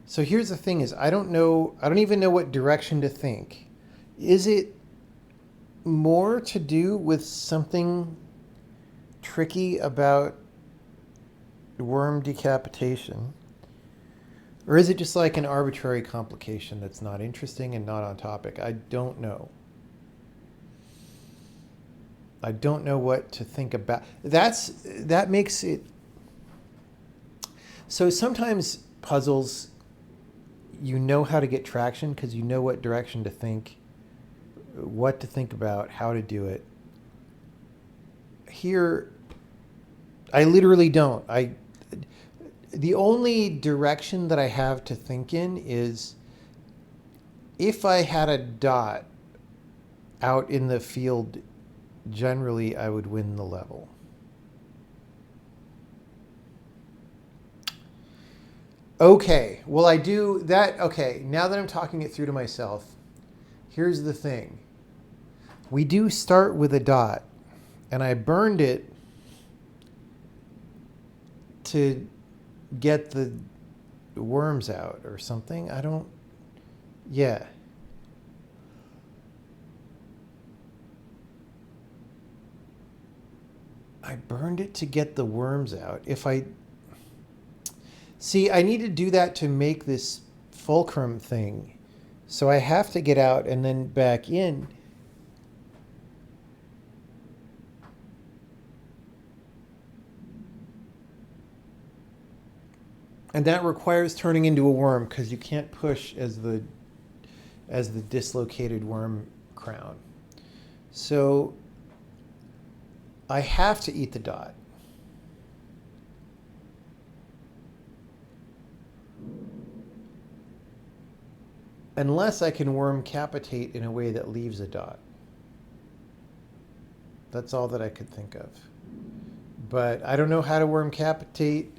So here's the thing is, I don't even know what direction to think. Is it more to do with something tricky about worm decapitation? Or is it just like an arbitrary complication that's not interesting and not on topic? I don't know. I don't know what to think about. That makes it. So sometimes puzzles, you know how to get traction because you know what direction to think, what to think about, how to do it. Here, I literally don't. The only direction that I have to think in is if I had a dot out in the field, generally I would win the level. Okay, well I do that. Okay, now that I'm talking it through to myself, here's the thing. We do start with a dot, and I burned it to get the worms out or something. Yeah. I burned it to get the worms out. See, I need to do that to make this fulcrum thing. So I have to get out and then back in. And that requires turning into a worm because you can't push as the dislocated worm crown. So I have to eat the dot. Unless I can worm capitate in a way that leaves a dot. That's all that I could think of. But I don't know how to worm capitate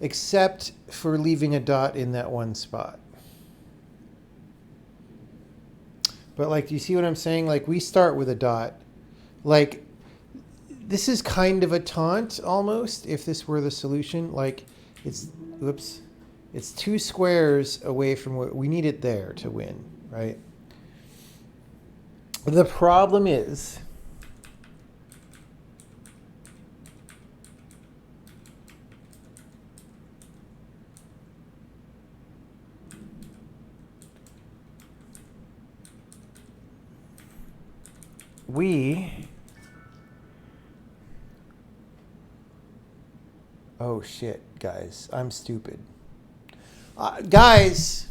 except for leaving a dot in that one spot. But like, do you see what I'm saying? Like, we start with a dot. Like, this is kind of a taunt almost, if this were the solution. Like, it's 2 squares away from what we need it there to win, right? The problem is oh shit, guys, I'm stupid. Guys,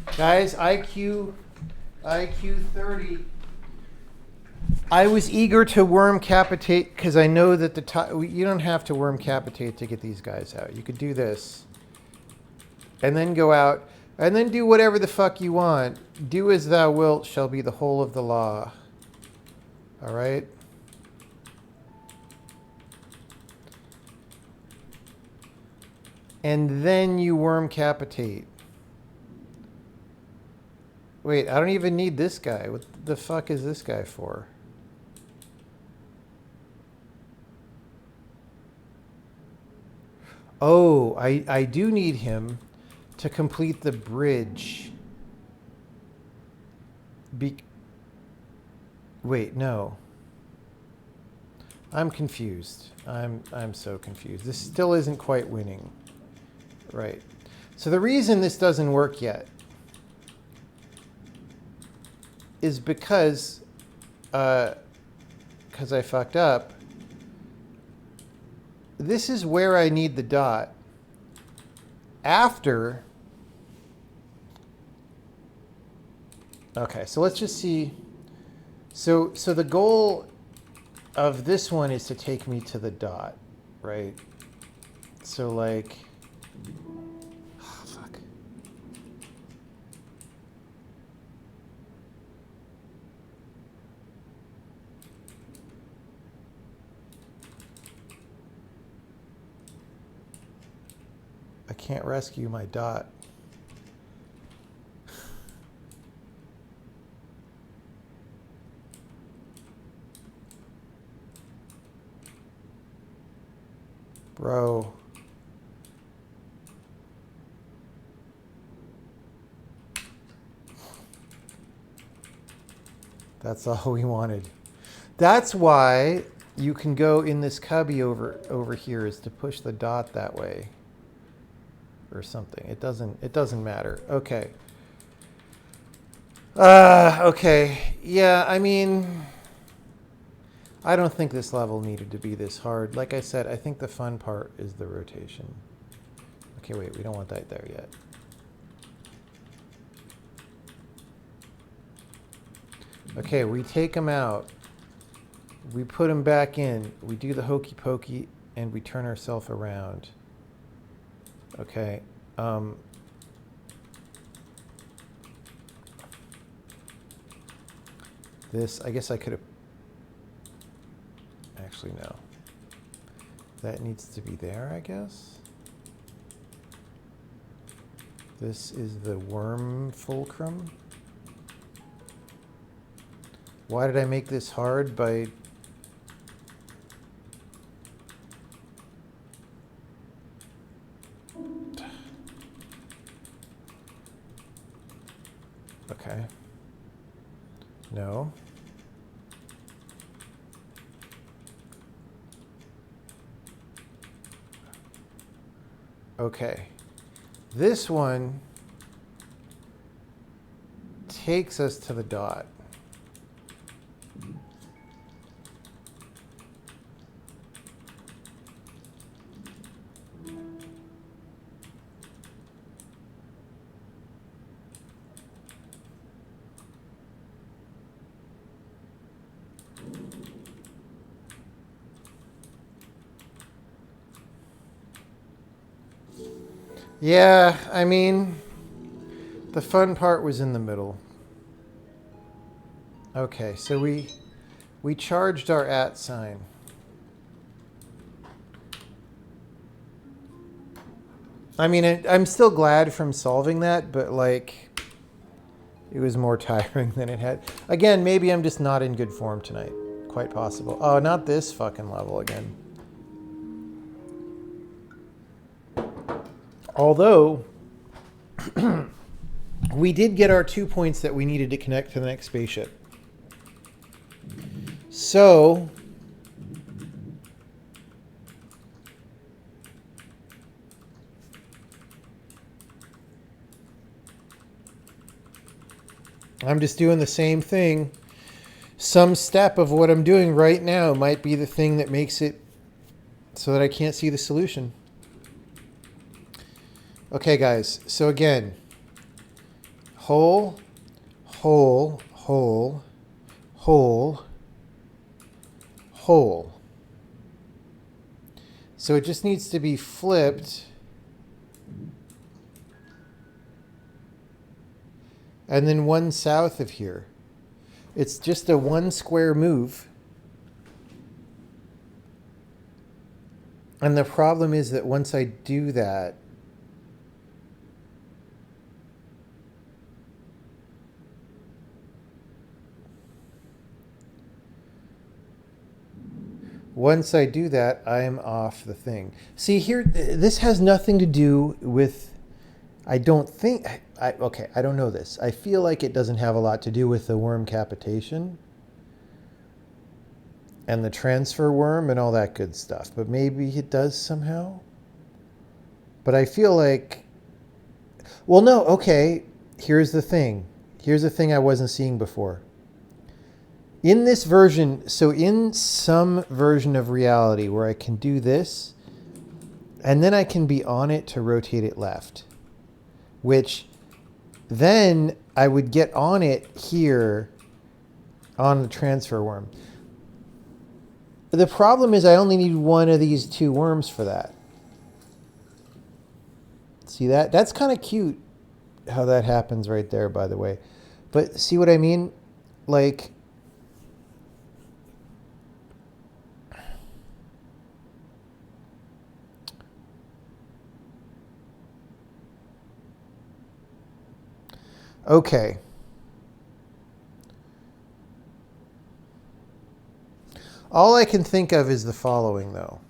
IQ 30. I was eager to worm capitate because I know that you don't have to worm capitate to get these guys out. You could do this and then go out and then do whatever the fuck you want. Do as thou wilt shall be the whole of the law. All right? And then you worm capitate. Wait, I don't even need this guy. What the fuck is this guy for? Oh, I do need him to complete the bridge. Wait, no. I'm confused. I'm so confused. This still isn't quite winning. Right. So the reason this doesn't work yet is because I fucked up. This is where I need the dot. After. Okay, so let's just see. So the goal of this one is to take me to the dot, right? So like. Oh, fuck. I can't rescue my dot. Bro. That's all we wanted. That's why you can go in this cubby over here is to push the dot that way. Or something. It doesn't matter. Okay. Okay. Yeah, I mean, I don't think this level needed to be this hard. Like I said, I think the fun part is the rotation. Okay, wait, we don't want that there yet. Okay, we take them out. We put them back in. We do the hokey pokey, and we turn ourselves around. Okay. This, I guess I could have... Actually, no. That needs to be there, I guess. This is the worm fulcrum. Why did I make this hard? By... Okay. No. Okay. This one takes us to the dot. Yeah, I mean, the fun part was in the middle. Okay, so we charged our @ sign. I mean, I'm still glad from solving that, but like, it was more tiring than it had. Again, maybe I'm just not in good form tonight. Quite possible. Oh, not this fucking level again. Although, we did get our 2 points that we needed to connect to the next spaceship. So, I'm just doing the same thing. Some step of what I'm doing right now might be the thing that makes it so that I can't see the solution. Okay, guys. So again, hole, hole, hole, hole, hole. So it just needs to be flipped. And then one south of here. It's just a 1 square move. And the problem is that once I do that, I am off the thing. See here, this has nothing to do with, I don't think, okay, I don't know this. I feel like it doesn't have a lot to do with the worm capitation and the transfer worm and all that good stuff. But maybe it does somehow. But I feel like, well, no, okay, here's the thing. Here's the thing I wasn't seeing before. In this version, so in some version of reality where I can do this, and then I can be on it to rotate it left, which then I would get on it here on the transfer worm. The problem is I only need one of these 2 worms for that. See that? That's kind of cute how that happens right there, by the way. But see what I mean? Like, okay. All I can think of is the following, though.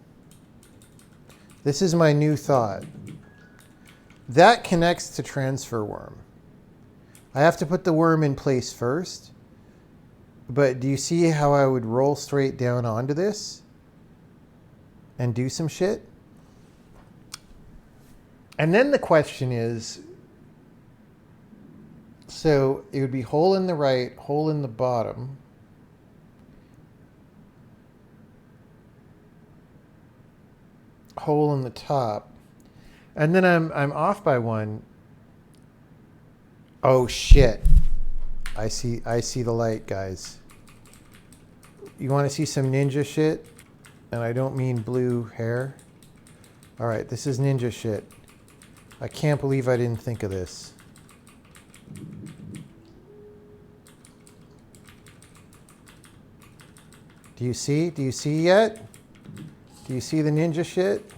This is my new thought. That connects to transfer worm. I have to put the worm in place first. But do you see how I would roll straight down onto this and do some shit? And then the question is, so it would be hole in the right, hole in the bottom. hole in the top. And then I'm off by one. Oh shit. I see the light, guys. You want to see some ninja shit? And I don't mean blue hair. All right, this is ninja shit. I can't believe I didn't think of this. Do you see? Do you see yet? Do you see the ninja shit?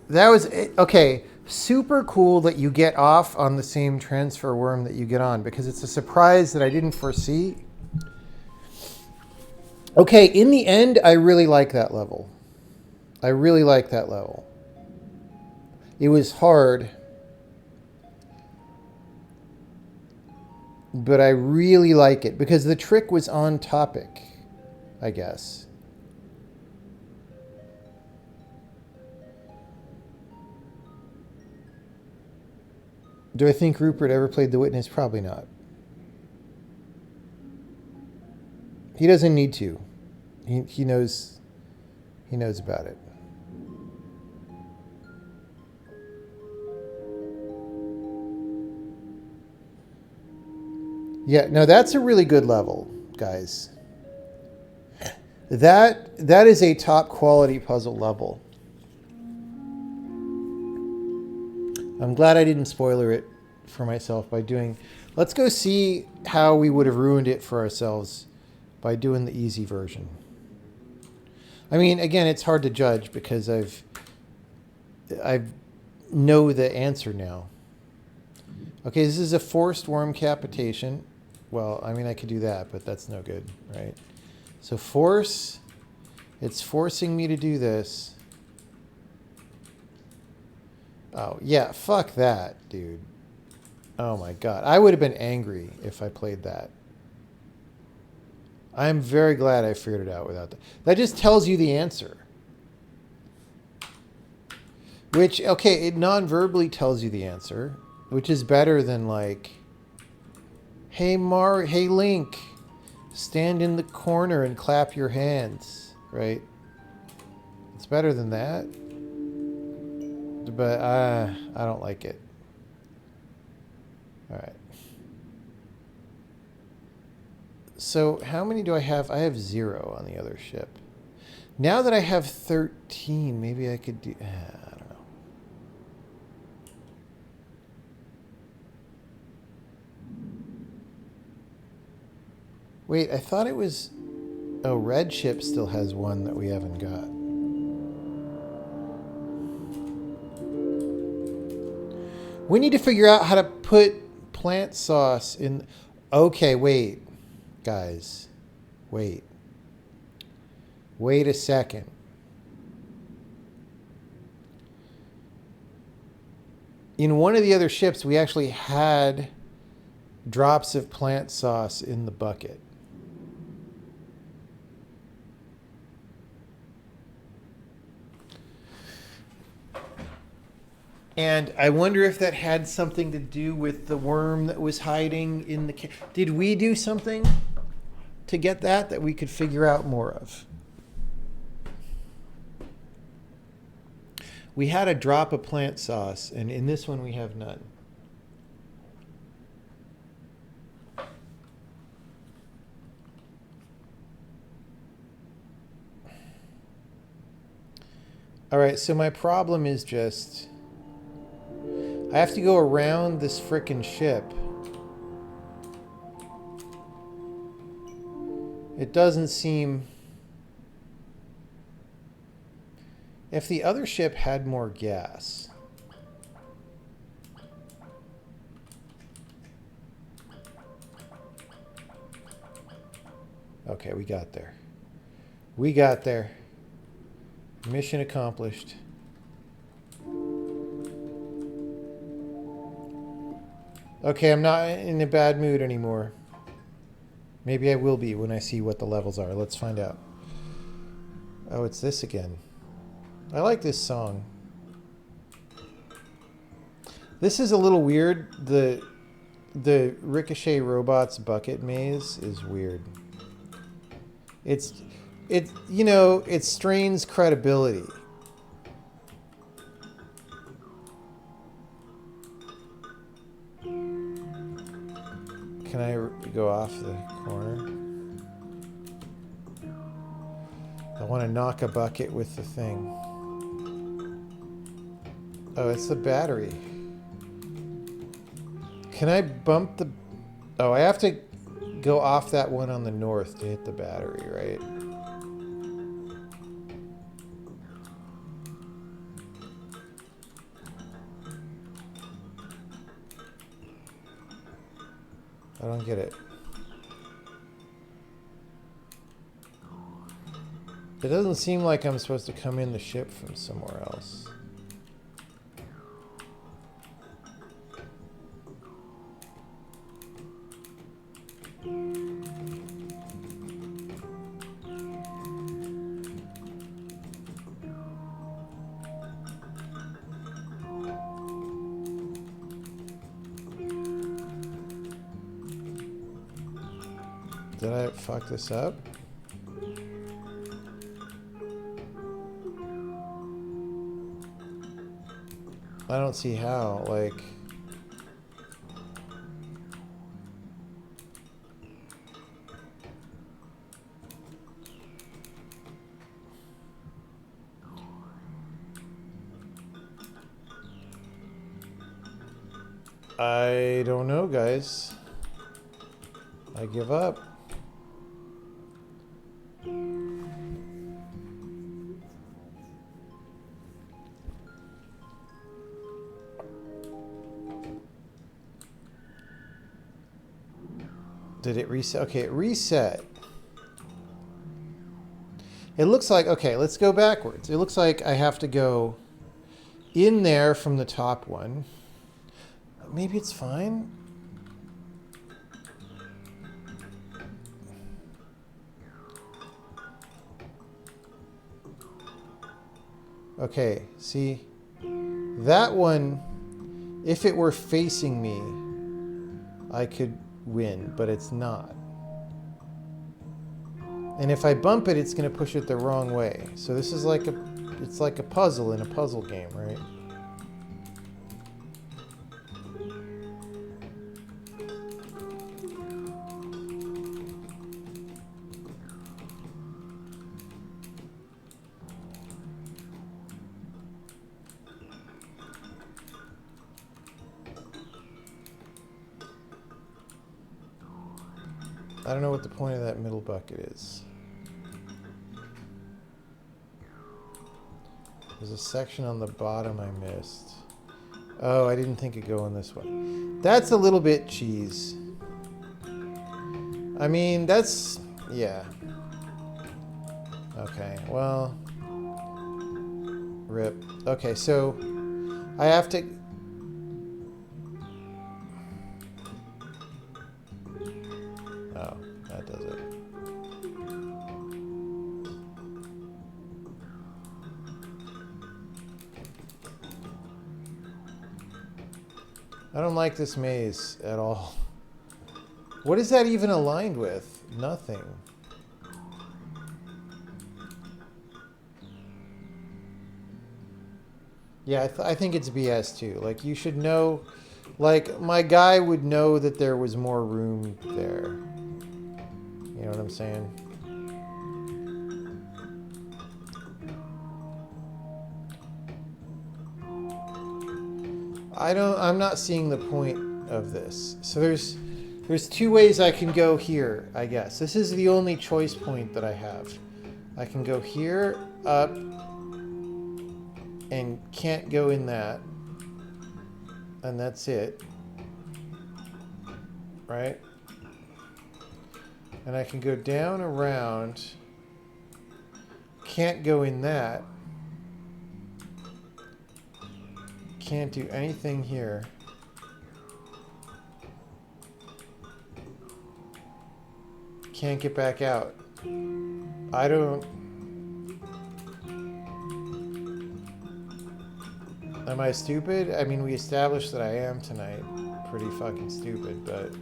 That was it. Okay. Super cool that you get off on the same transfer worm that you get on, because it's a surprise that I didn't foresee. Okay, in the end, I really like that level. I really like that level. It was hard, but I really like it because the trick was on topic, I guess. Do I think Rupert ever played The Witness? Probably not. He doesn't need to. He knows about it. Yeah, no, that's a really good level, guys. That is a top quality puzzle level. I'm glad I didn't spoiler it for myself by doing... Let's go see how we would have ruined it for ourselves by doing the easy version. I mean, again, it's hard to judge because I know the answer now. Okay, this is a forced worm capitation. Well, I mean, I could do that, but that's no good, right? So force, it's forcing me to do this. Oh, yeah, fuck that, dude. Oh my God. I would have been angry if I played that. I'm very glad I figured it out without that. That just tells you the answer. Which, okay, it non-verbally tells you the answer, which is better than like, hey Link, stand in the corner and clap your hands, right? It's better than that. But I don't like it. All right. So how many do I have? I have 0 on the other ship. Now that I have 13, maybe I could do... I don't know. Wait, I thought it was... Oh, red ship still has 1 that we haven't got. We need to figure out how to put plant sauce in... Okay, wait. Guys. Wait. Wait a second. In one of the other ships, we actually had drops of plant sauce in the bucket. And I wonder if that had something to do with the worm that was hiding in the... Did we do something to get that we could figure out more of? We had a drop of plant sauce, and in this one we have none. All right, so my problem is just... I have to go around this frickin' ship. It doesn't seem... If the other ship had more gas... Okay, we got there. We got there. Mission accomplished. Okay, I'm not in a bad mood anymore. Maybe I will be when I see what the levels are. Let's find out. Oh, it's this again. I like this song. This is a little weird. The Ricochet Robots bucket maze is weird. It you know, it strains credibility. Can I go off the corner? I want to knock a bucket with the thing. Oh, it's the battery. Can I bump the... Oh, I have to go off that one on the north to hit the battery, right? I don't get it. It doesn't seem like I'm supposed to come in the ship from somewhere else. Did I fuck this up? I don't see how, like... I don't know, guys. I give up. Did it reset? Okay, it reset. It looks like, okay, let's go backwards. It looks like I have to go in there from the top one. Maybe it's fine. Okay, see, that one, if it were facing me, I could win, but it's not. And if I bump it, it's going to push it the wrong way. So this is like it's like a puzzle in a puzzle game, right? I don't know what the point of that middle bucket is. There's a section on the bottom I missed. Oh, I didn't think of going this way. That's a little bit cheese. I mean, that's... yeah. Okay, well... rip. Okay, so... I have to... oh, that does it. I don't like this maze at all. What is that even aligned with? Nothing. Yeah, I think it's BS too. Like, you should know... like, my guy would know that there was more room there. You know what I'm saying? I'm not seeing the point of this. So there's two ways I can go here, I guess. This is the only choice point that I have. I can go here, up, and can't go in that. And that's it. Right? And I can go down, around, can't go in that. Can't do anything here. Can't get back out. I don't Am I stupid? I mean, we established that I am tonight. Pretty fucking stupid, but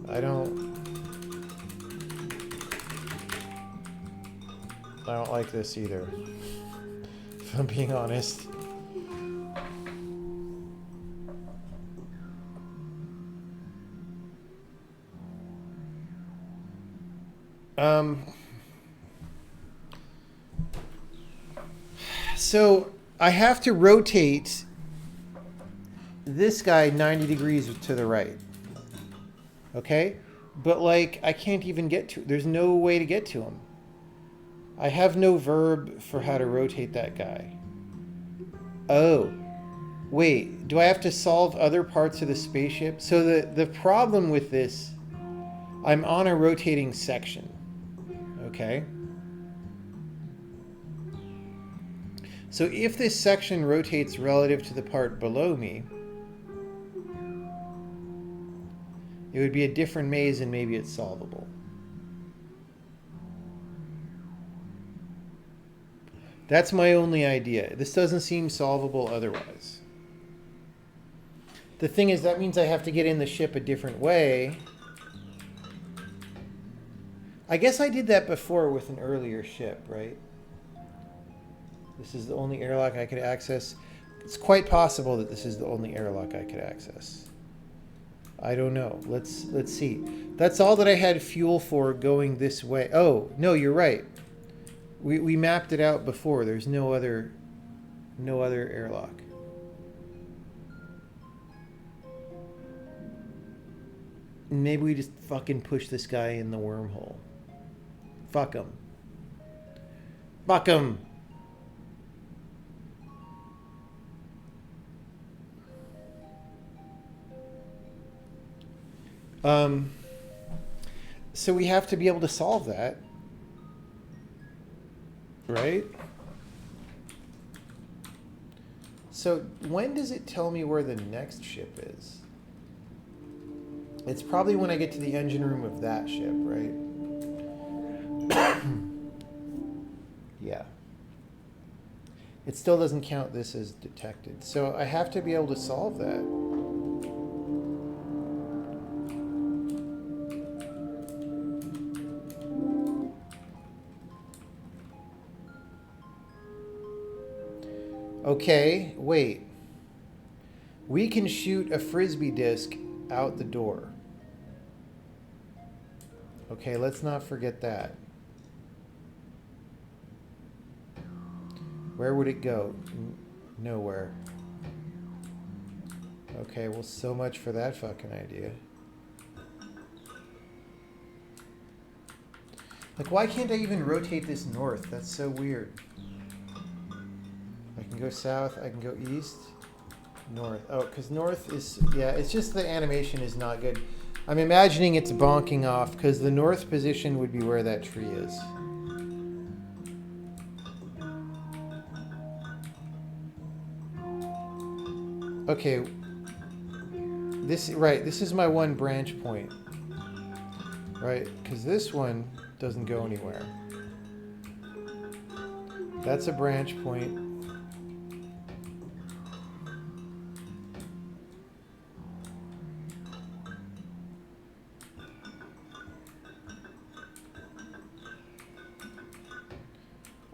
I don't like this either, if I'm being honest. So I have to rotate this guy 90 degrees to the right. Okay? But like, I can't even get to, there's no way to get to him. I have no verb for how to rotate that guy. Oh, wait, do I have to solve other parts of the spaceship? So the problem with this, I'm on a rotating section. Okay? So if this section rotates relative to the part below me, it would be a different maze and maybe it's solvable. That's my only idea. This doesn't seem solvable otherwise. The thing is, that means I have to get in the ship a different way. I guess I did that before with an earlier ship, right? This is the only airlock I could access. It's quite possible that this is the only airlock I could access. I don't know. Let's see. That's all that I had fuel for going this way. Oh, no, you're right. We mapped it out before. There's no other airlock. Maybe we just fucking push this guy in the wormhole. Fuck him. Fuck him. So we have to be able to solve that, right? So when does it tell me where the next ship is? It's probably when I get to the engine room of that ship, right? Yeah. It still doesn't count this as detected. So I have to be able to solve that. Okay, wait. We can shoot a frisbee disc out the door. Okay, let's not forget that. Where would it go? Nowhere. Okay, well, so much for that fucking idea. Like, why can't I even rotate this north? That's so weird. I can go south, I can go east, north. Oh, because north is, yeah, it's just the animation is not good. I'm imagining it's bonking off because the north position would be where that tree is. Okay. This is my one branch point. Right, because this one doesn't go anywhere. That's a branch point.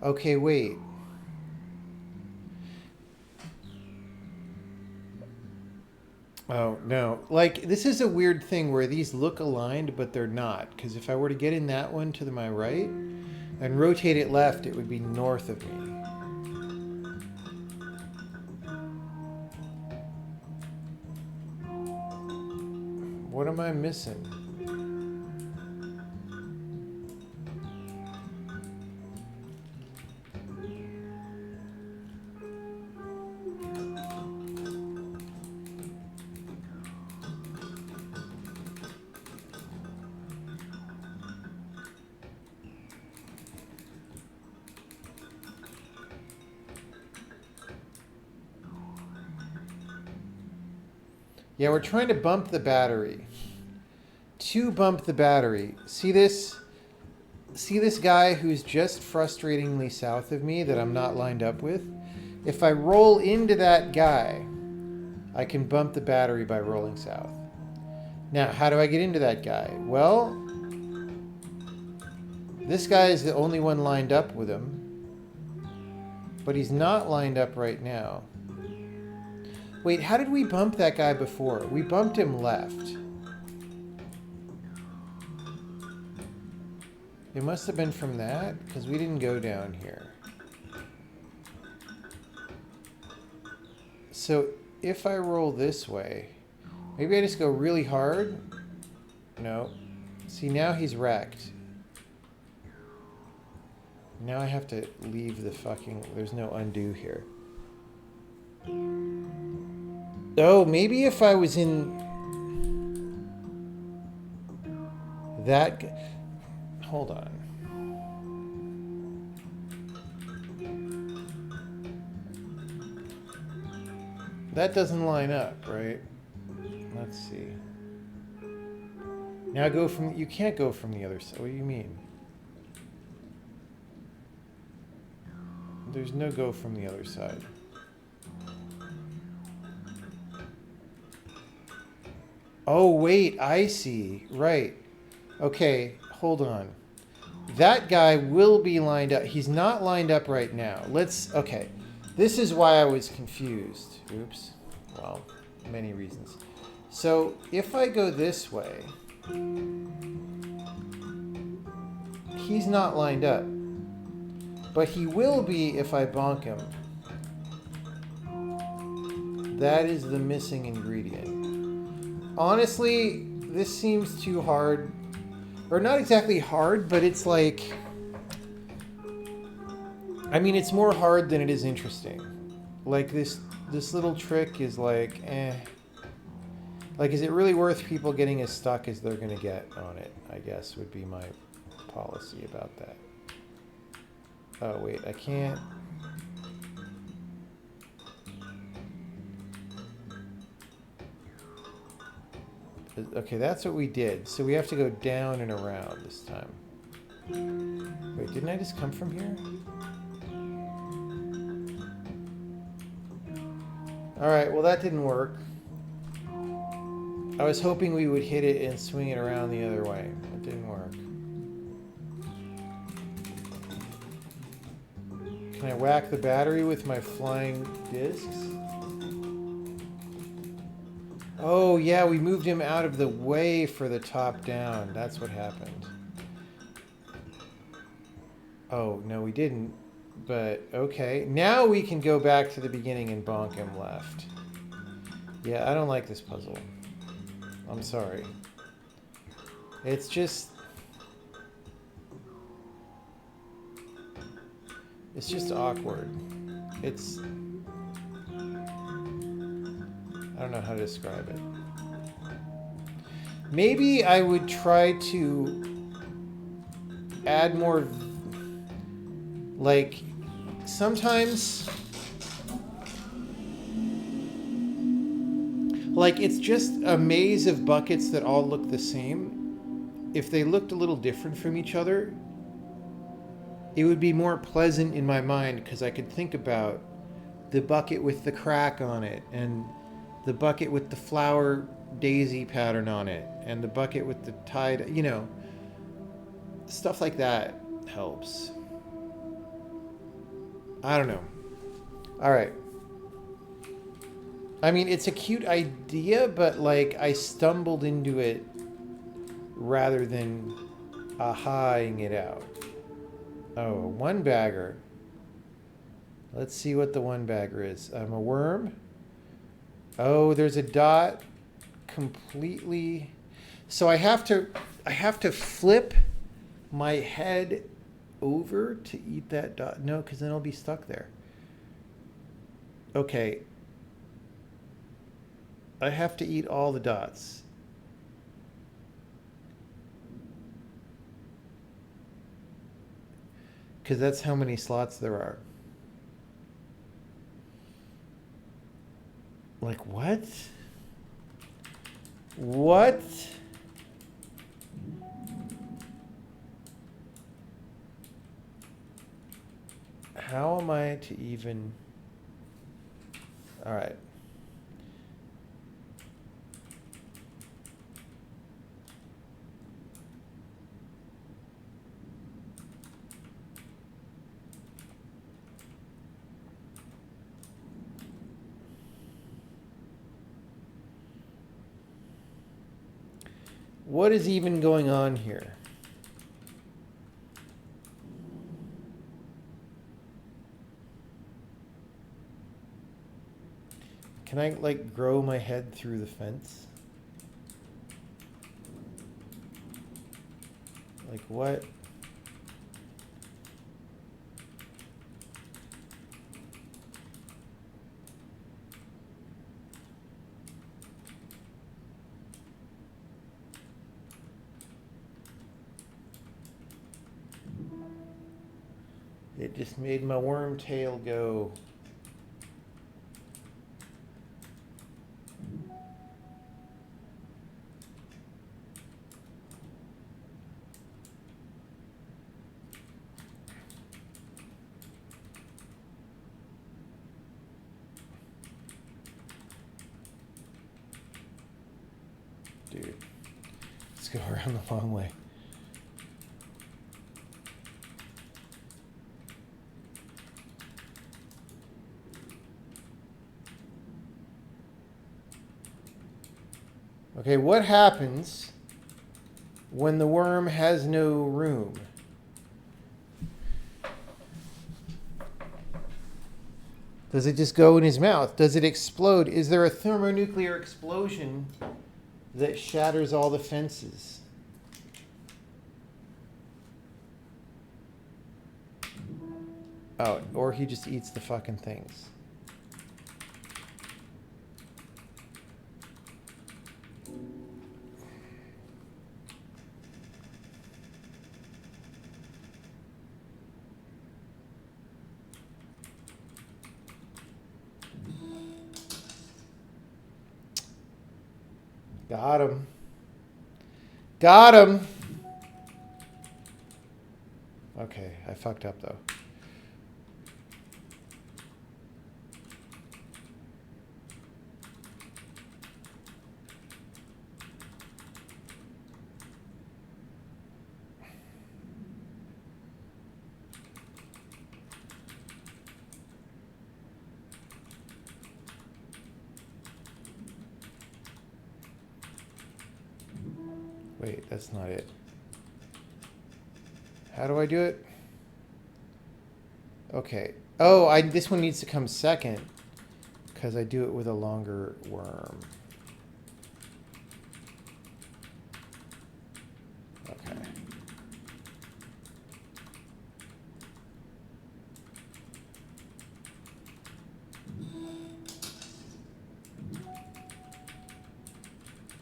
Okay, wait. Oh, no. Like, this is a weird thing where these look aligned, but they're not. Because if I were to get in that one to my right and rotate it left, it would be north of me. What am I missing? Yeah, we're trying to bump the battery. To bump the battery. See this? See this guy who's just frustratingly south of me that I'm not lined up with? If I roll into that guy, I can bump the battery by rolling south. Now, how do I get into that guy? Well, this guy is the only one lined up with him, but he's not lined up right now. Wait, how did we bump that guy before? We bumped him left. It must have been from that, because we didn't go down here. So if I roll this way, maybe I just go really hard? No. See, now he's wrecked. Now I have to leave the fucking... There's no undo here. Oh, maybe if I was in... that... Hold on. That doesn't line up, right? Let's see. Now go from... You can't go from the other side. What do you mean? There's no go from the other side. Oh, wait. I see. Right. Okay. Hold on. That guy will be lined up. He's not lined up right now. Let's... Okay. This is why I was confused. Oops. Well, many reasons. So, if I go this way, he's not lined up. But he will be if I bonk him. That is the missing ingredient. Honestly, this seems too hard. Or not exactly hard, but it's like... I mean, it's more hard than it is interesting. Like, this little trick is like, eh. Like, is it really worth people getting as stuck as they're going to get on it, I guess, would be my policy about that. Oh, wait, I can't... Okay, that's what we did. So we have to go down and around this time. Wait, didn't I just come from here? Alright, well that didn't work. I was hoping we would hit it and swing it around the other way. It didn't work. Can I whack the battery with my flying discs? Oh, yeah, we moved him out of the way for the top down. That's what happened. Oh, no, we didn't. But, okay. Now we can go back to the beginning and bonk him left. Yeah, I don't like this puzzle. I'm sorry. It's just... It's just awkward. It's... I don't know how to describe it. Maybe I would try to add more... Like, sometimes... Like, it's just a maze of buckets that all look the same. If they looked a little different from each other, it would be more pleasant in my mind because I could think about the bucket with the crack on it and the bucket with the flower daisy pattern on it and the bucket with the tide, you know, stuff like that helps. I don't know. All right. I mean, it's a cute idea, but like I stumbled into it rather than aha-ing it out. Oh, a one bagger. Let's see what the one bagger is. A worm. Oh, there's a dot completely. So I have to flip my head over to eat that dot. No, because then I'll be stuck there. Okay. I have to eat all the dots. Because that's how many slots there are. Like, what? What? How am I to even... All right. What is even going on here? Can I, like, grow my head through the fence? Like, what? It just made my worm tail go. Dude, let's go around the long way. Okay, what happens when the worm has no room? Does it just go in his mouth? Does it explode? Is there a thermonuclear explosion that shatters all the fences? Oh, or he just eats the fucking things. Got him. Got him. Okay, I fucked up though. Wait, that's not it. How do I do it? Okay. Oh, this one needs to come second because I do it with a longer worm. Okay.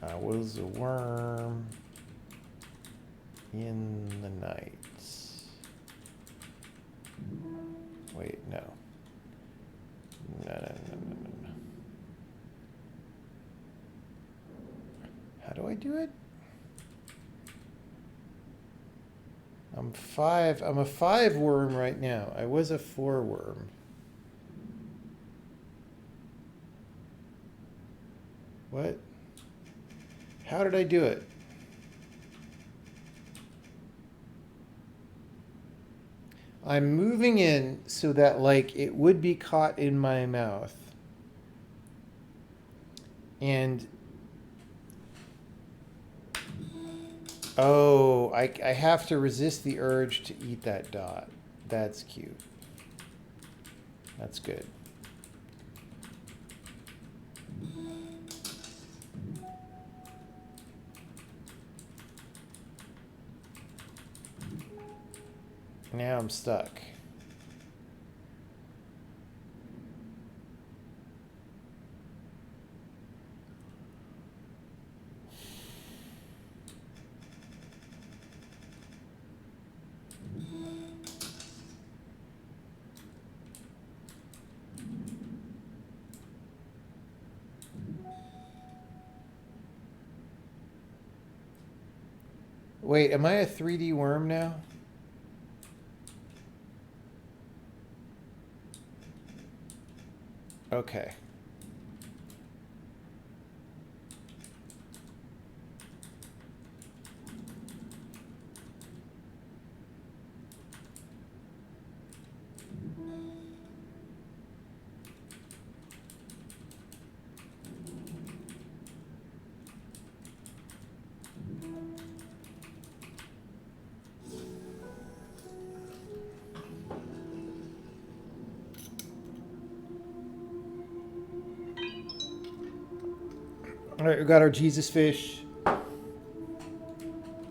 I was a worm in the night. Wait, no. No. How do I do it? I'm a 5 worm right now. I was a 4 worm. What? How did I do it? I'm moving in so that, like, it would be caught in my mouth. And oh, I have to resist the urge to eat that dot. That's cute. That's good. Now I'm stuck. Wait, am I a 3D worm now? Okay. All right, we got our Jesus fish.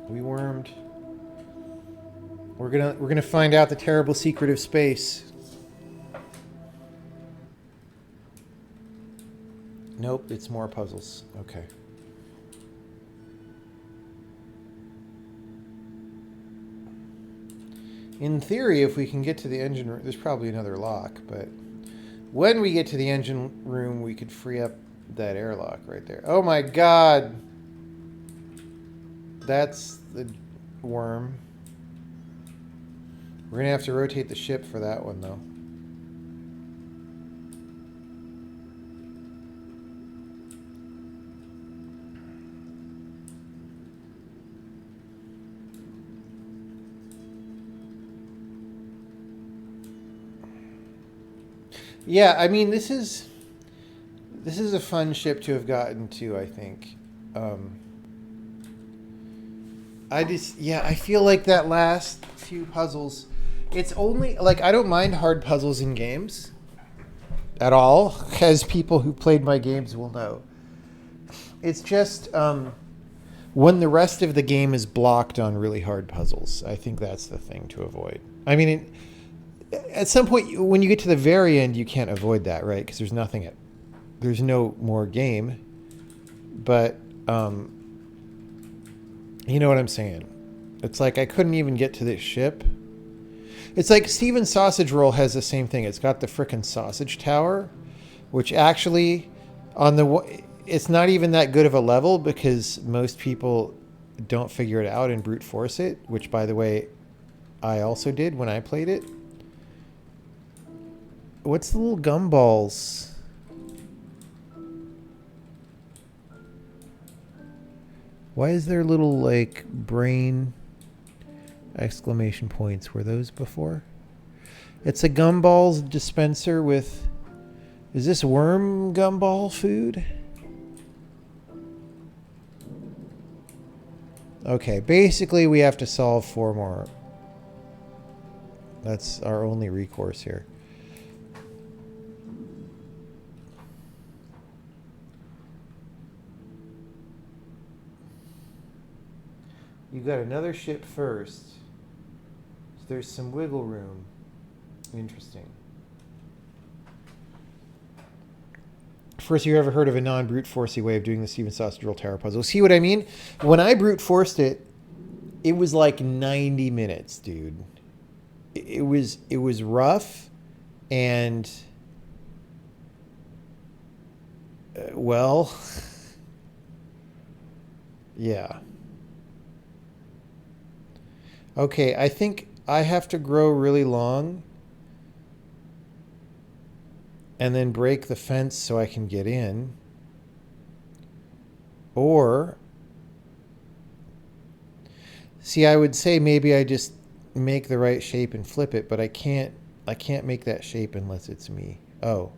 We wormed. We're gonna find out the terrible secret of space. Nope, it's more puzzles. Okay. In theory, if we can get to the engine room, there's probably another lock, but when we get to the engine room, we could free up that airlock right there. Oh my god! That's the worm. We're gonna have to rotate the ship for that one, though. Yeah, I mean, this is a fun ship to have gotten to, I think. I feel like that last few puzzles, it's only, like, I don't mind hard puzzles in games at all, as people who played my games will know. It's just when the rest of the game is blocked on really hard puzzles, I think that's the thing to avoid. I mean, at some point, when you get to the very end, you can't avoid that, right? Because there's no more game. But you know what I'm saying? It's like I couldn't even get to this ship. It's like Steven's Sausage Roll has the same thing. It's got the frickin' sausage tower, which actually it's not even that good of a level because most people don't figure it out and brute force it, which, by the way, I also did when I played it. What's the little gumballs? Why is there little, like, brain exclamation points? Were those before? It's a gumballs dispenser with... Is this worm gumball food? Okay, basically we have to solve 4 more. That's our only recourse here. You got another ship first. So there's some wiggle room. Interesting. First, you ever heard of a non-brute forcey way of doing the Steven Sausage Roll Tower puzzle? See what I mean? When I brute forced it, it was like 90 minutes, dude. It was rough, and well, yeah. Okay, I think I have to grow really long and then break the fence so I can get in. Or, see, I would say maybe I just make the right shape and flip it, but I can't make that shape unless it's me. Oh.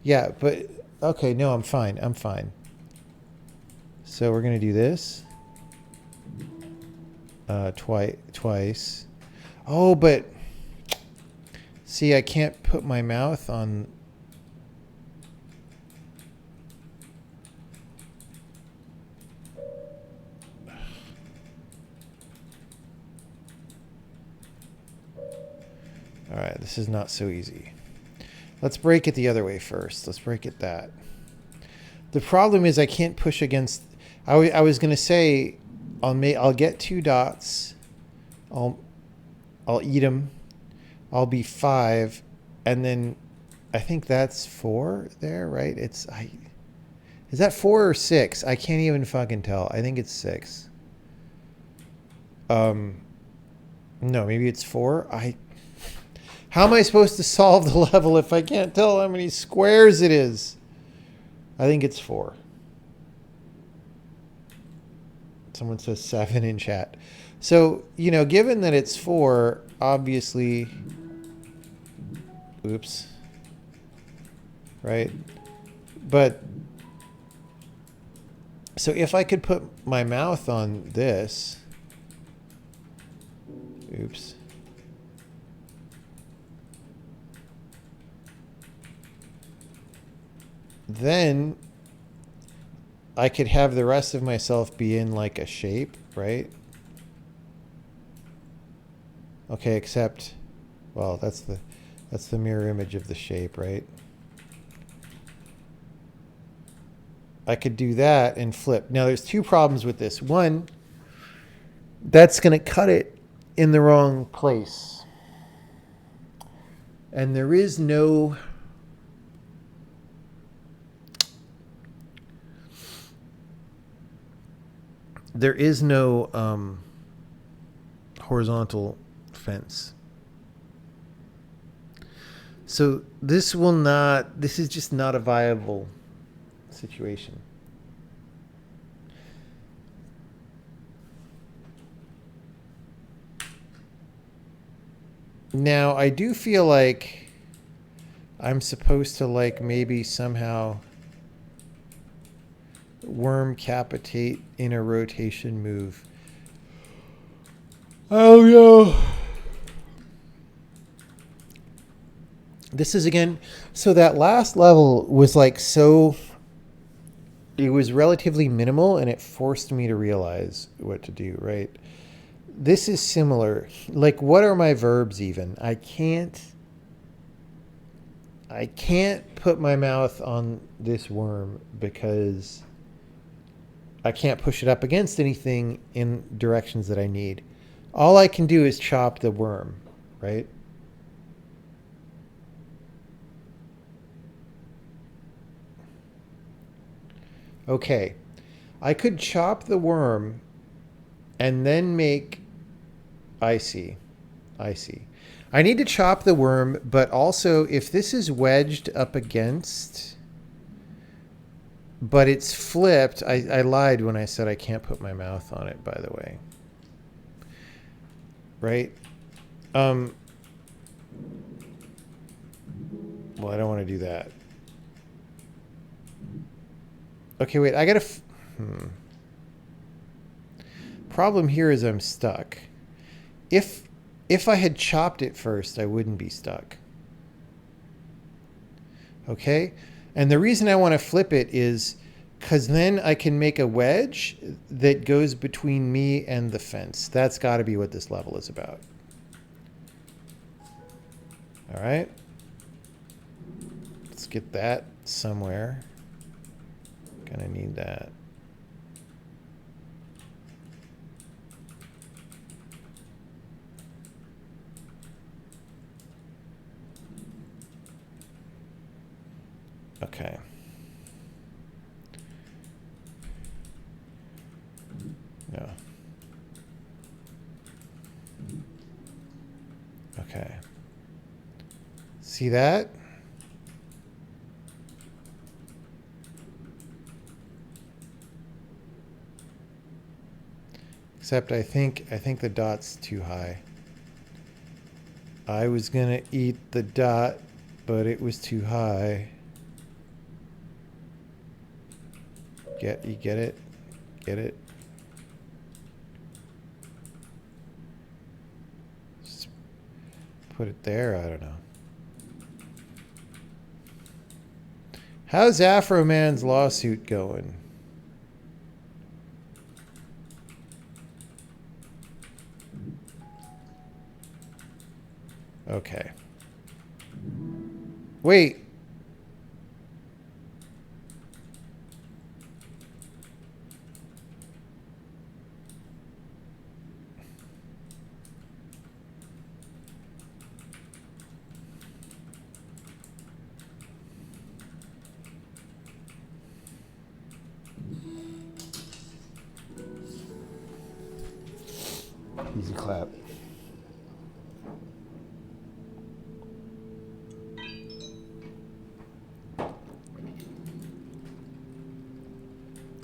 Yeah, but okay, no, I'm fine. I'm fine. So we're going to do this. Twice. Oh, but see, I can't put my mouth on. All right, this is not so easy. Let's break it the other way first. Let's break it that. The problem is I can't push against. I was going to say I'll get 2 dots. I'll eat them. I'll be 5, and then I think that's 4 there, right? Is that 4 or 6? I can't even fucking tell. I think it's 6. No, maybe it's 4. How am I supposed to solve the level if I can't tell how many squares it is? I think it's 4. Someone says 7 in chat. So, you know, given that it's 4, obviously... Oops. Right? But... So if I could put my mouth on this... Oops. Then I could have the rest of myself be in like a shape, right? Okay, except, well, that's the mirror image of the shape, right? I could do that and flip. Now there's two problems with this. One, that's going to cut it in the wrong place. And there is no horizontal fence. So this is just not a viable situation. Now, I do feel like I'm supposed to like maybe somehow worm capitate in a rotation move. Oh, no. This is again, so that last level was like it was relatively minimal and it forced me to realize what to do, right? This is similar. Like, what are my verbs even? I can't put my mouth on this worm because I can't push it up against anything in directions that I need. All I can do is chop the worm, right? Okay, I could chop the worm and then make... I see. I need to chop the worm, but also if this is wedged up against, but it's flipped, I lied when I said I can't put my mouth on it, by the way. Right? Well, I don't want to do that. Okay, wait, I gotta... Problem here is I'm stuck. If I had chopped it first, I wouldn't be stuck. Okay? And the reason I want to flip it is because then I can make a wedge that goes between me and the fence. That's got to be what this level is about. All right? Let's get that somewhere. Gonna need that. Okay. No. Okay. See that? Except I think the dot's too high. I was gonna eat the dot, but it was too high. You get it? Get it? Just put it there, I don't know. How's Afro Man's lawsuit going? Okay. Wait. Easy clap.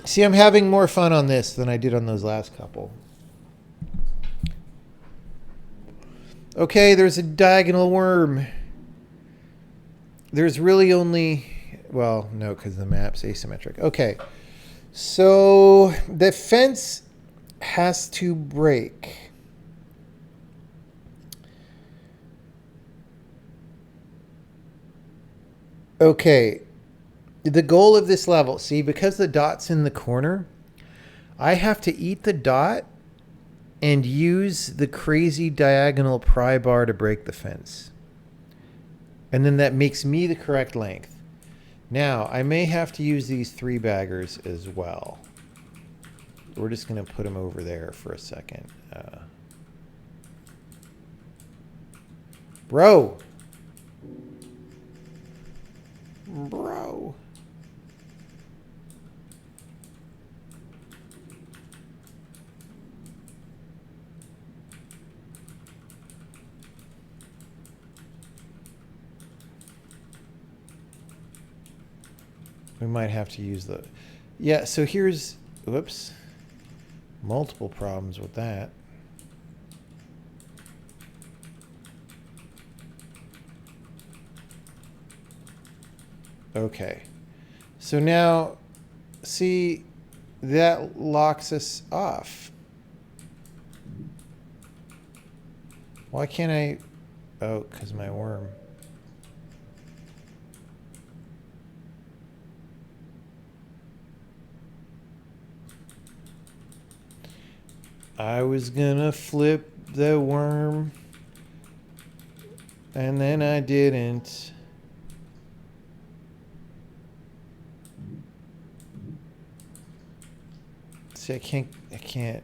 See, I'm having more fun on this than I did on those last couple. Okay, there's a diagonal worm. There's really only... Well, no, because the map's asymmetric. Okay, so the fence has to break. Okay, The goal of this level, see, because the dot's in the corner, I have to eat the dot and use the crazy diagonal pry bar to break the fence. And then that makes me the correct length. Now, I may have to use these 3-baggers as well. We're just going to put them over there for a second. Bro! Bro! We might have to use the... Yeah, so here's... Whoops. Multiple problems with that. Okay. So now, see, that locks us off. Why can't I... Oh, because my worm... I was gonna flip the worm, and then I didn't. See, I can't.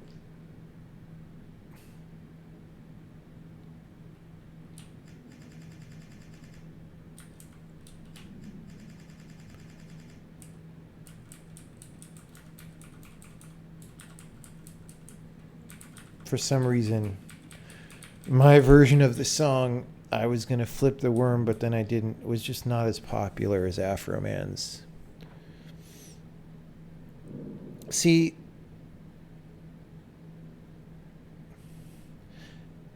For some reason, my version of the song, I was going to flip the worm, but then I didn't, was just not as popular as Afro Man's. See,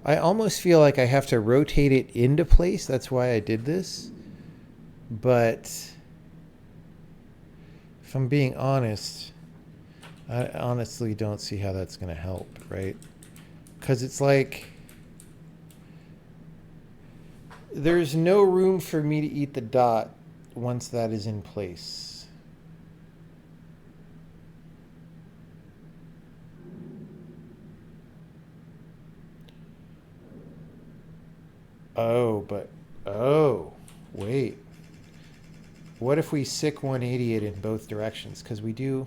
I almost feel like I have to rotate it into place. That's why I did this. But if I'm being honest, I honestly don't see how that's going to help, right? Because it's like there's no room for me to eat the dot once that is in place. Oh, wait. What if we sick 180 it in both directions? Because we do...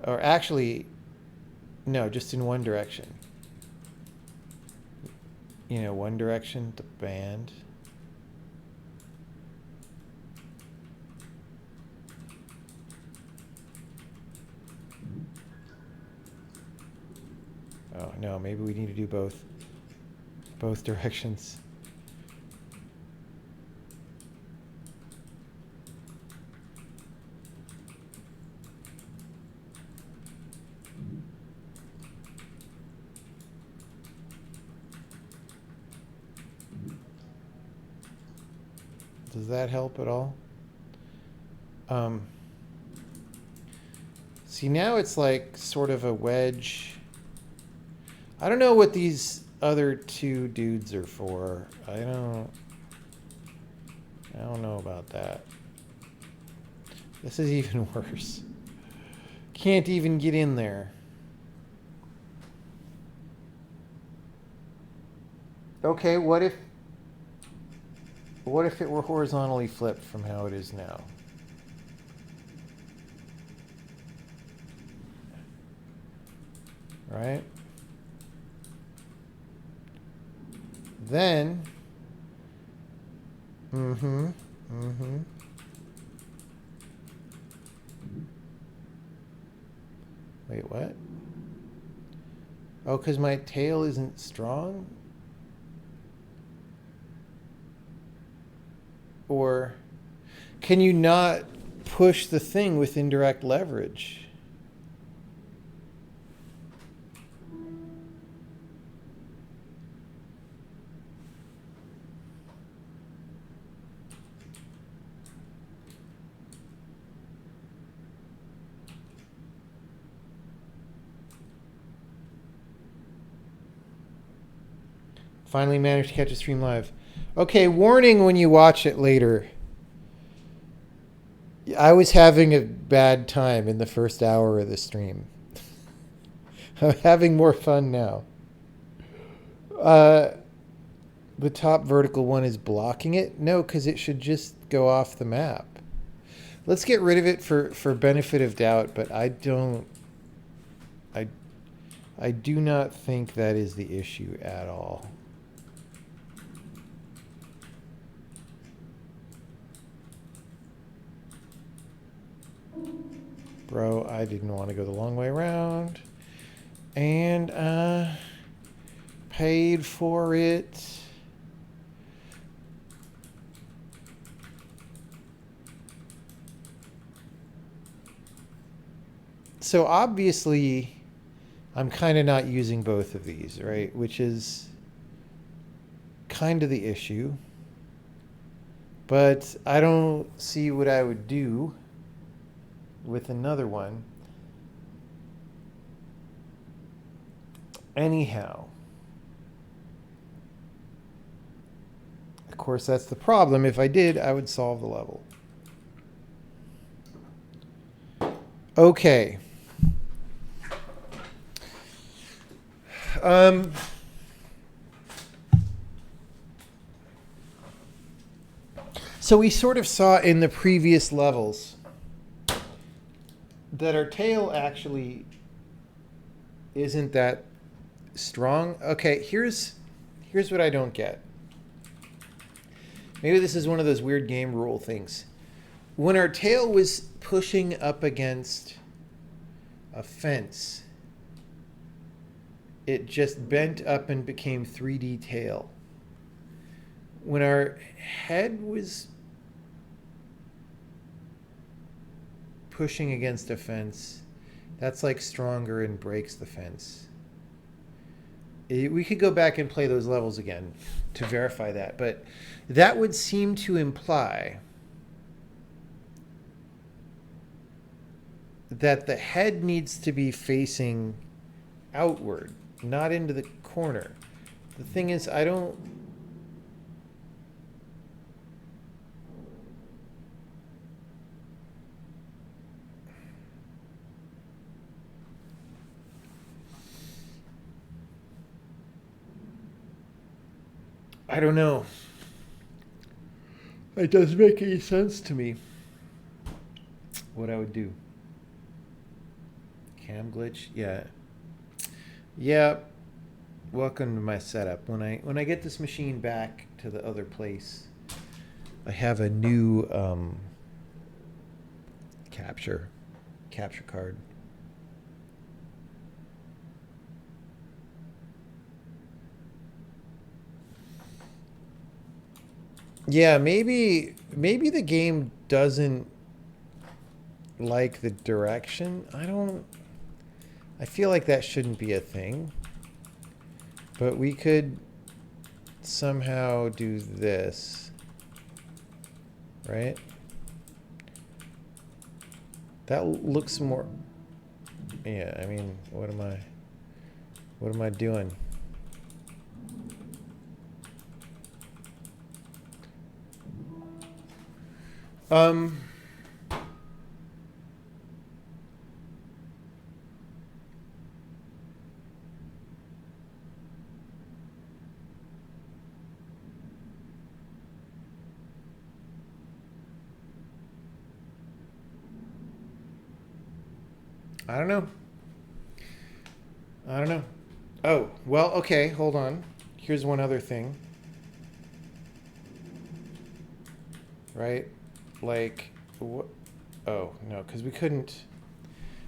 Or actually... No, just in one direction. You know, one direction, the band. Oh, no, maybe we need to do both directions. Does that help at all? See, now it's like sort of a wedge. I don't know what these other two dudes are for. I don't know about that. This is even worse. Can't even get in there. Okay, what if it were horizontally flipped from how it is now? Right? Then, Wait, what? Oh, because my tail isn't strong? Or can you not push the thing with indirect leverage? Finally managed to catch a stream live. Okay, warning when you watch it later. I was having a bad time in the first hour of the stream. I'm having more fun now. The top vertical one is blocking it? No, because it should just go off the map. Let's get rid of it for benefit of doubt, but I do not think that is the issue at all. Bro, I didn't want to go the long way around. And, paid for it. So obviously, I'm kind of not using both of these, right? Which is kind of the issue. But I don't see what I would do with another one. Anyhow. Of course, that's the problem. If I did, I would solve the level. Okay. So we sort of saw in the previous levels that our tail actually isn't that strong. Okay, here's what I don't get. Maybe this is one of those weird game rule things. When our tail was pushing up against a fence, it just bent up and became 3D tail. When our head was pushing against a fence, that's like stronger and breaks the fence. We could go back and play those levels again to verify that, but that would seem to imply that the head needs to be facing outward, not into the corner. The thing is, I don't know. It doesn't make any sense to me what I would do. Cam glitch? Yeah. Yeah. Welcome to my setup. When I get this machine back to the other place, I have a new capture card. Yeah, maybe the game doesn't like the direction. I feel like that shouldn't be a thing. But we could somehow do this. Right? That looks more... Yeah, I mean, what am I doing? I don't know. Oh, well, okay, hold on. Here's one other thing. Right? Like, what? Oh, no, because we couldn't.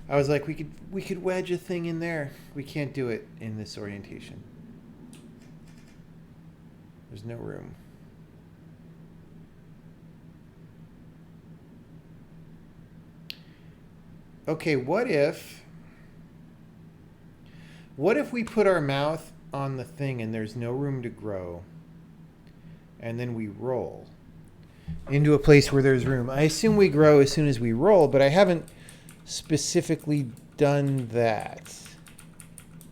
I was like, we could wedge a thing in there. We can't do it in this orientation. There's no room. Okay, what if we put our mouth on the thing and there's no room to grow, and then we roll into a place where there's room? I assume we grow as soon as we roll, but I haven't specifically done that,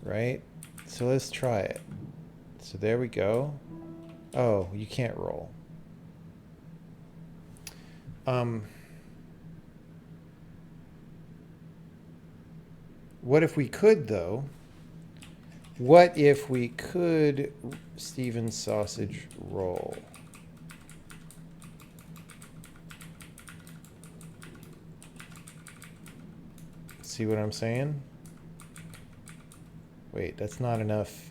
right? So let's try it. So there we go. Oh, you can't roll. Um, what if we could, though? What if we could Steven Sausage roll? See what I'm saying? Wait, that's not enough.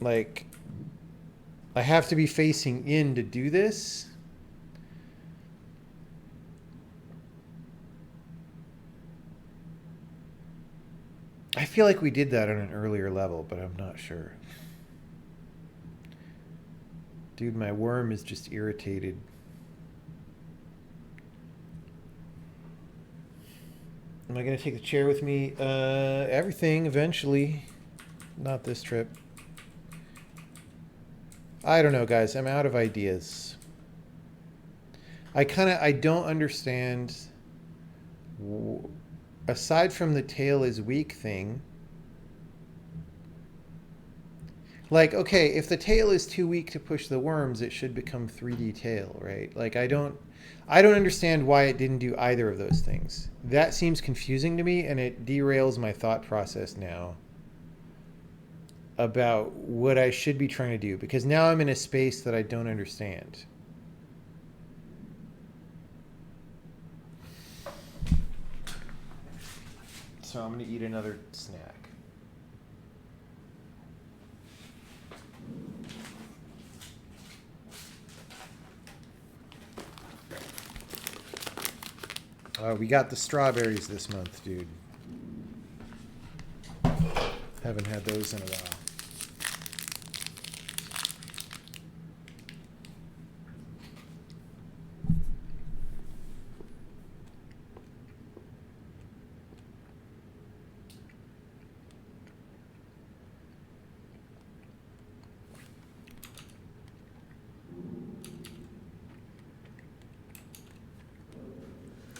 Like, I have to be facing in to do this? I feel like we did that on an earlier level, but I'm not sure. Dude, my worm is just irritated. Am I going to take the chair with me? Everything, eventually. Not this trip. I don't know, guys. I'm out of ideas. I don't understand. Aside from the tail is weak thing. Like, okay, if the tail is too weak to push the worms, it should become 3D tail, right? Like, I don't understand why it didn't do either of those things. That seems confusing to me, and it derails my thought process now about what I should be trying to do, because now I'm in a space that I don't understand. So I'm going to eat another snack. We got the strawberries this month, dude. Haven't had those in a while.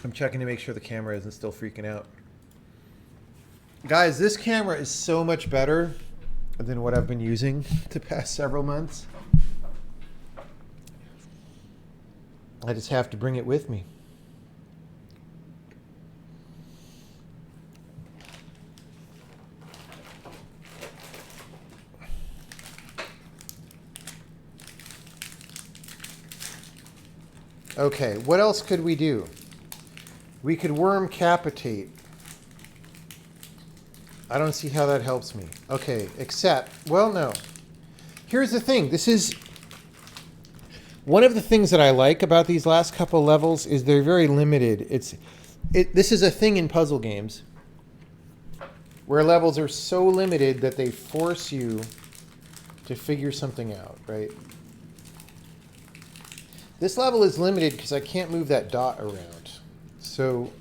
I'm checking to make sure the camera isn't still freaking out. Guys, this camera is so much better than what I've been using the past several months. I just have to bring it with me. Okay, what else could we do? We could Wormcapitate. I don't see how that helps me. Okay, except, well, no. Here's the thing. This is one of the things that I like about these last couple levels is they're very limited. This is a thing in puzzle games where levels are so limited that they force you to figure something out, right? This level is limited because I can't move that dot around. So,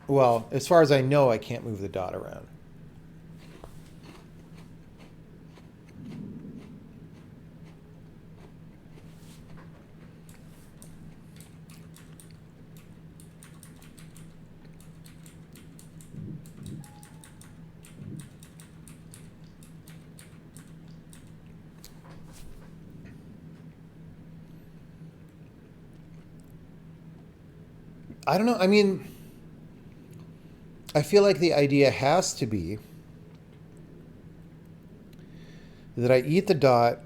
well, as far as I know, I can't move the dot around. I don't know. I mean, I feel like the idea has to be that I eat the dot,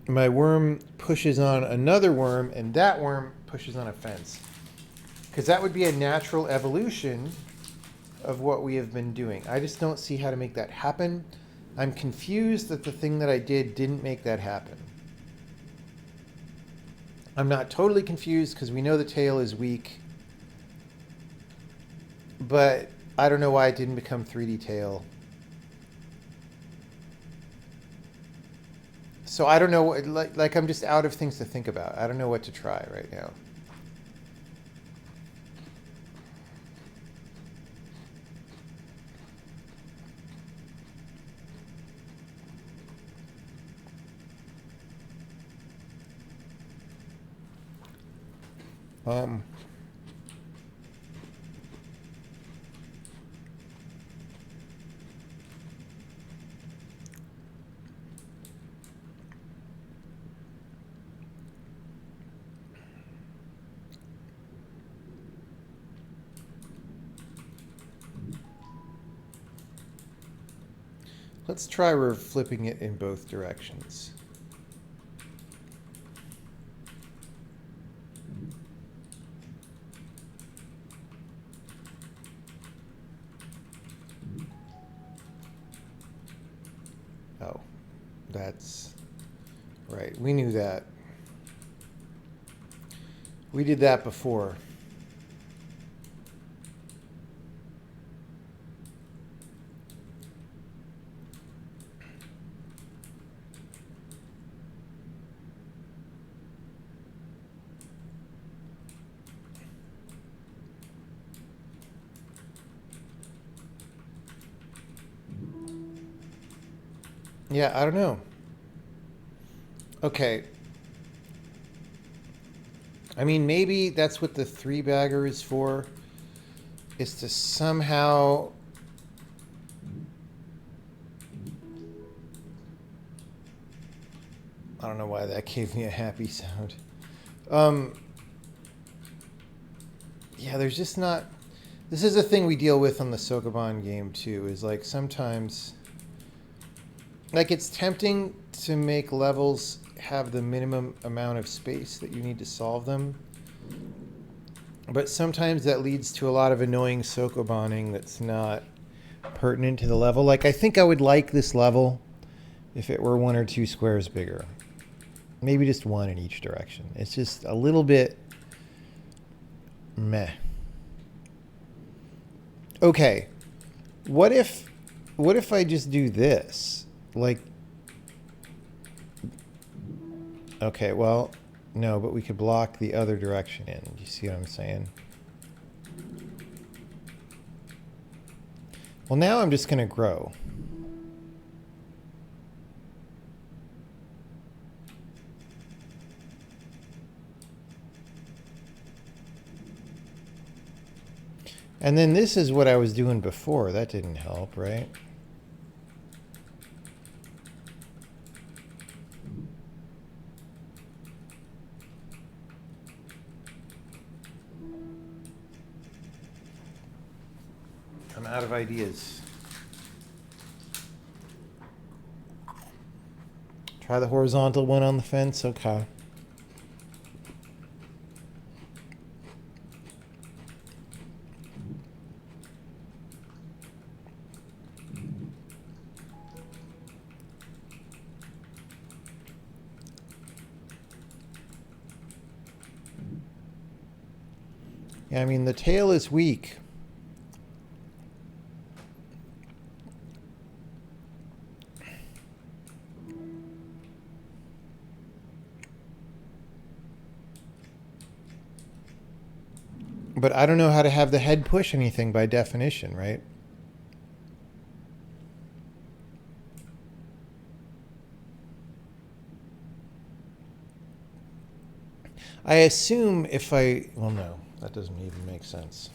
my worm pushes on another worm, and that worm pushes on a fence. Because that would be a natural evolution of what we have been doing. I just don't see how to make that happen. I'm confused that the thing that I did didn't make that happen. I'm not totally confused because we know the tail is weak. But I don't know why it didn't become 3D tail. So I don't know, like I'm just out of things to think about. I don't know what to try right now. Let's try we're flipping it in both directions. Oh, that's right. We knew that. We did that before. Yeah, I don't know. Okay. I mean, maybe that's what the 3-bagger is for, is to somehow... I don't know why that gave me a happy sound. Yeah, there's just not... This is a thing we deal with on the Sokoban game, too, is like sometimes... Like, it's tempting to make levels have the minimum amount of space that you need to solve them. But sometimes that leads to a lot of annoying Sokobaning that's not pertinent to the level. Like, I think I would like this level if it were 1 or 2 squares bigger. Maybe just 1 in each direction. It's just a little bit meh. Okay. What if I just do this? Like, okay, well, no, but we could block the other direction in. Do you see what I'm saying? Well, now I'm just going to grow. And then this is what I was doing before. That didn't help, right? I'm out of ideas. Try the horizontal one on the fence? Okay. Yeah, I mean, the tail is weak. But I don't know how to have the head push anything by definition, right? I assume if I... Well, no, that doesn't even make sense.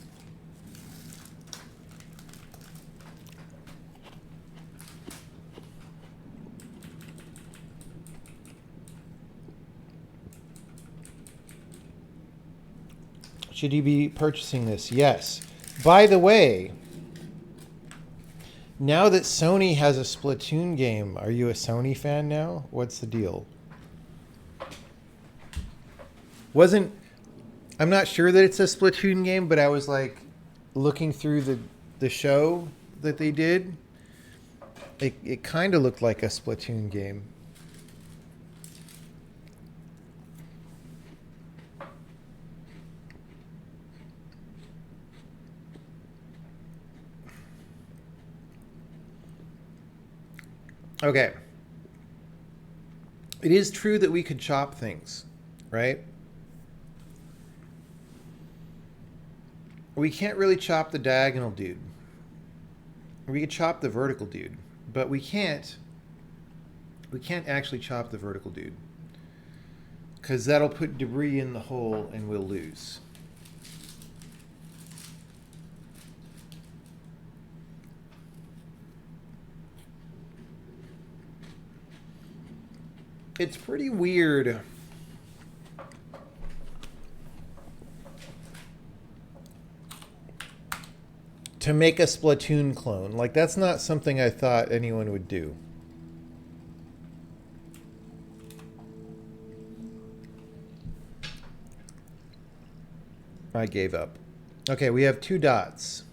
Should you be purchasing this? Yes. By the way, now that Sony has a Splatoon game, are you a Sony fan now? What's the deal? I'm not sure that it's a Splatoon game, but I was like looking through the show that they did. It kind of looked like a Splatoon game. Okay. It is true that we could chop things, right? We can't really chop the diagonal dude. We could chop the vertical dude, but we can't actually chop the vertical dude, because that'll put debris in the hole and we'll lose. It's pretty weird to make a Splatoon clone. Like, that's not something I thought anyone would do. I gave up. Okay, we have 2 dots.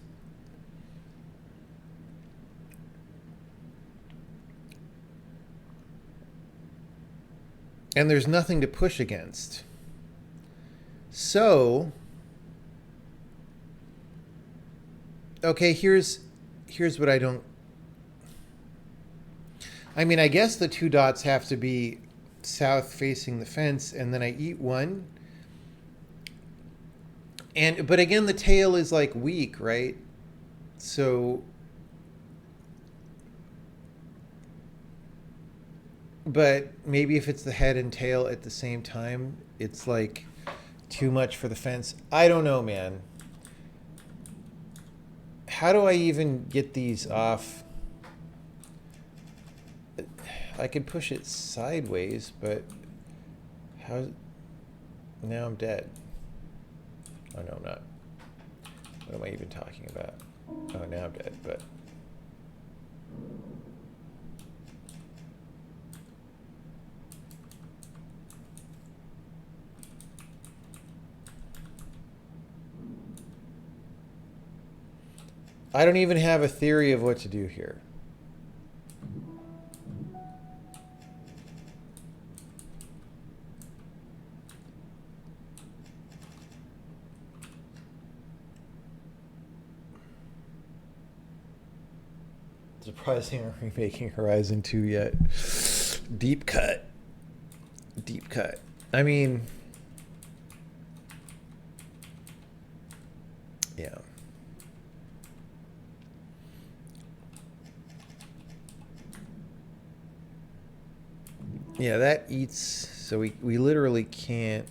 And there's nothing to push against. So, okay, here's what I don't... I mean, I guess the 2 dots have to be south facing the fence, and then I eat 1. But again, the tail is like weak, right? So, but maybe if it's the head and tail at the same time, it's like too much for the fence. I don't know, man. How do I even get these off? I could push it sideways, but how? Now I'm dead. Oh, no, I'm not. What am I even talking about? Oh, now I'm dead, but... I don't even have a theory of what to do here. Surprising, are we making Horizon 2 yet? Deep cut. Deep cut. I mean... yeah. Yeah, that eats... so we literally can't...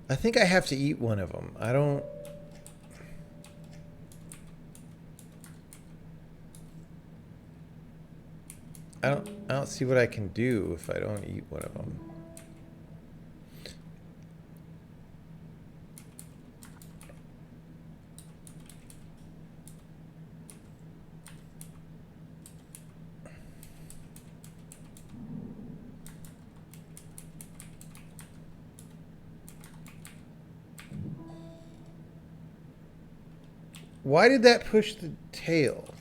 I think I have to eat one of them. I don't see what I can do if I don't eat one of them. Why did that push the tail?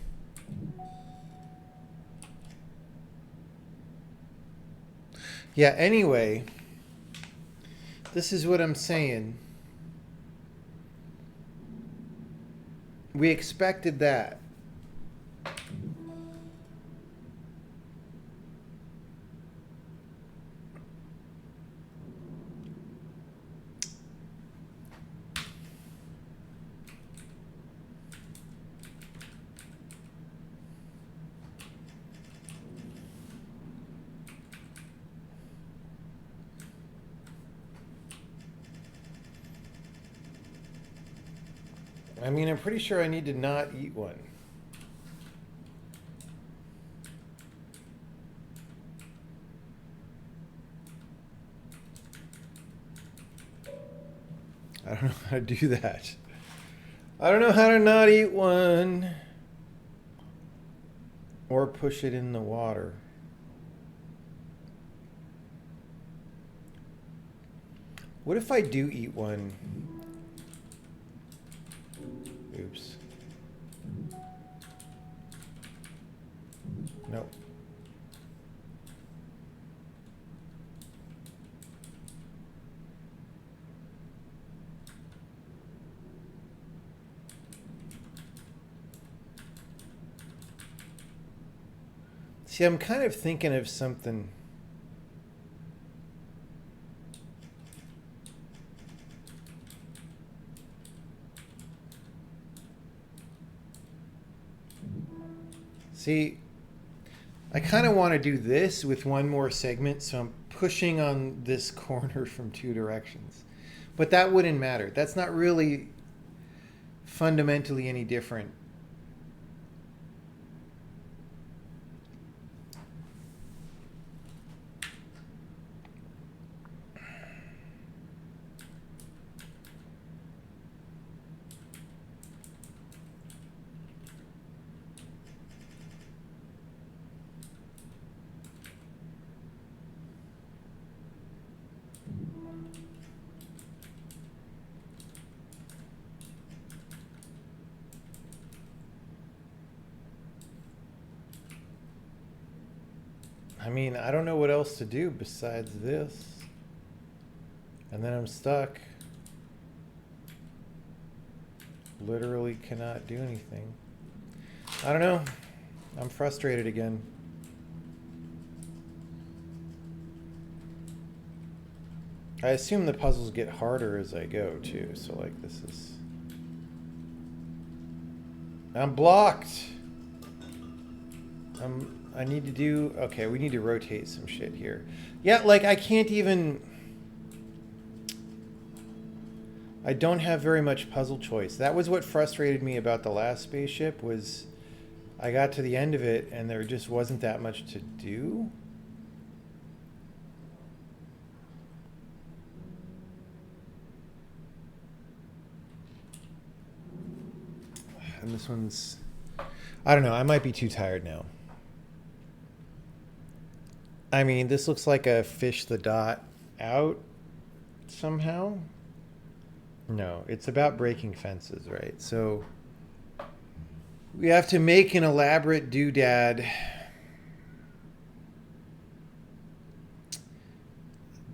Yeah, anyway, this is what I'm saying. We expected that. I mean, I'm pretty sure I need to not eat one. I don't know how to do that. I don't know how to not eat one. Or push it in the water. What if I do eat one? Oops. Nope. See, I'm kind of thinking of something. See, I kind of want to do this with one more segment, so I'm pushing on this corner from two directions. But that wouldn't matter. That's not really fundamentally any different. I mean, I don't know what else to do besides this. And then I'm stuck. Literally cannot do anything. I don't know. I'm frustrated again. I assume the puzzles get harder as I go too, so like this is... I'm blocked! I need to do... Okay, we need to rotate some shit here. Yeah, like I can't even... I don't have very much puzzle choice. That was what frustrated me about the last spaceship, was I got to the end of it and there just wasn't that much to do. And this one's... I don't know, I might be too tired now. I mean, this looks like a fish the dot out somehow. No, it's about breaking fences, right? So we have to make an elaborate doodad.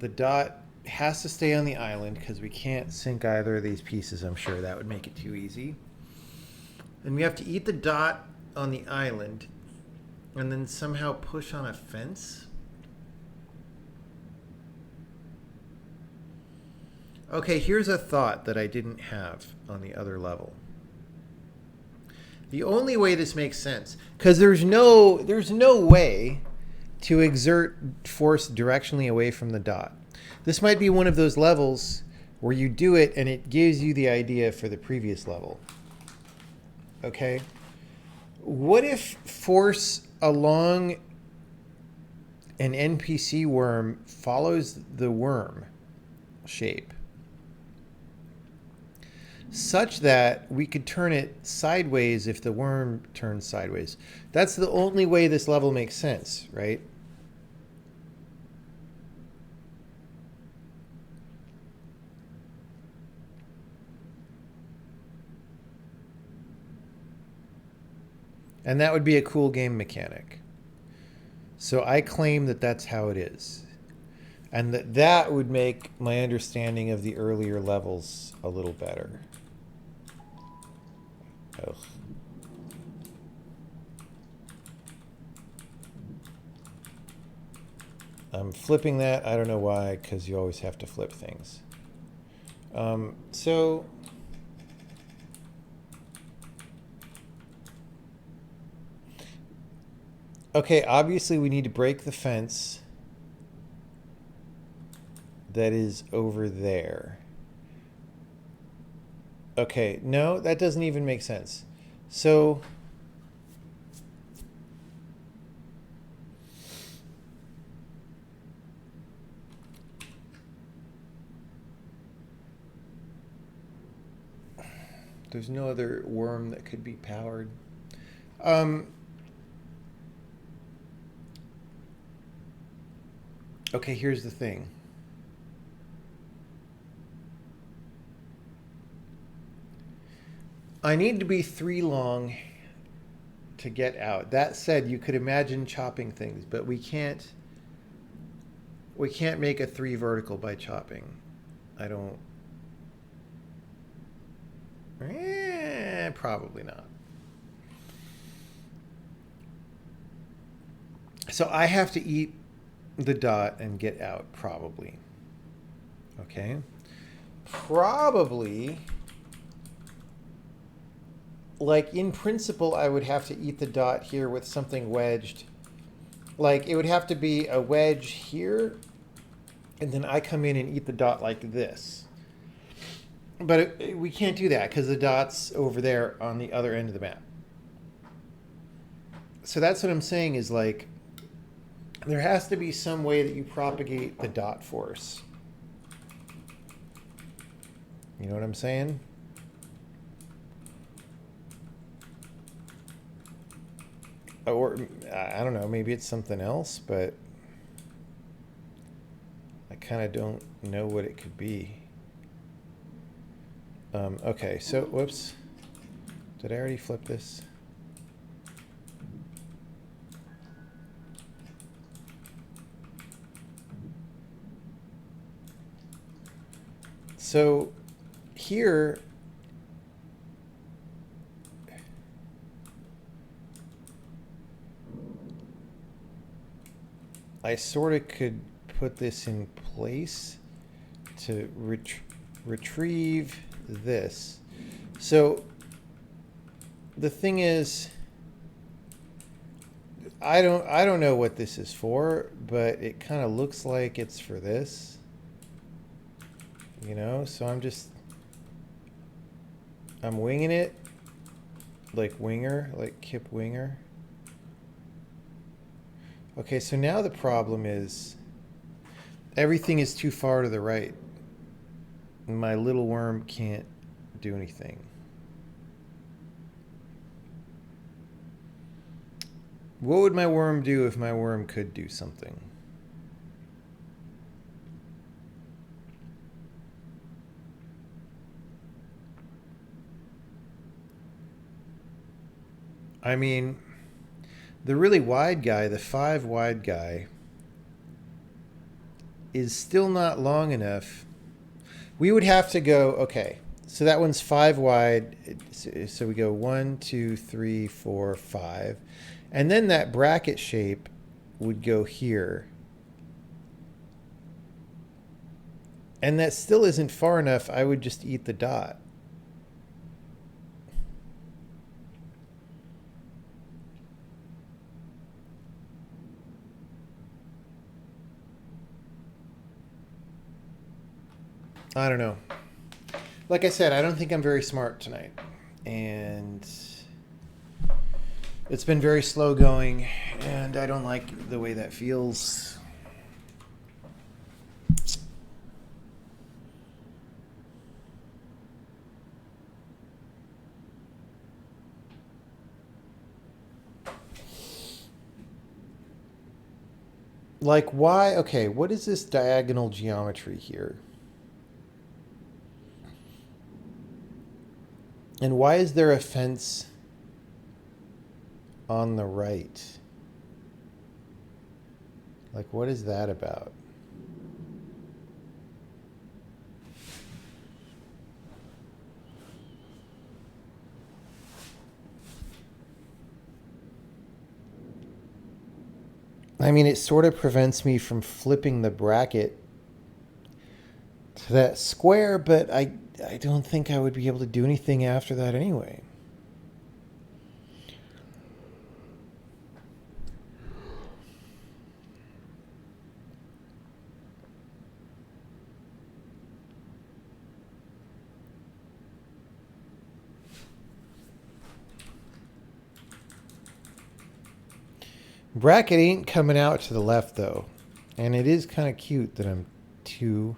The dot has to stay on the island because we can't sink either of these pieces. I'm sure that would make it too easy. And we have to eat the dot on the island and then somehow push on a fence. Okay, here's a thought that I didn't have on the other level. The only way this makes sense, because there's no way to exert force directionally away from the dot. This might be one of those levels where you do it and it gives you the idea for the previous level. Okay? What if force along an NPC worm follows the worm shape, such that we could turn it sideways if the worm turns sideways? That's the only way this level makes sense, right? And that would be a cool game mechanic. So I claim that that's how it is. And that would make my understanding of the earlier levels a little better. Ugh. I'm flipping that. I don't know why, because you always have to flip things. So... Okay, obviously we need to break the fence that is over there. Okay, no, that doesn't even make sense. So... there's no other worm that could be powered. Okay, here's the thing. I need to be 3 long to get out. That said, you could imagine chopping things, but we can't make a 3 vertical by chopping. I don't... probably not. So I have to eat the dot and get out, probably. Okay? Probably like in principle, I would have to eat the dot here with something wedged. Like it would have to be a wedge here, and then I come in and eat the dot like this. But we can't do that because the dot's over there on the other end of the map. So that's what I'm saying is like, there has to be some way that you propagate the dot force. You know what I'm saying? Or, I don't know, maybe it's something else, but I kind of don't know what it could be. Okay, so, whoops. Did I already flip this? So, here, I sort of could put this in place to retrieve this. So the thing is, I don't know what this is for, but it kind of looks like it's for this. You know, so I'm winging it, like winger, like Kip Winger. Okay, so now the problem is everything is too far to the right. My little worm can't do anything. What would my worm do if my worm could do something? I mean, the really wide guy, the 5 wide guy, is still not long enough. We would have to go, okay, so that one's 5 wide. So we go 1, 2, 3, 4, 5. And then that bracket shape would go here. And that still isn't far enough. I would just eat the dot. I don't know. Like I said, I don't think I'm very smart tonight. And it's been very slow going, and I don't like the way that feels. Like, why? Okay, what is this diagonal geometry here? And why is there a fence on the right? Like, what is that about? I mean, it sort of prevents me from flipping the bracket to that square, but I don't think I would be able to do anything after that anyway. Bracket ain't coming out to the left, though. And it is kind of cute that I'm 2,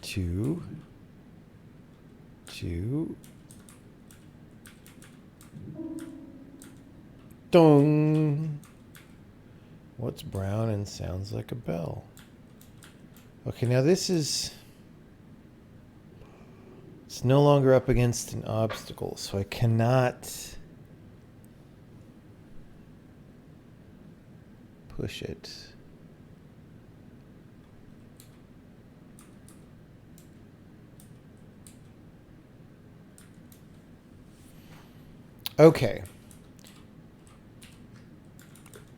2, 2. Dong. What's brown and sounds like a bell? Okay, now this is... It's no longer up against an obstacle, so I cannot push it. Okay.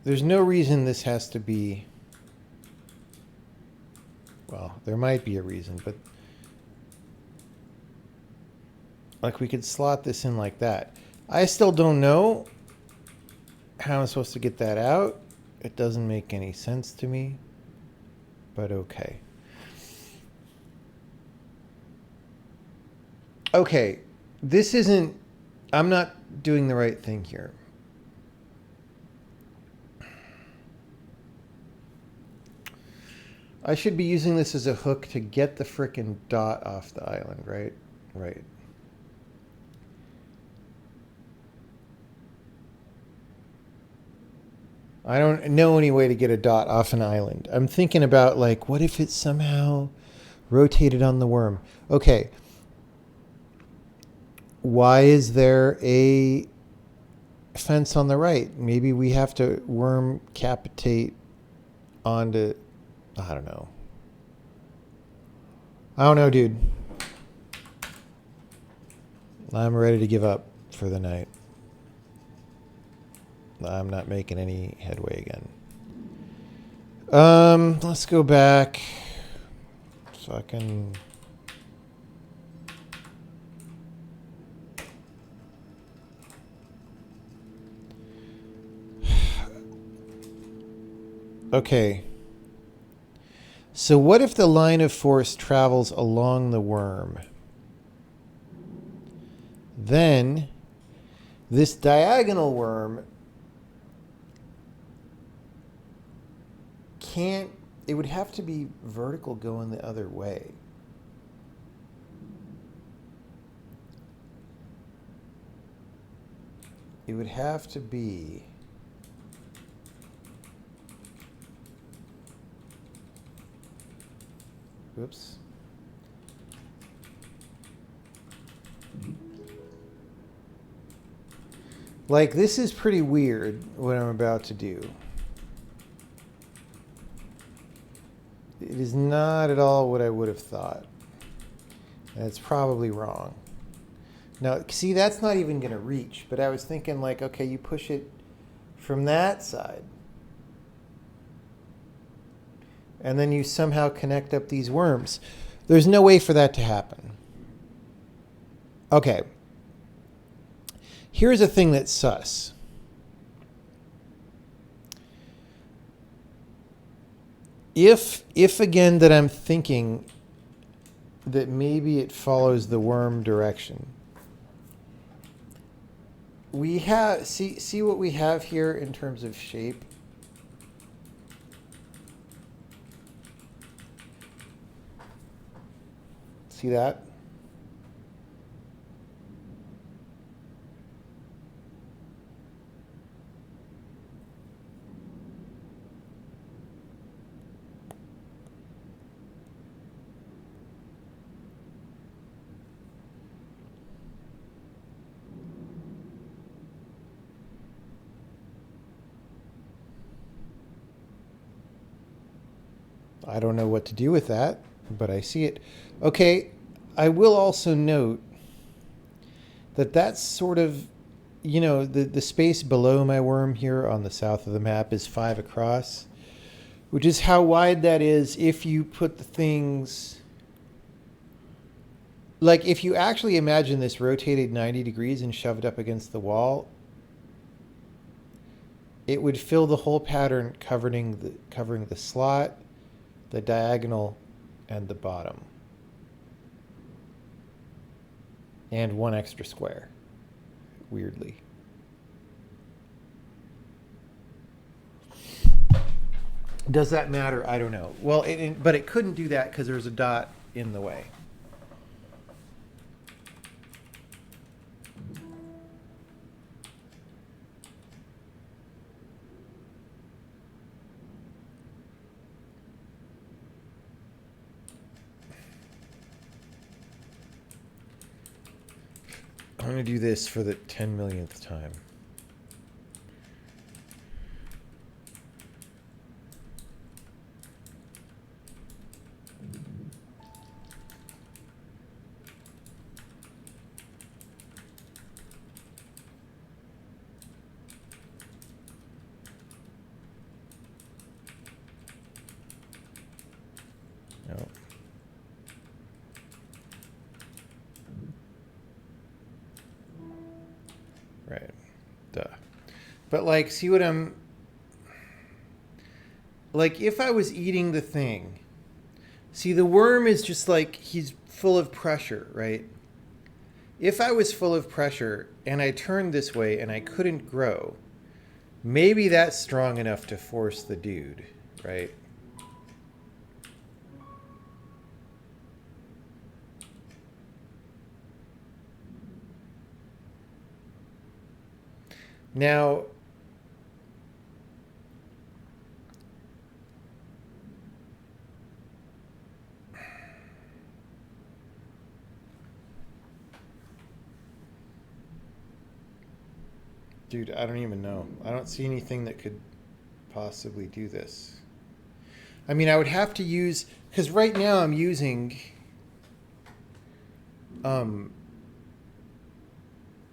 There's no reason this has to be... Well, there might be a reason, but... Like, we could slot this in like that. I still don't know how I'm supposed to get that out. It doesn't make any sense to me, but okay. Okay, this isn't... I'm not doing the right thing here. I should be using this as a hook to get the frickin' dot off the island, right? Right. I don't know any way to get a dot off an island. I'm thinking about, like, what if it somehow rotated on the worm? Okay. Why is there a fence on the right? Maybe we have to worm capitate onto... I don't know. I don't know, dude. I'm ready to give up for the night. I'm not making any headway again. Let's go back. Fucking... Okay. So what if the line of force travels along the worm? Then this diagonal worm can't... It would have to be vertical going the other way. It would have to be... Whoops. Like, this is pretty weird, what I'm about to do. It is not at all what I would have thought. And it's probably wrong. Now, see, that's not even going to reach. But I was thinking, like, okay, you push it from that side. And then you somehow connect up these worms. There's no way for that to happen. Okay. Here's a thing that's sus. If again that I'm thinking that maybe it follows the worm direction. We have, see what we have here in terms of shape? See that? I don't know what to do with that, but I see it. Okay, I will also note that that's sort of, you know, the space below my worm here on the south of the map is 5 across, which is how wide that is if you put the things... Like, if you actually imagine this rotated 90 degrees and shoved up against the wall, it would fill the whole pattern covering the slot, the diagonal, and the bottom. And one extra square, weirdly. Does that matter? I don't know. Well, but it couldn't do that because there's a dot in the way. I'm going to do this for the 10 millionth time. No. Right. Duh. But like, see what I'm... Like, if I was eating the thing... See, the worm is just like, he's full of pressure, right? If I was full of pressure and I turned this way and I couldn't grow, maybe that's strong enough to force the dude, right? Now, dude, I don't even know. I don't see anything that could possibly do this. I mean, I would have to use, because right now I'm using, I'm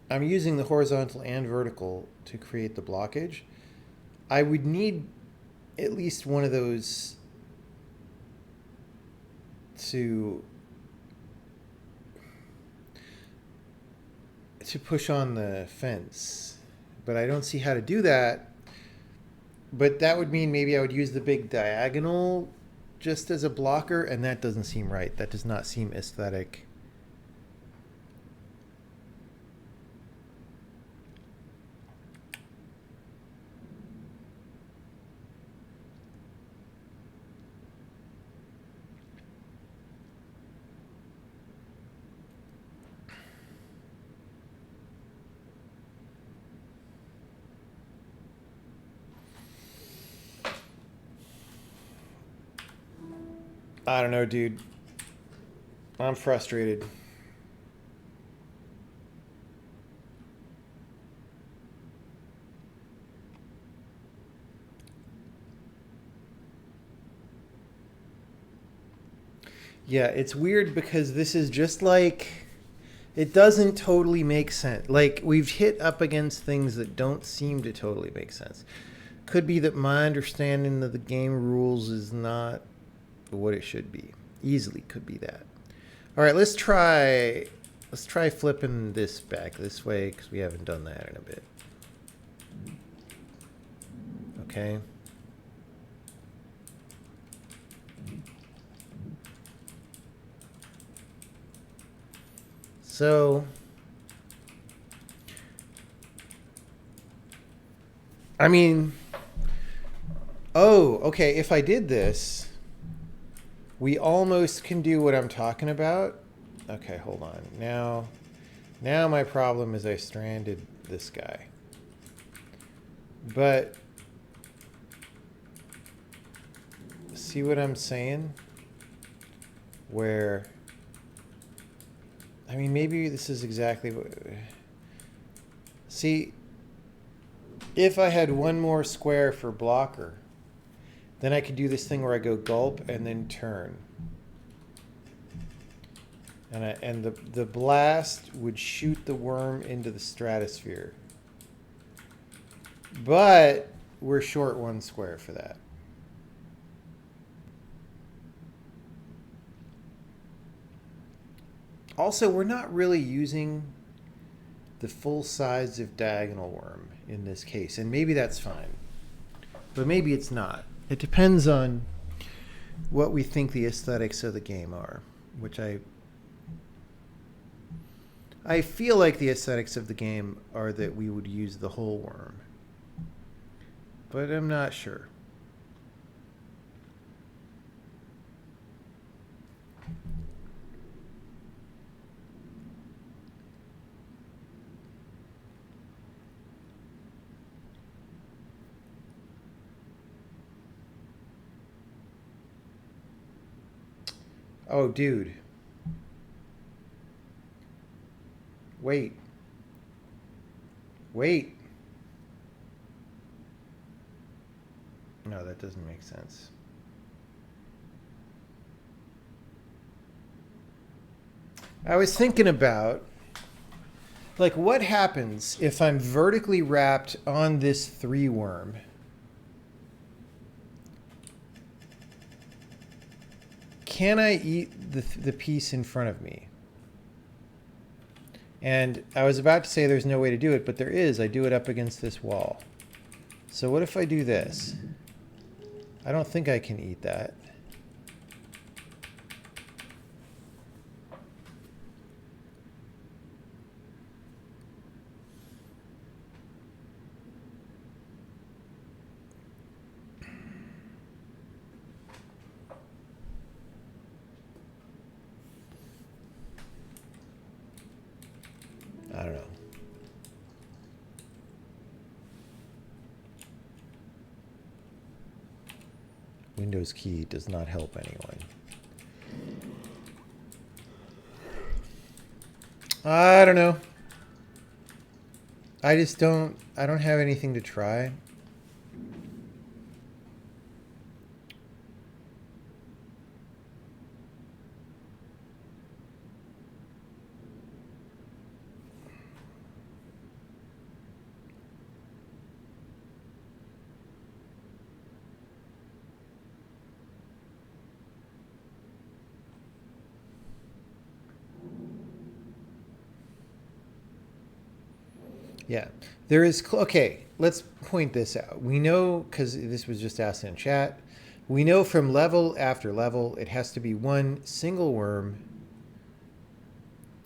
using the horizontal and vertical to create the blockage. I would need at least one of those to push on the fence, but I don't see how to do that. But that would mean maybe I would use the big diagonal just as a blocker, and that doesn't seem right. That does not seem aesthetic. I don't know, dude. I'm frustrated. Yeah, it's weird because this is just like, it doesn't totally make sense. Like, we've hit up against things that don't seem to totally make sense. Could be that my understanding of the game rules is not what it should be. Easily could be that. All right, let's try flipping this back this way because we haven't done that in a bit. Okay. So, I mean, oh, okay, if I did this, we almost can do what I'm talking about. Okay, hold on. Now my problem is I stranded this guy. But see what I'm saying? Where, I mean, maybe this is exactly what... See, if I had one more square for blocker, then I could do this thing where I go gulp and then turn. And the blast would shoot the worm into the stratosphere. But we're short one square for that. Also, we're not really using the full size of diagonal worm in this case, and maybe that's fine. But maybe it's not. It depends on what we think the aesthetics of the game are, which I feel like the aesthetics of the game are that we would use the whole worm. But I'm not sure. Oh, dude. Wait. Wait. No, that doesn't make sense. I was thinking about, like, what happens if I'm vertically wrapped on this 3 worm? Can I eat the piece in front of me? And I was about to say there's no way to do it, but there is. I do it up against this wall. So what if I do this? I don't think I can eat that. I don't know. Windows key does not help anyone. I don't know. I don't have anything to try. Yeah, there is. Okay, let's point this out. We know, because this was just asked in chat, we know from level after level, it has to be one single worm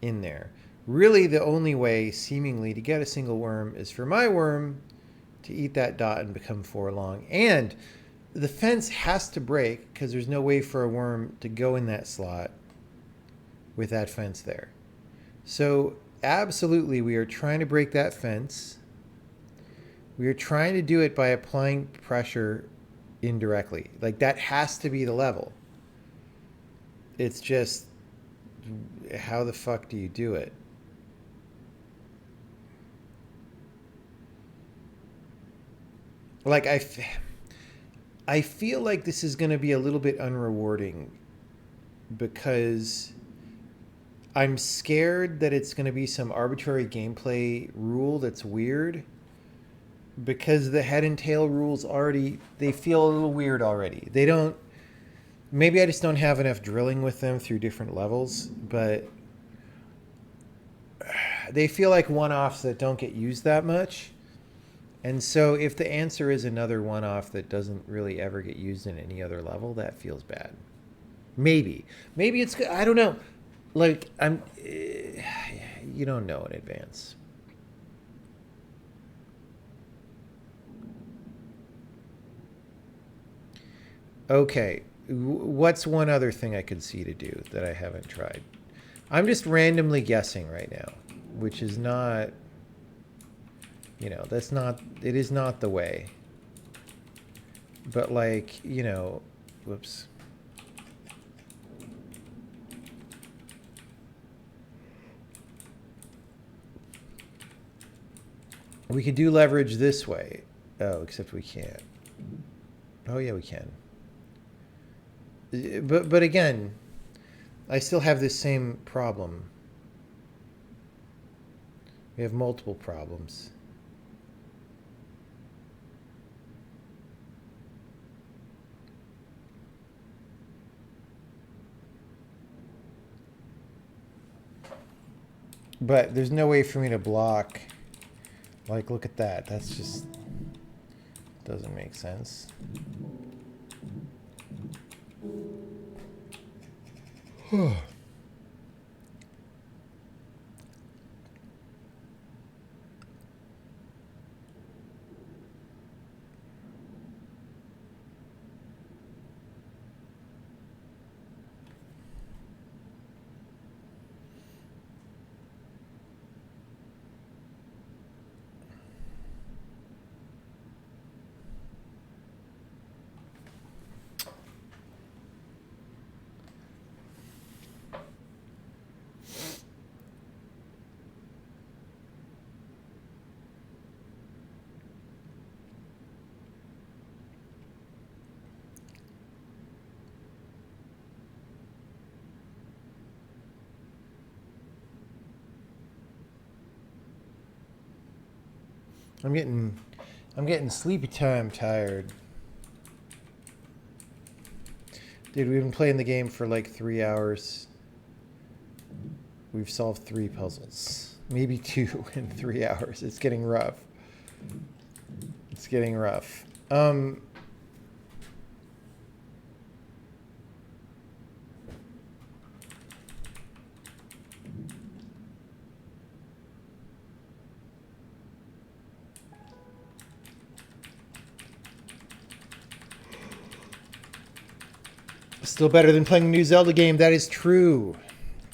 in there. Really, the only way, seemingly, to get a single worm is for my worm to eat that dot and become 4 long. And the fence has to break, because there's no way for a worm to go in that slot with that fence there. So absolutely, we are trying to break that fence. We are trying to do it by applying pressure indirectly. Like, that has to be the level. It's just, how the fuck do you do it? Like, I feel like this is going to be a little bit unrewarding because I'm scared that it's going to be some arbitrary gameplay rule that's weird, because the head and tail rules already, they feel a little weird already. They don't, maybe I just don't have enough drilling with them through different levels, but they feel like one-offs that don't get used that much. And so if the answer is another one-off that doesn't really ever get used in any other level, that feels bad. Maybe it's good. I don't know. Like, you don't know in advance. Okay, what's one other thing I could see to do that I haven't tried? I'm just randomly guessing right now, which is not, you know, that's not, it is not the way. But like, you know, whoops. We could do leverage this way. Oh, except we can't. Oh yeah, we can. But again, I still have this same problem. We have multiple problems. But there's no way for me to block. Like, look at that. That's just doesn't make sense. I'm getting sleepy time tired. Dude, we've been playing the game for like 3 hours. We've solved 3 puzzles. maybe 2 in 3 hours. It's getting rough. It's getting rough. Still better than playing a new Zelda game. That is true.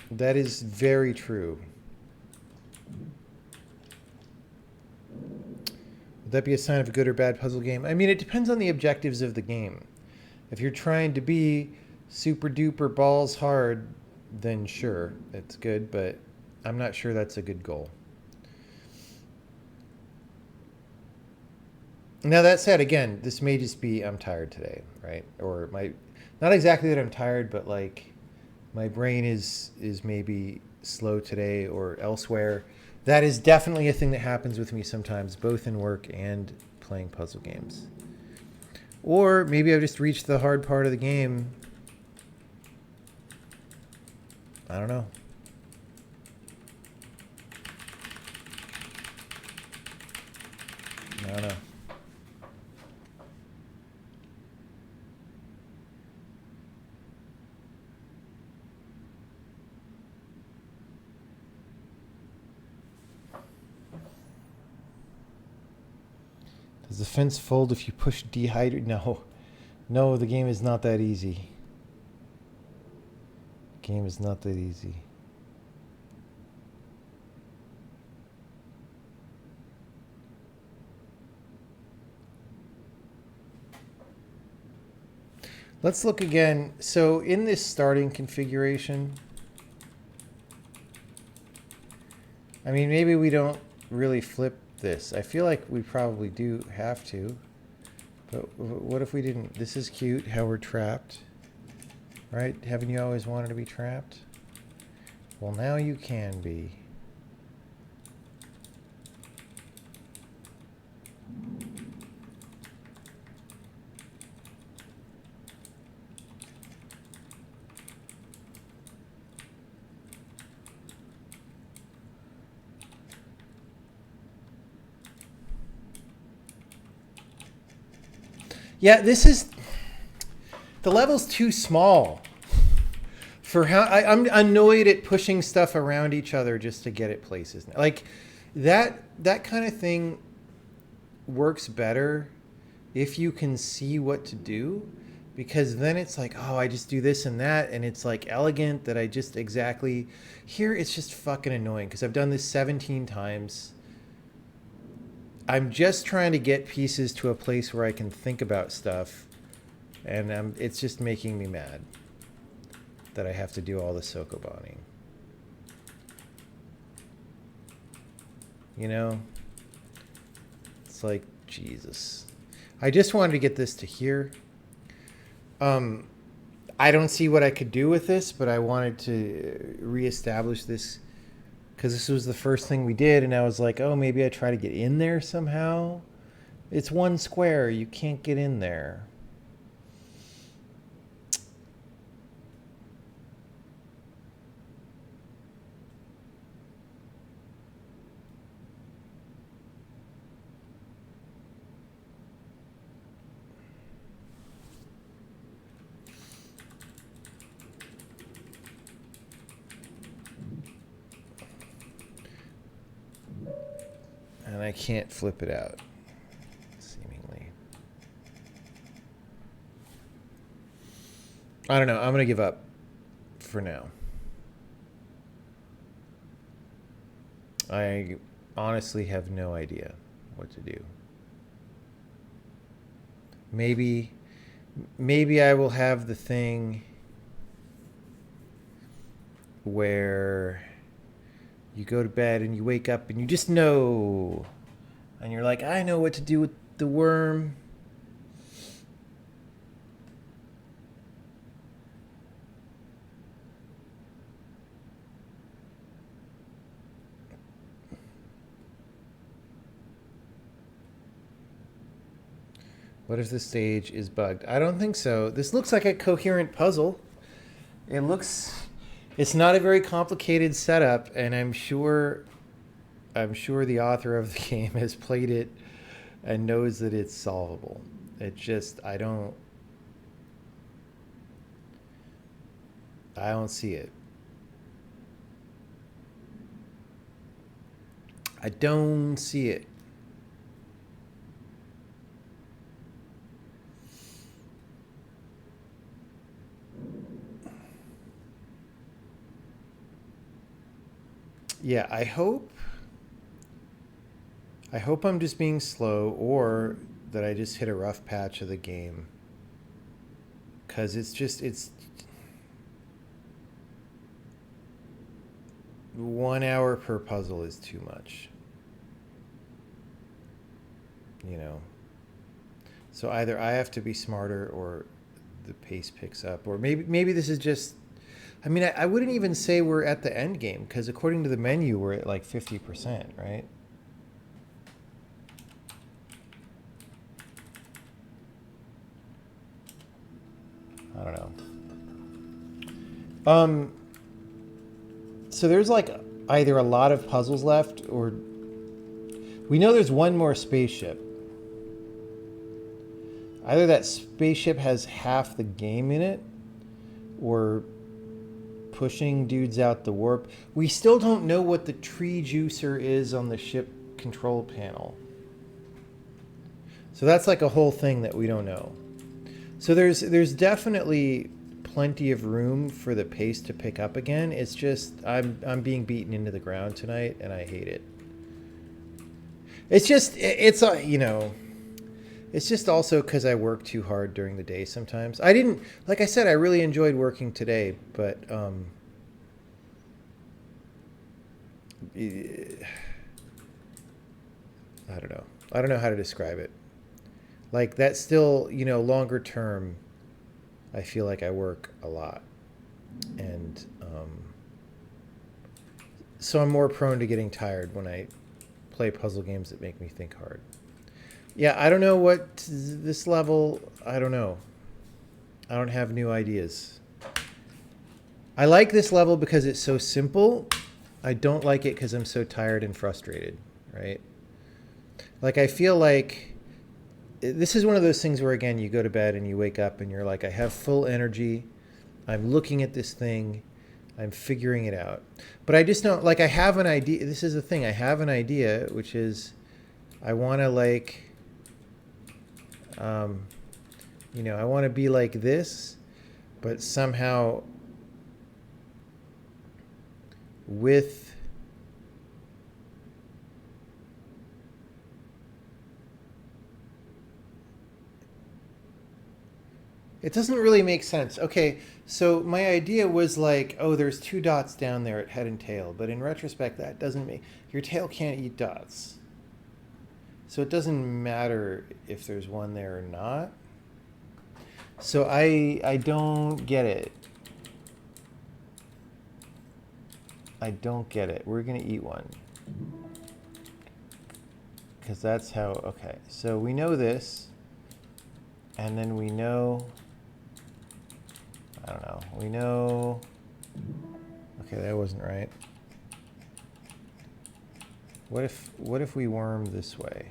That is very true. Would that be a sign of a good or bad puzzle game? I mean, it depends on the objectives of the game. If you're trying to be super duper balls hard, then sure, it's good, but I'm not sure that's a good goal. Now, that said, again, this may just be I'm tired today, right? Or not exactly that I'm tired, but like my brain is maybe slow today or elsewhere. That is definitely a thing that happens with me sometimes, both in work and playing puzzle games. Or maybe I've just reached the hard part of the game. I don't know. I don't know. Does the fence fold if you push dehydrate? No. No, the game is not that easy. The game is not that easy. Let's look again. So in this starting configuration, I mean, maybe we don't really flip this. I feel like we probably do have to. But what if we didn't? This is cute, how we're trapped. Right? Haven't you always wanted to be trapped? Well, now you can be. Yeah, this is... The level's too small. For how... I'm annoyed at pushing stuff around each other just to get it places. Like, that kind of thing works better if you can see what to do. Because then it's like, oh, I just do this and that. And it's like elegant that I just exactly... Here, it's just fucking annoying. Because I've done this 17 times. I'm just trying to get pieces to a place where I can think about stuff, and it's just making me mad that I have to do all the sokoboning. You know? It's like, Jesus. I just wanted to get this to here. I don't see what I could do with this, but I wanted to reestablish this because this was the first thing we did, and I was like, oh, maybe I try to get in there somehow. It's one square. You can't get in there. And I can't flip it out, seemingly. I don't know. I'm going to give up for now. I honestly have no idea what to do. Maybe I will have the thing where you go to bed and you wake up and you just know. And you're like, I know what to do with the worm. What if the stage is bugged? I don't think so. This looks like a coherent puzzle. It's not a very complicated setup, and I'm sure I'm sure the author of the game has played it and knows that it's solvable. It just, I don't see it. I don't see it. Yeah, I hope I'm just being slow, or that I just hit a rough patch of the game. Cause it's 1 hour per puzzle is too much. You know. So either I have to be smarter, or the pace picks up, or maybe this is just. I mean, I wouldn't even say we're at the end game, because according to the menu, we're at like 50%, right? I don't know. So there's like either a lot of puzzles left, or we know there's one more spaceship. Either that spaceship has half the game in it, or pushing dudes out the warp. We still don't know what the tree juicer is on the ship control panel. So that's like a whole thing that we don't know. So there's definitely plenty of room for the pace to pick up again. It's just I'm being beaten into the ground tonight, and I hate it. It's just it's just also because I work too hard during the day sometimes. I didn't, like I said, I really enjoyed working today, but I don't know. I don't know how to describe it. Like, that's still, longer term, I feel like I work a lot. And so I'm more prone to getting tired when I play puzzle games that make me think hard. Yeah, I don't know what this level, I don't know. I don't have new ideas. I like this level because it's so simple. I don't like it because I'm so tired and frustrated, right? Like, I feel like this is one of those things where, again, you go to bed and you wake up and you're like, I have full energy. I'm looking at this thing. I'm figuring it out. But I just don't, like, I have an idea. This is the thing. I have an idea, which is I want to, like, I want to be like this, but somehow with it doesn't really make sense. Okay, so my idea was like, oh, there's 2 dots down there at head and tail, but in retrospect, that doesn't make your tail can't eat dots. So it doesn't matter if there's one there or not. So I don't get it. I don't get it. We're going to eat one. Because that's how, okay. So we know this. And then we know, I don't know. We know, okay, that wasn't right. What if we worm this way?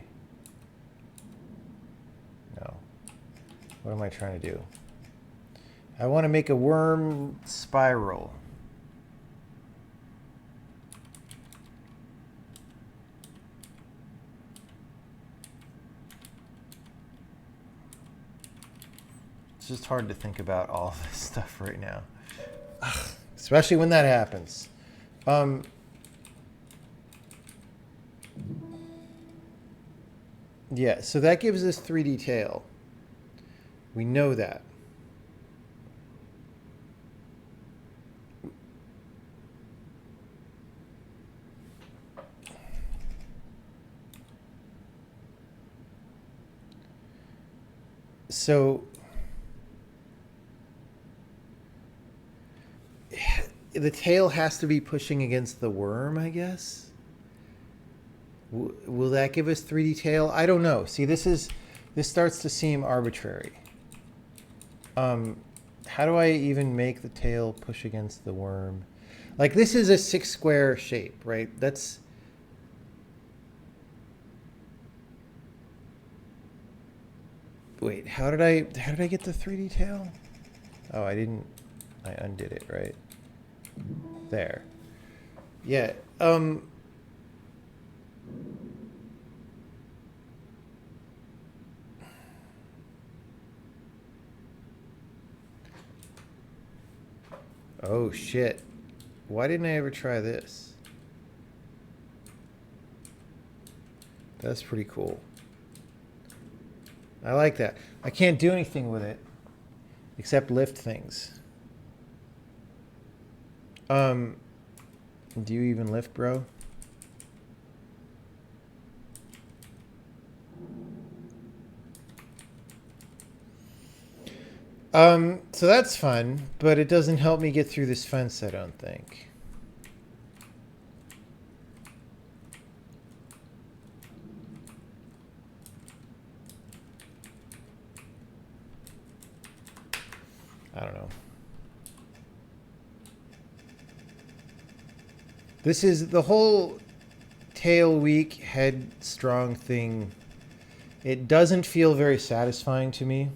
No. What am I trying to do? I want to make a worm spiral. It's just hard to think about all this stuff right now. Especially when that happens. Yeah, so that gives us 3D tail. We know that. So the tail has to be pushing against the worm, I guess. Will that give us 3D tail? I don't know. See, this starts to seem arbitrary. How do I even make the tail push against the worm? Like, this is a 6 square shape, right? Wait, how did I get the 3D tail? Oh, I didn't. I undid it, right? There. Yeah. Oh shit. Why didn't I ever try this? That's pretty cool. I like that. I can't do anything with it except lift things. Do you even lift, bro? So that's fun, but it doesn't help me get through this fence, I don't think. I don't know. This is the whole tail weak, head strong thing. It doesn't feel very satisfying to me.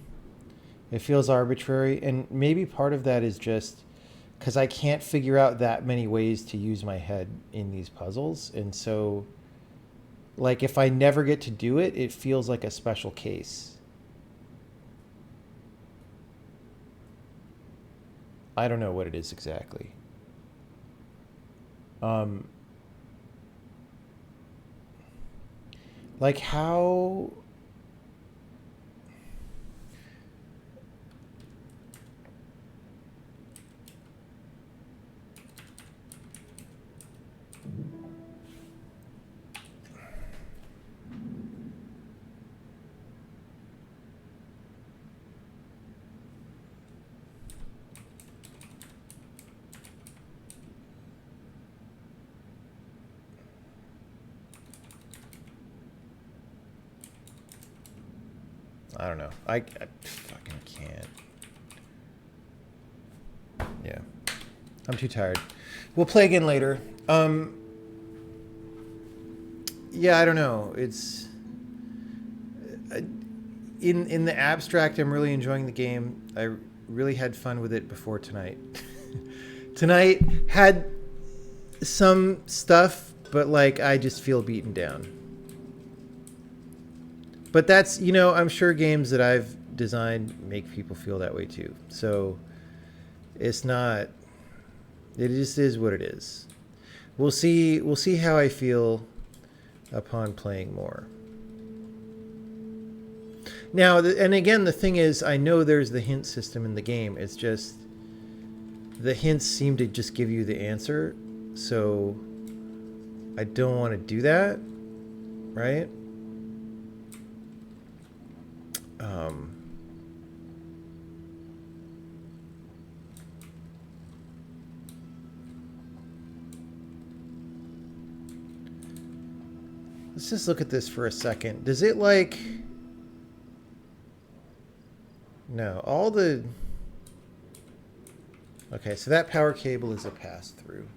It feels arbitrary, and maybe part of that is just because I can't figure out that many ways to use my head in these puzzles. And so, like, if I never get to do it, it feels like a special case. I don't know what it is exactly. Like how... I don't know. I fucking can't. Yeah. I'm too tired. We'll play again later. Yeah, I don't know. It's... In the abstract, I'm really enjoying the game. I really had fun with it before tonight. Tonight had some stuff, but like I just feel beaten down. But that's, you know, I'm sure games that I've designed make people feel that way too. So it's not, it just is what it is. We'll see how I feel upon playing more. Now, and again, the thing is, I know there's the hint system in the game. It's just the hints seem to just give you the answer. So I don't want to do that, right? Let's just look at this for a second. Does it like... No, all the... Okay, so that power cable is a pass-through.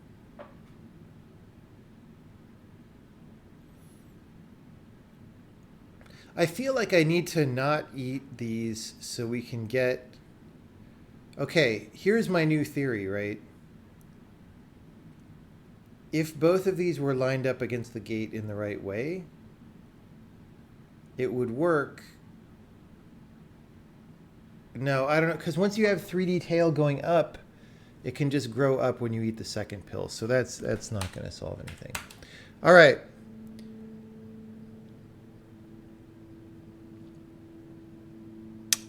I feel like I need to not eat these so we can get... Okay, here's my new theory, right? If both of these were lined up against the gate in the right way, it would work. No, I don't know, because once you have 3D tail going up, it can just grow up when you eat the second pill. So that's not going to solve anything. All right.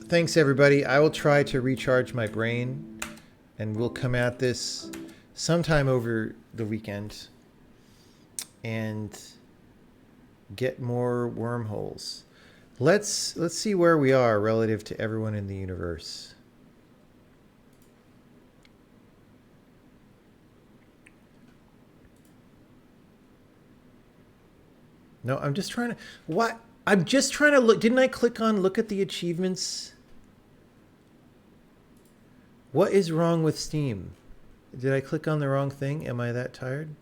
Thanks, everybody. I will try to recharge my brain, and we'll come at this sometime over the weekend and get more wormholes. Let's see where we are relative to everyone in the universe. No, I'm just trying to... What? I'm just trying to look... Didn't I click on look at the achievements? What is wrong with Steam? Did I click on the wrong thing? Am I that tired?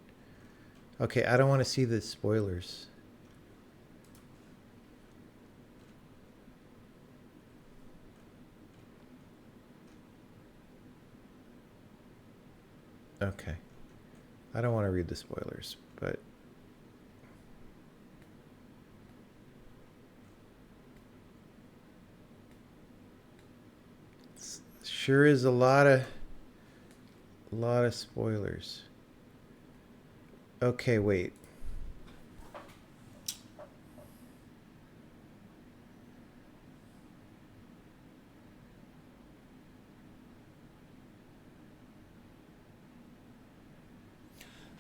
Okay, I don't want to see the spoilers. Okay. I don't want to read the spoilers, but it sure is a lot of spoilers. Okay, wait.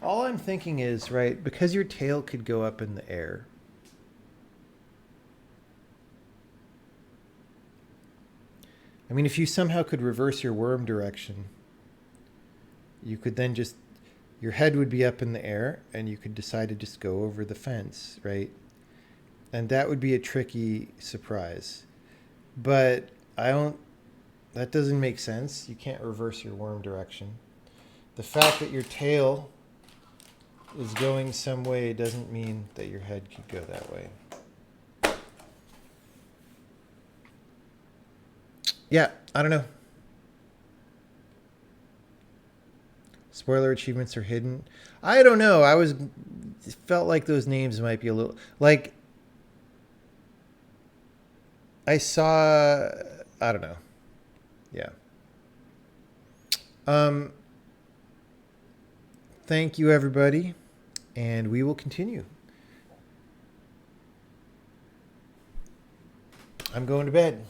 All I'm thinking is, right, because your tail could go up in the air. I mean, if you somehow could reverse your worm direction, you could then just, your head would be up in the air and you could decide to just go over the fence, right? And that would be a tricky surprise. But I don't, that doesn't make sense. You can't reverse your worm direction. The fact that your tail is going some way doesn't mean that your head could go that way. Yeah, I don't know. Spoiler achievements are hidden. I don't know. Felt like those names might be a little like I saw. I don't know. Yeah. Thank you, everybody, and we will continue. I'm going to bed.